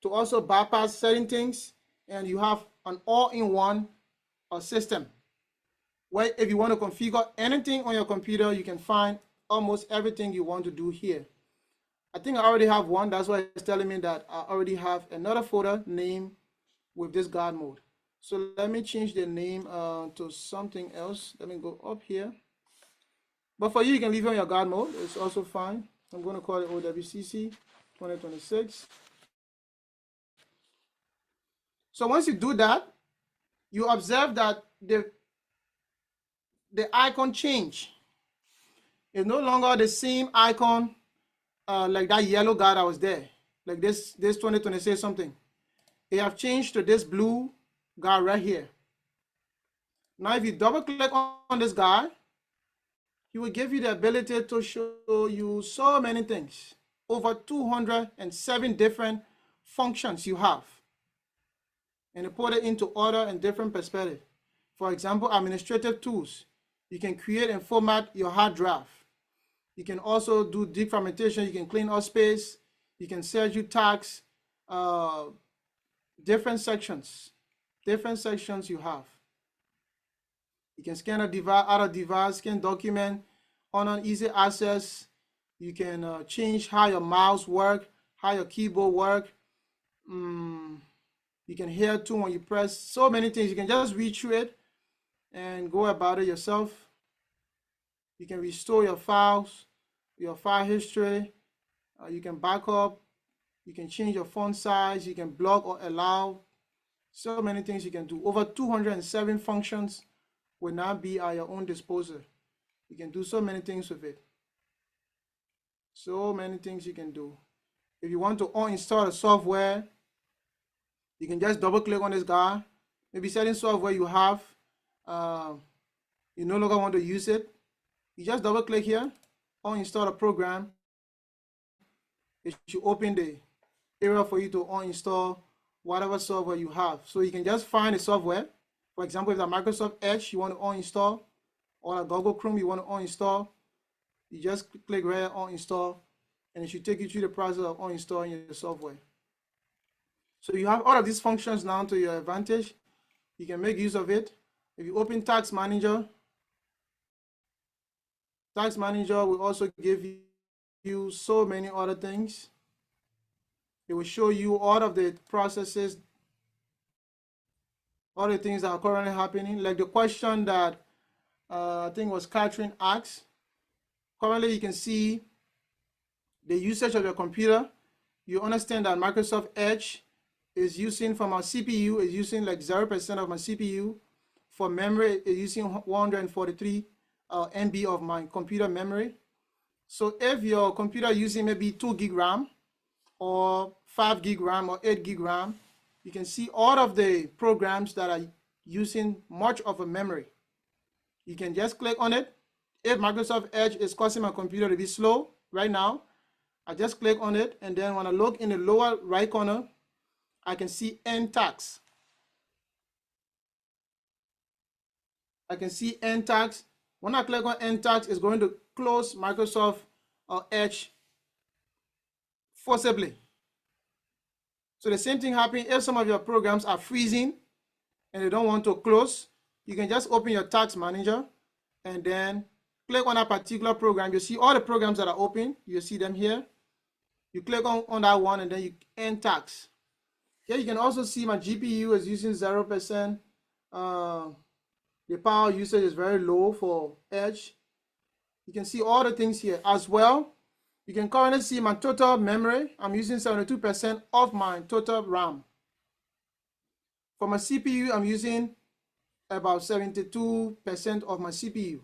to also bypass certain things, and you have an all-in-one system where if you want to configure anything on your computer, you can find almost everything you want to do here. I think I already have one. That's why it's telling me that I already have another folder name with this GodMode. So let me change the name to something else. Let me go up here. But for you, you can leave it on your GodMode. It's also fine. I'm going to call it OWCC 2026. So once you do that, you observe that the icon change. It's no longer the same icon like that yellow guy that was there, like this 2026 something. It have changed to this blue guy right here. Now if you double click on this guy, he will give you the ability to show you so many things. Over 207 different functions you have. And you put it into order and different perspective. For example, administrative tools. You can create and format your hard drive. You can also do defragmentation. You can clean up space. You can search your tags, different sections you have. You can scan a device, out of device, scan document on an easy access. You can change how your mouse work, how your keyboard work. You can hear too when you press. So many things. You can just read through it and go about it yourself. You can restore your files, your file history. You can back up. You can change your font size. You can block or allow. So many things you can do. Over 207 functions will now be at your own disposal. You can do so many things with it. So many things you can do. If you want to uninstall the software, you can just double click on this guy. Maybe certain software you have, you no longer want to use it. You just double click here, uninstall the program. It should open the area for you to uninstall whatever software you have. So you can just find a software. For example, if the Microsoft Edge you want to uninstall, or a Google Chrome you want to uninstall, you just click right here, uninstall, and it should take you through the process of uninstalling your software. So you have all of these functions now to your advantage. You can make use of it. If you open Task Manager will also give you so many other things. It will show you all of the processes, all the things that are currently happening, like the question that I think was Catherine asked. Currently, you can see the usage of your computer. You understand that Microsoft Edge is using from our CPU, is using like 0% of my CPU. For memory, it's using 143 MB of my computer memory. So if your computer using maybe 2 gig RAM or 5 gig RAM or 8 gig RAM, you can see all of the programs that are using much of a memory. You can just click on it. If Microsoft Edge is causing my computer to be slow right now, I just click on it, and then when I look in the lower right corner, I can see End Tags. I can see End Tags. When I click on End Tags, it's going to close Microsoft Edge forcibly. So the same thing happens if some of your programs are freezing and they don't want to close. You can just open your Task Manager and then click on a particular program. You see all the programs that are open. You see them here. You click on that one and then you End Tags. Here you can also see my GPU is using 0%. The power usage is very low for Edge. You can see all the things here as well. You can currently see my total memory. I'm using 72% of my total RAM. For my CPU, I'm using about 72% of my CPU.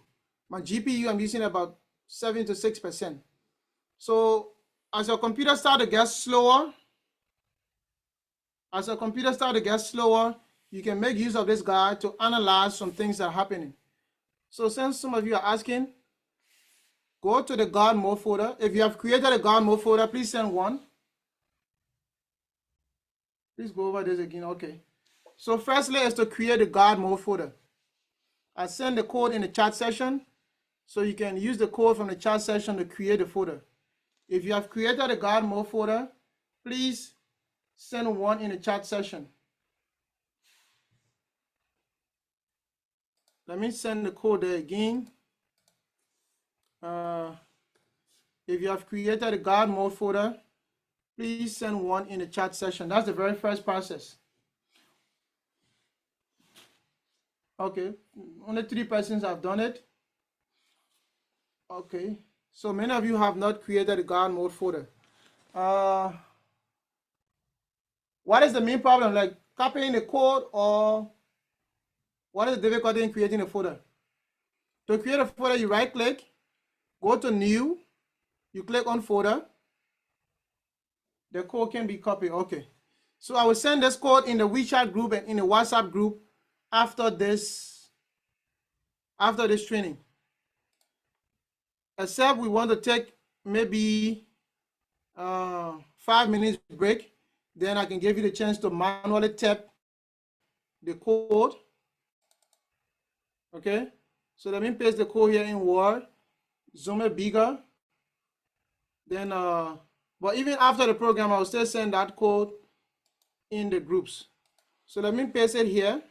My GPU, I'm using about 76%. So as your computer starts to get slower, you can make use of this guide to analyze some things that are happening. So since some of you are asking, go to the GodMode folder. If you have created a GodMode folder, please send one. Please go over this again. Okay. So firstly is to create a GodMode folder. I send the code in the chat session, so you can use the code from the chat session to create the folder. If you have created a GodMode folder, please send one in the chat session. Let me send the code there again. If you have created a GodMode folder, please send one in the chat session. That's the very first process. Okay, only 3 persons have done it. Okay, so many of you have not created a GodMode folder. What is the main problem? Like copying the code, or what is the difficulty in creating a folder? To create a folder, you right click, go to New, you click on Folder. The code can be copied. Okay, so I will send this code in the WeChat group and in the WhatsApp group after this training. Except we want to take maybe 5 minutes break, then I can give you the chance to manually type the code. Okay, so let me paste the code here in Word, zoom it bigger, Then, but even after the program, I'll still send that code in the groups. So let me paste it here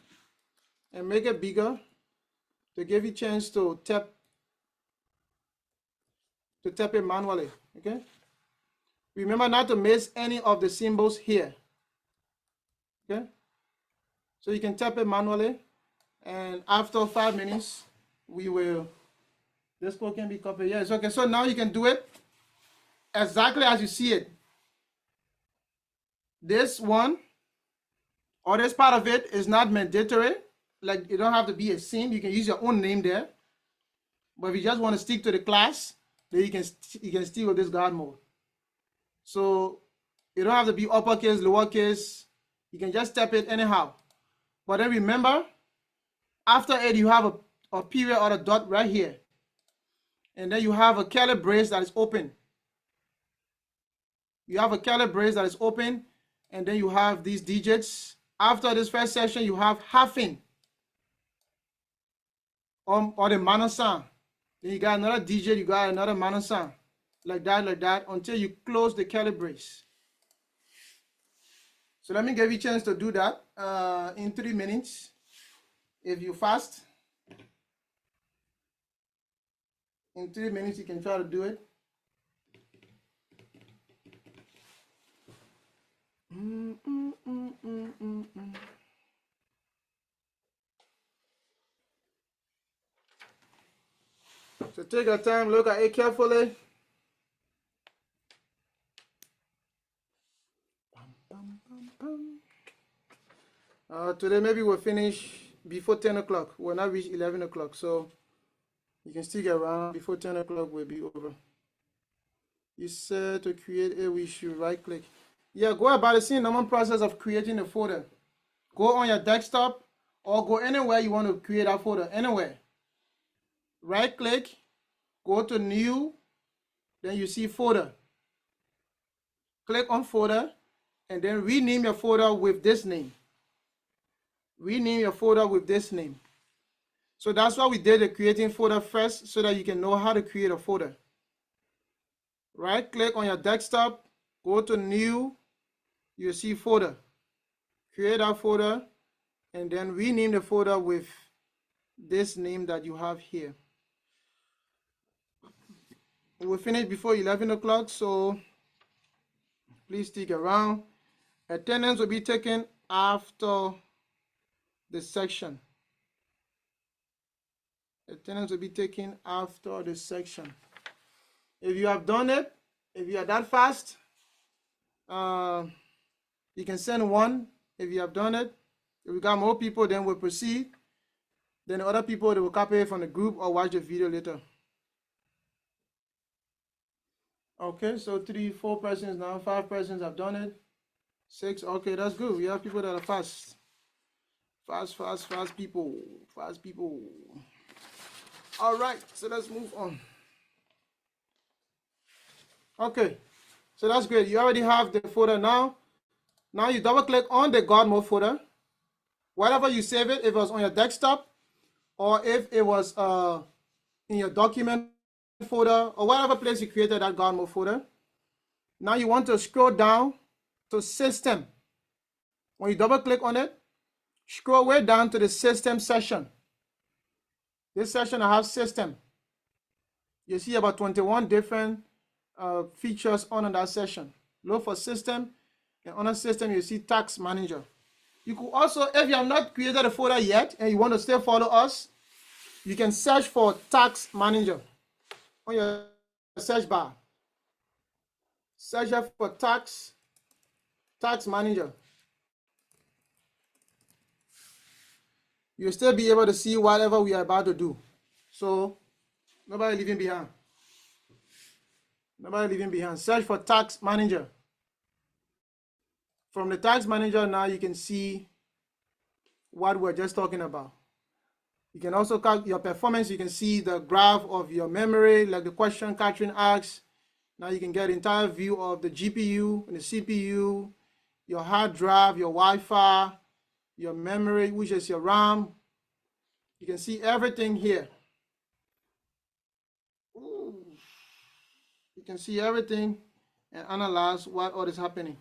and make it bigger to give you a chance to tap it manually, okay? Remember not to miss any of the symbols here, okay? So you can tap it manually, and after 5 minutes, this code can be copied. Yes, okay, so now you can do it exactly as you see it. This one, or this part of it is not mandatory. Like, you don't have to be a sim. You can use your own name there. But if you just want to stick to the class, then you can stick with this GodMode. So you don't have to be uppercase, lowercase. You can just tap it anyhow. But then remember, after it, you have a period or a dot right here. And then you have a curly brace that is open. You have a curly brace that is open, and then you have these digits. After this first section, you have hyphen or the minus sign. Then you got another digit, you got another minus sign. Like that, until you close the curly brace. So let me give you a chance to do that in 3 minutes. If you fast, in 3 minutes, you can try to do it. So take your time, look at it carefully. Today maybe we'll finish before 10 o'clock. We'll not reach 11 o'clock, so you can stick around. Before 10 o'clock will be over. You said to create it, we should right click. Yeah, go about the same normal process of creating a folder. Go on your desktop or go anywhere you want to create a folder, anywhere. Right click, go to new, then you see folder. Click on folder and then rename your folder with this name. Rename your folder with this name. So that's why we did the creating folder first, so that you can know how to create a folder. Right click on your desktop, go to new, you see folder. Create that folder and then rename the folder with this name that you have here. We'll finish before 11 o'clock, so please stick around. Attendance will be taken after the section. Attendance will be taken after the section. If you have done it, if you are that fast, you can send one if you have done it. If we got more people, then we'll proceed. Then other people, they will copy it from the group or watch the video later. Okay, so 3, 4 persons now, 5 persons have done it. 6, okay, that's good. We have people that are fast. Fast people. Fast people. All right, so let's move on. Okay, so that's great. You already have the folder now. Now you double click on the GodMode folder. Whatever you save it, if it was on your desktop or if it was in your document folder or whatever place you created that GodMode folder. Now you want to scroll down to system. When you double click on it, scroll way down to the system section. This section I have system. You see about 21 different features on that section. Look for system, and on the system you see task manager. You could also, if you have not created a folder yet and you want to still follow us, you can search for task manager on your search bar. Search for task manager. You'll still be able to see whatever we are about to do. So nobody leaving behind. Nobody leaving behind. Search for task manager. From the task manager now you can see what we're just talking about. You can also count your performance. You can see the graph of your memory, like the question Catherine asked. Now you can get entire view of the GPU and the CPU, your hard drive, your Wi-Fi, your memory, which is your RAM. You can see everything here. Ooh. can see everything and analyze what all is happening.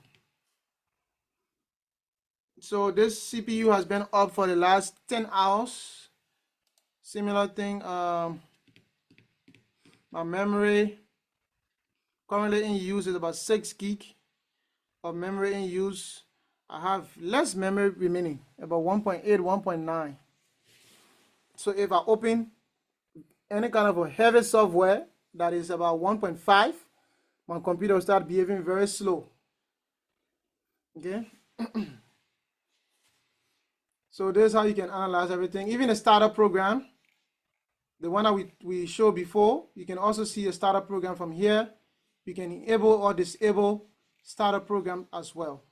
So this CPU has been up for the last 10 hours. Similar thing, my memory currently in use is about 6 gig of memory in use. I have less memory remaining, about 1.8, 1.9. So if I open any kind of a heavy software that is about 1.5, my computer will start behaving very slow. Okay. So this is how you can analyze everything. Even a startup program, the one that we showed before, you can also see a startup program from here. You can enable or disable startup program as well.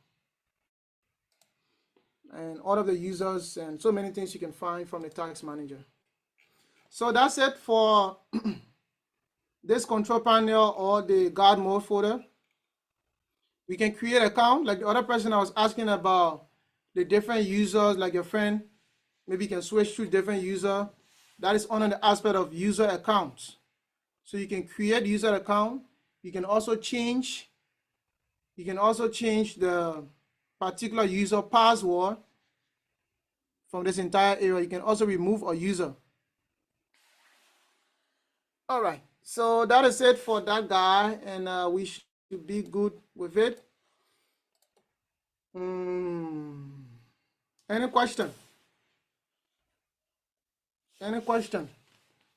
And all of the users and so many things you can find from the task manager. So that's it for this control panel or the GodMode folder. We can create an account like the other person I was asking about the different users, like your friend, maybe you can switch to different user. That is under the aspect of user accounts. So you can create user account. You can also change the particular user password from this entire area. You can also remove a user. All right, so that is it for that guy, and we should be good with it. Any question? Any question?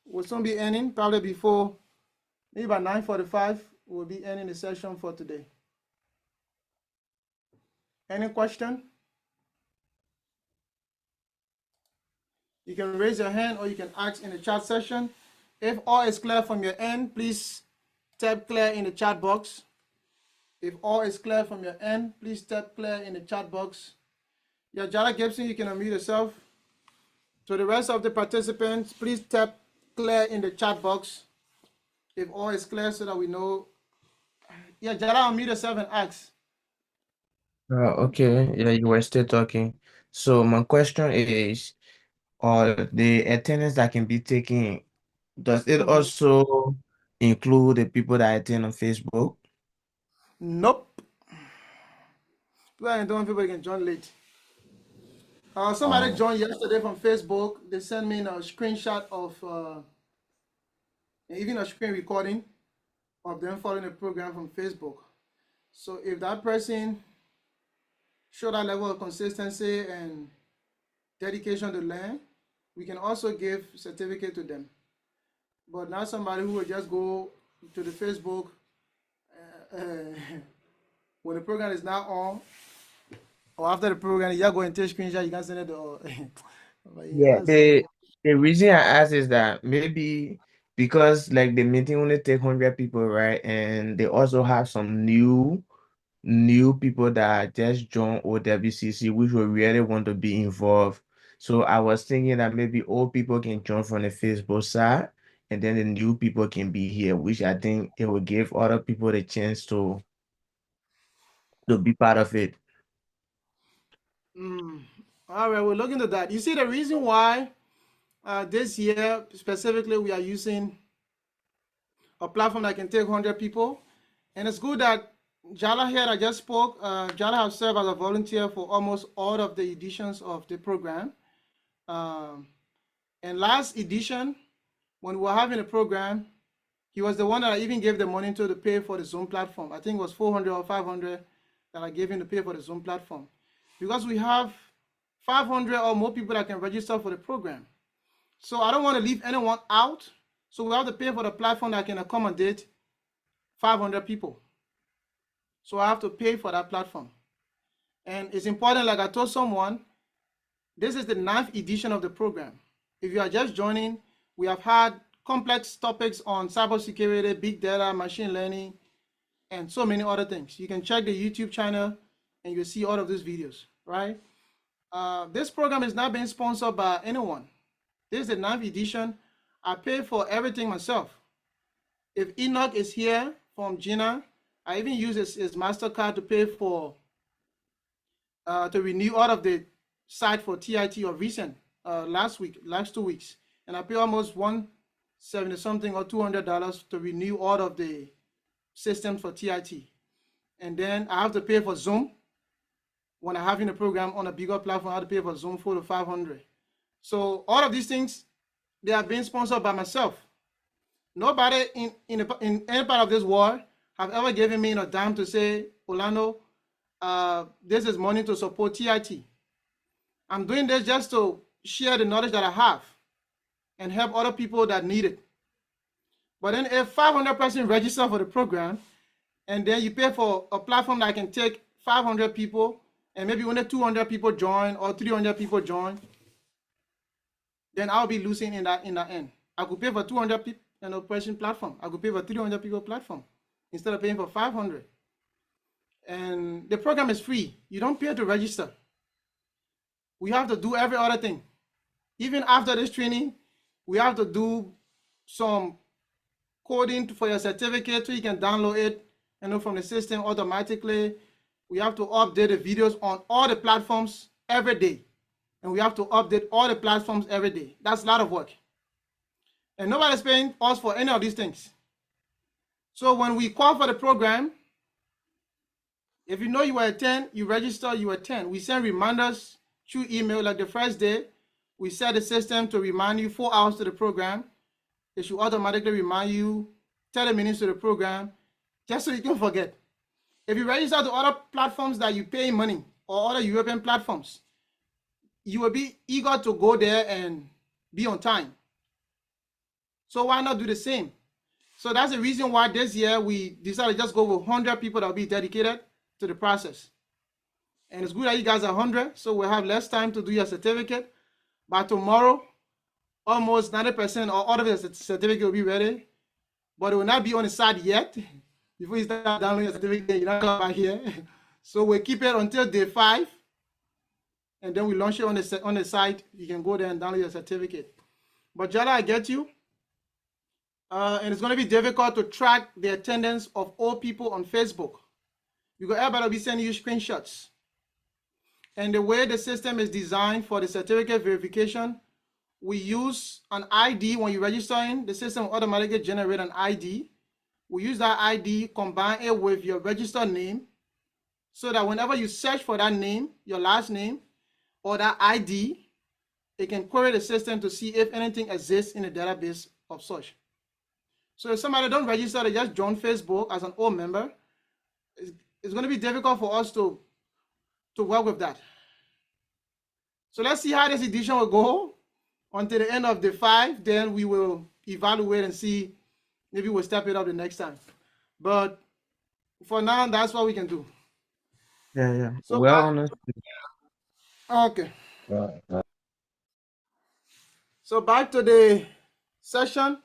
We'll soon be ending, probably before, maybe by 9:45, we'll be ending the session for today. Any question? You can raise your hand or you can ask in the chat session. If all is clear from your end, please type clear in the chat box. If all is clear from your end, please type clear in the chat box. Yeah, Jara Gibson, you can unmute yourself. To the rest of the participants, please type clear in the chat box. If all is clear so that we know. Yeah, Jara, unmute yourself and ask. Okay, yeah, you were still talking. So my question is, the attendance that can be taken, does it also include the people that attend on Facebook? Nope. People can join late. Somebody joined yesterday from Facebook. They sent me a screenshot of even a screen recording of them following the program from Facebook. So if that person show that level of consistency and dedication to learn, we can also give certificate to them. But not somebody who will just go to the Facebook when the program is not on, or after the program, you go and take screenshot, you can send it to. Yeah, the reason I ask is that maybe because like the meeting only take 100 people, right? And they also have some new people that just joined OWCC, which will really want to be involved. So I was thinking that maybe old people can join from the Facebook side, and then the new people can be here, which I think it will give other people the chance to be part of it. All right, we'll look into that. You see, the reason why this year specifically we are using a platform that can take 100 people, and it's good that Jala here I just spoke. Jala has served as a volunteer for almost all of the editions of the program. And last edition, when we were having a program, he was the one that I even gave the money to pay for the Zoom platform. I think it was 400 or 500 that I gave him to pay for the Zoom platform. Because we have 500 or more people that can register for the program. So I don't want to leave anyone out. So we have to pay for the platform that can accommodate 500 people. So I have to pay for that platform. And it's important, like I told someone, this is the 9th edition of the program. If you are just joining, we have had complex topics on cybersecurity, big data, machine learning, and so many other things. You can check the YouTube channel and you'll see all of these videos, right? This program is not being sponsored by anyone. This is the 9th edition. I pay for everything myself. If Enoch is here from Gina, I even use his MasterCard to pay for, to renew all of the site for TIT or recent last 2 weeks. And I pay almost $170 something or $200 to renew all of the systems for TIT. And then I have to pay for Zoom. When I have in a program on a bigger platform, I have to pay for Zoom 4 to 500. So all of these things, they are being sponsored by myself. Nobody in any part of this world have ever given me a dime to say, Orlando, this is money to support TIT. I'm doing this just to share the knowledge that I have and help other people that need it. But then if 500 person register for the program, and then you pay for a platform that can take 500 people, and maybe only 200 people join or 300 people join, then I'll be losing in the end. I could pay for 200 people person platform. I could pay for 300 people platform instead of paying for 500. And the program is free. You don't pay to register. We have to do every other thing. Even after this training, we have to do some coding for your certificate so you can download it from the system automatically. We have to update the videos on all the platforms every day. And we have to update all the platforms every day. That's a lot of work. And nobody's paying us for any of these things. So when we call for the program, if you know you will attend, you register, you attend. We send reminders through email. Like the first day, we set the system to remind you 4 hours to the program. It should automatically remind you 30 minutes to the program, just so you can forget. If you register to other platforms that you pay money or other European platforms, you will be eager to go there and be on time. So why not do the same? So that's the reason why this year we decided to just go with 100 people that will be dedicated to the process. And it's good that you guys are 100, so we'll have less time to do your certificate. By tomorrow, almost 90% or all of your certificate will be ready, but it will not be on the site yet. Before you start downloading your certificate, you're not coming back here. So we'll keep it until day 5, and then we launch it on the site. You can go there and download your certificate. But Jada, I get you. And it's going to be difficult to track the attendance of all people on Facebook, because everybody will be sending you screenshots. And the way the system is designed for the certificate verification, we use an ID. When you register in, the system will automatically generate an ID. We use that ID, combine it with your registered name, so that whenever you search for that name, your last name, or that ID, it can query the system to see if anything exists in the database of such. So if somebody don't register, they just join Facebook as an old member, it's going to be difficult for us to work with that. So let's see how this edition will go until the end of the 5. Then we will evaluate and see, maybe we'll step it up the next time. But for now, that's what we can do. Yeah. So Well understood. Okay. So back to the session.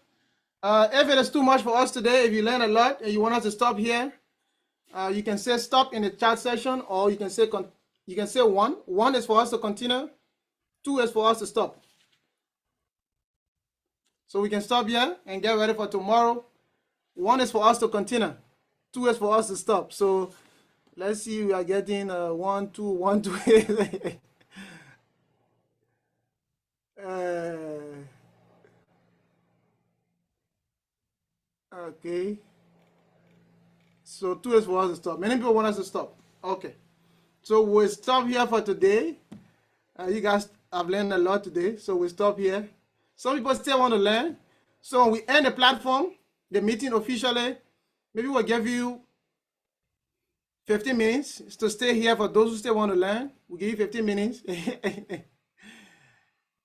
If it is too much for us today, if you learn a lot and you want us to stop here, you can say stop in the chat session, or you can say 1. 1 is for us to continue. 2 is for us to stop. So we can stop here and get ready for tomorrow. 1 is for us to continue. 2 is for us to stop. So let's see, we are getting 1, 2, 1, 2. Okay. So 2 is for us to stop. Many people want us to stop. Okay. So we'll stop here for today. You guys have learned a lot today, so we'll stop here. Some people still want to learn. So when we end the platform, the meeting officially, maybe we'll give you 15 minutes to stay here for those who still want to learn. We'll give you 15 minutes.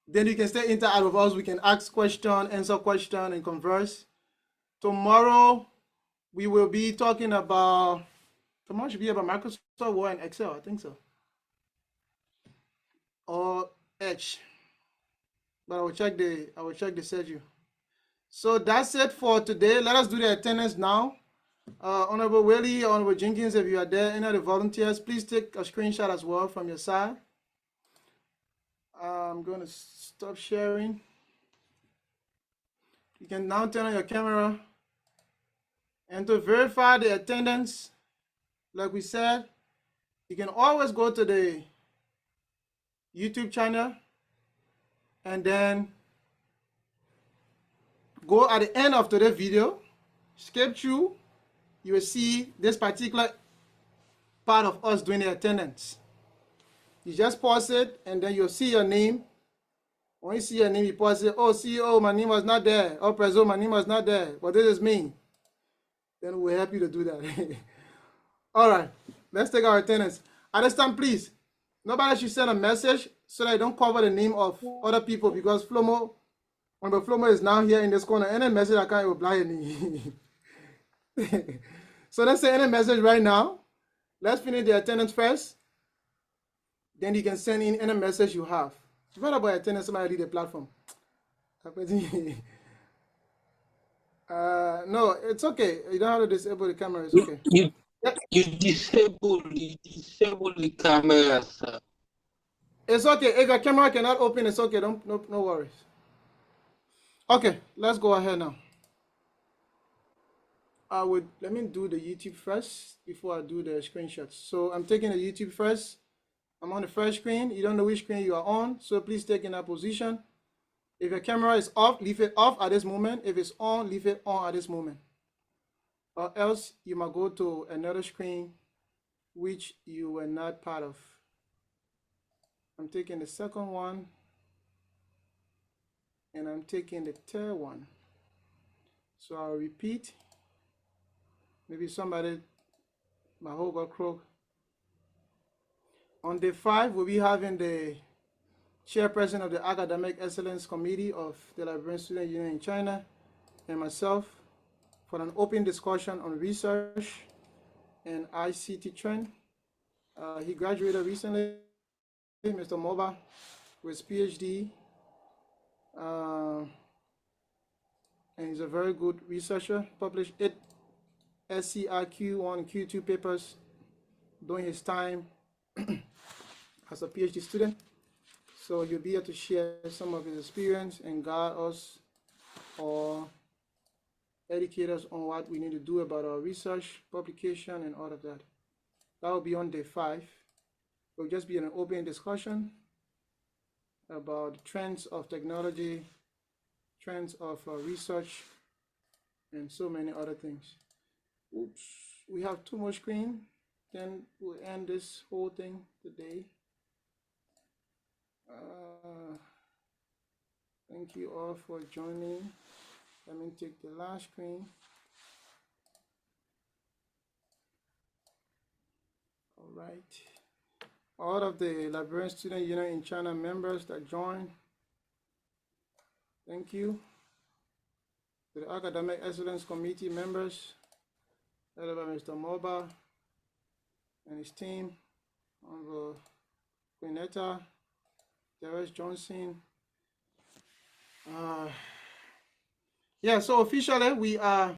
Then you can stay interact with us. We can ask questions, answer questions, and converse. Tomorrow, we will be talking about, tomorrow should be about Microsoft Word and Excel, I think so. Or Edge. But I will check the schedule. So that's it for today. Let us do the attendance now. Honorable Willie, Honorable Jenkins, if you are there, any of the volunteers, please take a screenshot as well from your side. I'm going to stop sharing. You can now turn on your camera. And to verify the attendance, like we said, you can always go to the YouTube channel and then go at the end of today's video, skip through, you will see this particular part of us doing the attendance. You just pause it, and then you'll see your name. When you see your name, you pause it. Oh, CEO, my name was not there. Oh, Prezo, my name was not there. But this is me. Then we'll help you to do that. All right, let's take our attendance. At this time, please, nobody should send a message so that I don't cover the name of other people, because Flomo, when the Flomo is now here in this corner, any message I can't reply any. So let's say any message right now. Let's finish the attendance first. Then you can send in any message you have. If you about attendance, somebody leave the platform. No, it's okay. You don't have to disable the camera. It's okay. You disable the camera, sir. It's okay. If your camera cannot open, it's okay. No worries. Okay, let's go ahead now. Let me do the YouTube first before I do the screenshots. So I'm taking the YouTube first. I'm on the first screen. You don't know which screen you are on, so please take in that position. If your camera is off, leave it off at this moment. If it's on, leave it on at this moment. Or else you might go to another screen which you were not part of. I'm taking the second one, and I'm taking the third one. So I'll repeat. Maybe somebody, my whole got crook. On day 5, we'll be having the chairperson of the Academic Excellence Committee of the Liberian Student Union in China and myself for an open discussion on research and ICT trend. He graduated recently, Mr. Moba, with PhD, and he's a very good researcher, published 8 SCIQ1 Q2 papers during his time as a PhD student. So he'll be able to share some of his experience and guide us or educate us on what we need to do about our research, publication, and all of that. That will be on day 5. We'll just be in an open discussion about the trends of technology, trends of research, and so many other things. Oops, we have 2 more screens. Then we'll end this whole thing today. Thank you all for joining. Let me take the last screen. All right. All of the Liberian Student Union in China members that joined, thank you. To the Academic Excellence Committee members, led by Mr. Moba and his team, Honorable Quinetta, Darius Johnson. Yeah, so officially we are